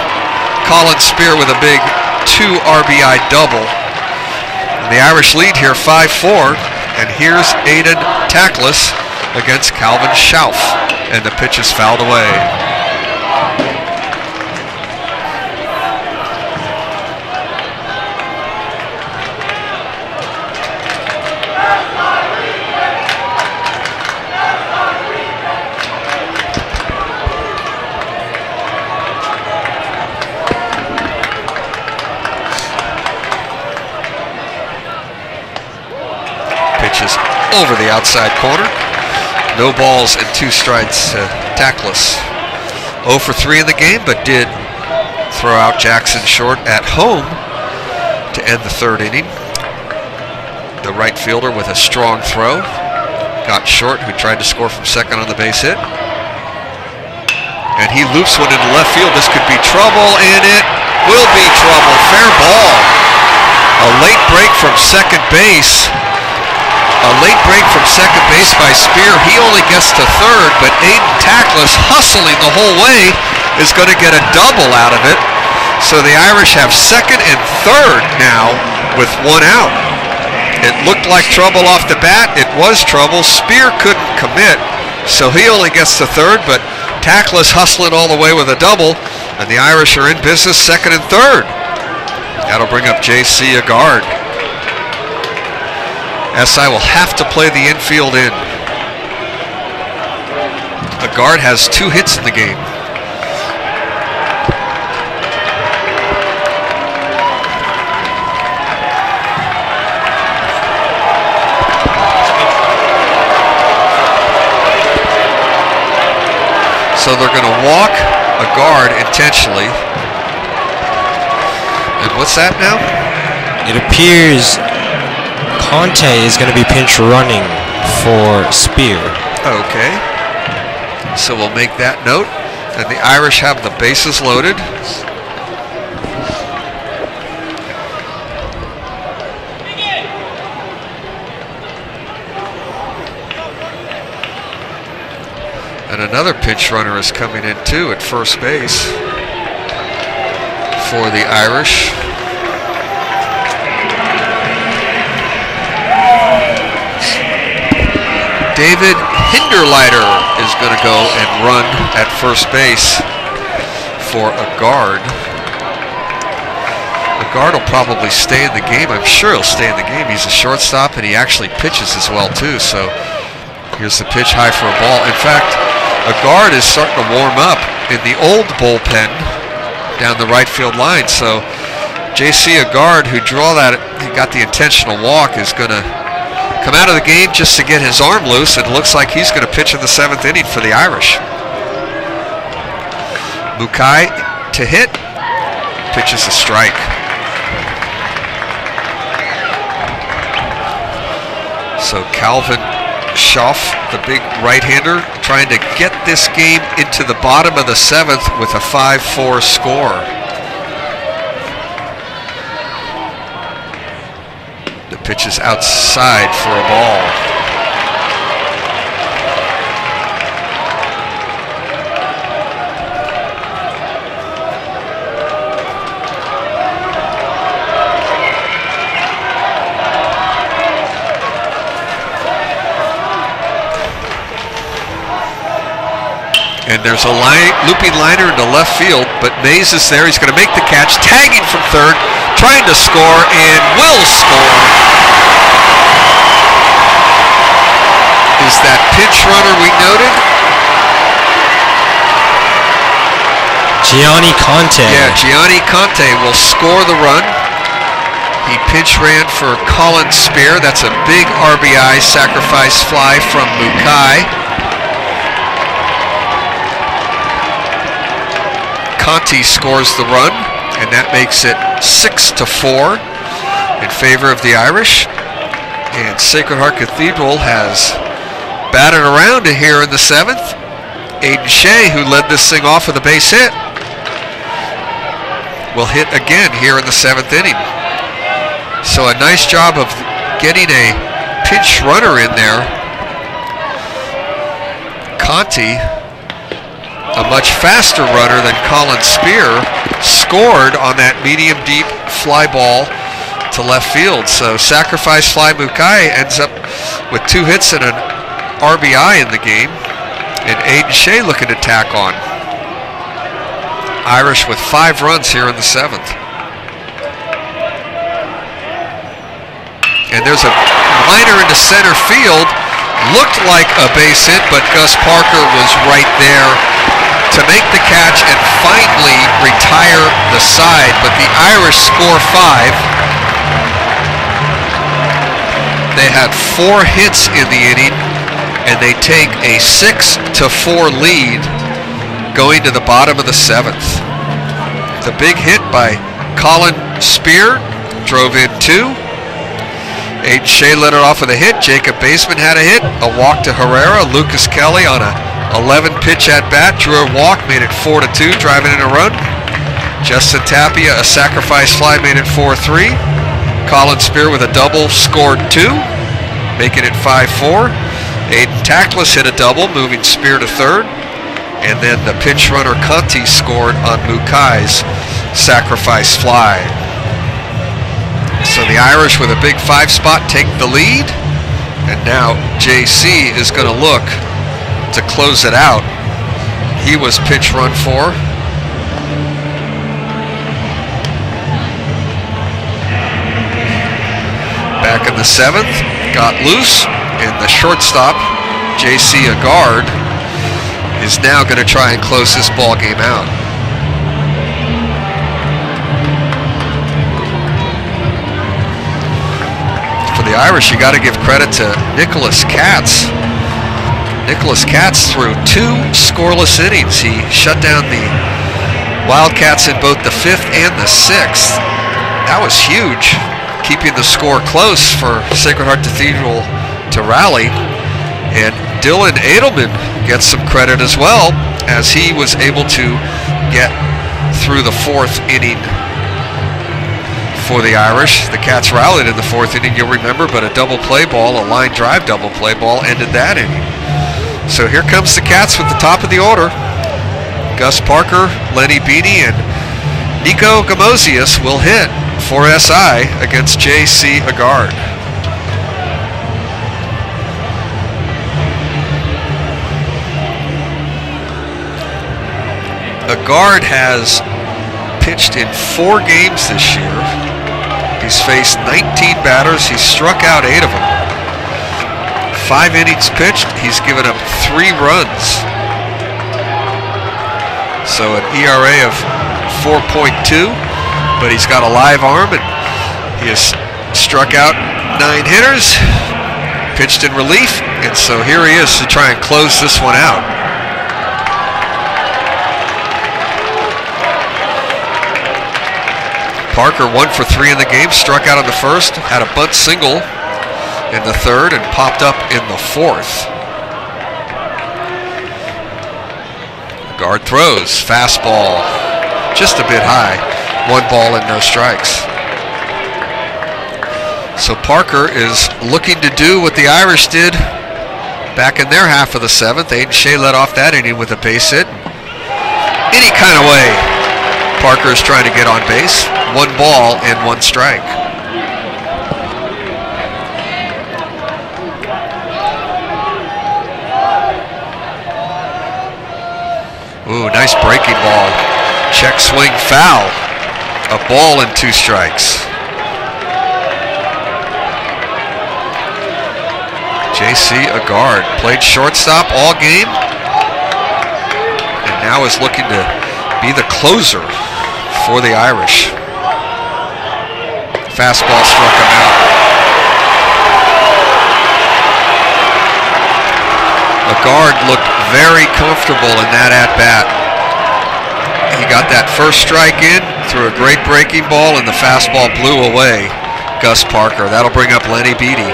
Colin Spear with a big 2 RBI double. And the Irish lead here 5-4, and here's Aiden Tackless against Calvin Schauf, and the pitch is fouled away. Pitches over the outside corner. No balls and 2 strikes to Tackless. 0 for 3 in the game, but did throw out Jackson Short at home to end the 3rd inning. The right fielder with a strong throw. Got Short, who tried to score from second on the base hit. And he loops one into left field. This could be trouble, and it will be trouble. Fair ball. A late break from second base. A late break from second base by Spear. He only gets to third, but Aiden Tackless, hustling the whole way, is going to get a double out of it. So the Irish have second and third now with 1 out. It looked like trouble off the bat. It was trouble. Spear couldn't commit, so he only gets to third, but Tackless hustling all the way with a double, and the Irish are in business second and third. That'll bring up J.C. Agard. SI will have to play the infield in. Agard has 2 hits in the game. So they're going to walk Agard intentionally. And what's that now? It appears Conte is going to be pinch running for Spear. Okay. So we'll make that note. And the Irish have the bases loaded. And another pinch runner is coming in too at first base for the Irish. David Hinderleiter is going to go and run at first base for Agard. Agard will probably stay in the game. I'm sure he'll stay in the game. He's a shortstop, and he actually pitches as well, too. So here's the pitch, high for a ball. In fact, Agard is starting to warm up in the old bullpen down the right field line. So J.C. Agard, who he got the intentional walk, is going to come out of the game just to get his arm loose. It looks like he's going to pitch in the 7th inning for the Irish. Mukai to hit. Pitches a strike. So Calvin Schauf, the big right-hander, trying to get this game into the bottom of the 7th with a 5-4 score. The pitch is outside for a ball. And there's a looping liner into left field, but Mays is there. He's going to make the catch, tagging from third, trying to score, and will score. Is that pinch runner we noted? Gianni Conte. Yeah, Gianni Conte will score the run. He pinch ran for Colin Spear. That's a big RBI sacrifice fly from Mukai. Conte scores the run, and that makes it 6-4 in favor of the Irish. And Sacred Heart Cathedral has batted around to here in the 7th. Aiden Shea, who led this thing off with a base hit, will hit again here in the 7th inning. So a nice job of getting a pinch runner in there. Conti, a much faster runner than Colin Spear, scored on that medium deep fly ball to left field. So sacrifice fly Mukai ends up with 2 hits and an RBI in the game. And Aiden Shea looking to tack on. Irish with 5 runs here in the 7th. And there's a liner into center field. Looked like a base hit, but Gus Parker was right there to make the catch and finally retire the side. But the Irish score 5. They had 4 hits in the inning, and they take a 6-4 lead going to the bottom of the 7th. The big hit by Colin Spear drove in 2. Aiden Shea led it off with a hit. Jacob Baseman had a hit. A walk to Herrera. Lucas Kelly on a 11-pitch at bat drew a walk, made it 4-2, driving in a run. Justin Tapia, a sacrifice fly, made it 4-3. Colin Spear with a double scored 2, making it 5-4. Aiden Tackless hit a double, moving Spear to third. And then the pinch runner Conti scored on Mukai's sacrifice fly. So the Irish with a big 5 spot take the lead. And now JC is going to look to close it out. He was pinch run 4. Back in the 7th, got loose, and the shortstop, JC Agard, is now going to try and close this ball game out. For the Irish, you got to give credit to Nicholas Katz. Nicholas Katz threw 2 scoreless innings. He shut down the Wildcats in both the 5th and the 6th. That was huge, keeping the score close for Sacred Heart Cathedral to rally. And Dylan Edelman gets some credit as well, as he was able to get through the 4th inning for the Irish. The Cats rallied in the 4th inning, you'll remember, but a double play ball, a line drive double play ball, ended that inning. So here comes the Cats with the top of the order. Gus Parker, Lenny Beatty, and Nico Gamosius will hit for SI against JC Agard. Agard has pitched in 4 games this year. He's faced 19 batters. He's struck out 8 of them. 5 innings pitched. He's given up 3 runs. So an ERA of 4.2, but he's got a live arm, and he has struck out 9 hitters, pitched in relief, and so here he is to try and close this one out. Parker 1 for 3 in the game, struck out in the 1st, had a bunt single in the 3rd, and popped up in the 4th. Guard throws, fastball, just a bit high. 1 ball and no strikes. So Parker is looking to do what the Irish did back in their half of the 7th. Aiden Shea led off that inning with a base hit. Any kind of way Parker is trying to get on base. 1 ball and 1 strike. Ooh, nice breaking ball. Check swing foul. A ball and 2 strikes. JC Agard played shortstop all game and now is looking to be the closer for the Irish. Fastball struck him out. Agard looked very comfortable in that at-bat. He got that first strike in, threw a great breaking ball, and the fastball blew away Gus Parker. That'll bring up Lenny Beatty.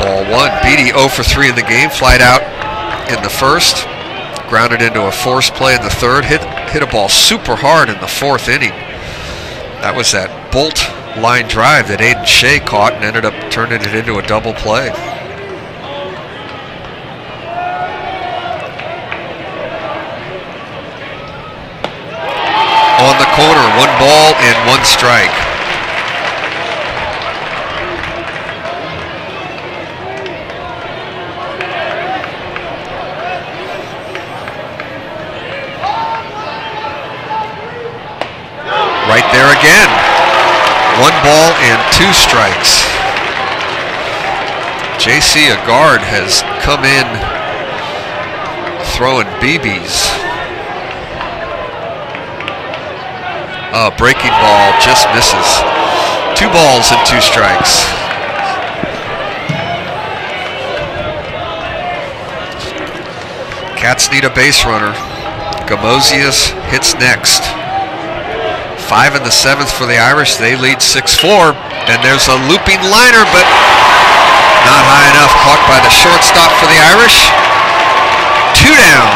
ball one. Beatty 0 for 3 in the game, flied out in the first, grounded into a force play in the third, hit a ball super hard in the fourth inning. That was that bolt line drive that Aiden Shea caught and ended up turning it into a double play. On the corner, 1 ball and 1 strike. Right there again. 1 ball and 2 strikes. J.C. Agard has come in throwing BBs. Breaking ball just misses. 2 balls and 2 strikes. Cats need a base runner. Gamosius hits next. 5 in the 7th for the Irish. They lead 6-4. And there's a looping liner, but not high enough. Caught by the shortstop for the Irish. 2 down.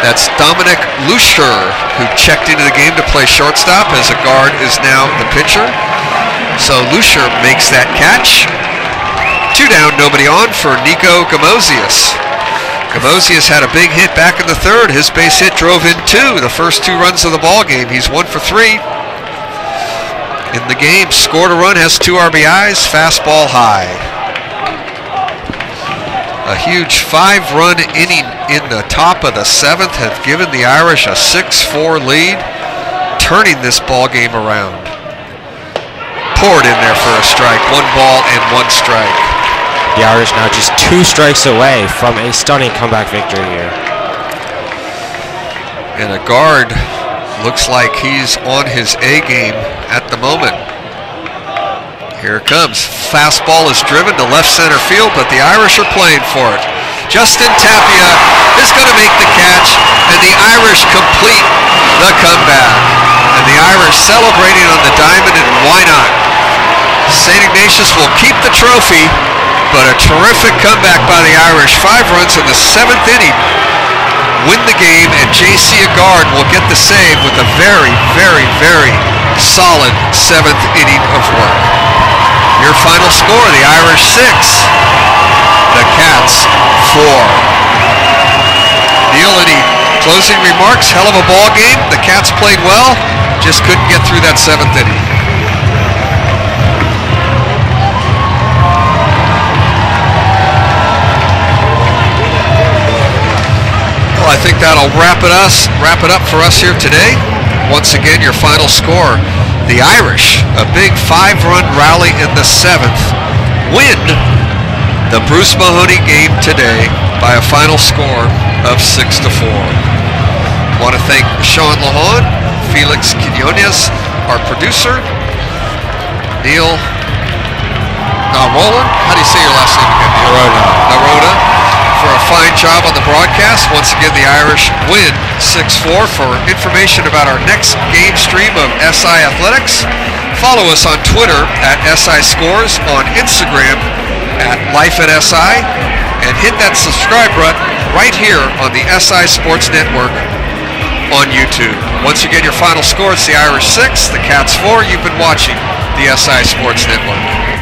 That's Dominic Lusher, who checked into the game to play shortstop, as Agard is now the pitcher. So Lusher makes that catch. 2 down, nobody on for Nico Gamosius. Gamosius had a big hit back in the third. His base hit drove in 2, the first 2 runs of the ball game. He's 1 for 3 in the game. Scored a run, has 2 RBIs, fastball high. A huge 5-run inning in the top of the 7th have given the Irish a 6-4 lead, turning this ball game around. Poured in there for a strike. 1 ball and 1 strike. The Irish now just 2 strikes away from a stunning comeback victory here. And Agard looks like he's on his A game at the moment. Here it comes. Fastball is driven to left center field, but the Irish are playing for it. Justin Tapia is going to make the catch, and the Irish complete the comeback. And the Irish celebrating on the diamond, and why not? St. Ignatius will keep the trophy, but a terrific comeback by the Irish. 5 runs in the 7th inning. Win the game, and J.C. Agard will get the save with a very, very, very solid 7th inning of work. Your final score, the Irish 6, the Cats 4. Neil, any closing remarks? Hell of a ball game. The Cats played well, just couldn't get through that 7th inning. Well, I think that'll wrap it up for us here today. Once again, your final score. The Irish, a big 5-run rally in the 7th, win the Bruce-Mahoney game today by a final score of 6-4. I want to thank Sean Lahan, Felix Quinones, our producer, Neil Narola. How do you say your last name again, Neil? Narona. For a fine job on the broadcast. Once again, the Irish win 6-4. For information about our next game stream of SI Athletics, follow us on Twitter at SI Scores, on Instagram at Life at SI, and hit that subscribe button right here on the SI Sports Network on YouTube. Once again, your final score is the Irish 6, the Cats 4. You've been watching the SI Sports Network.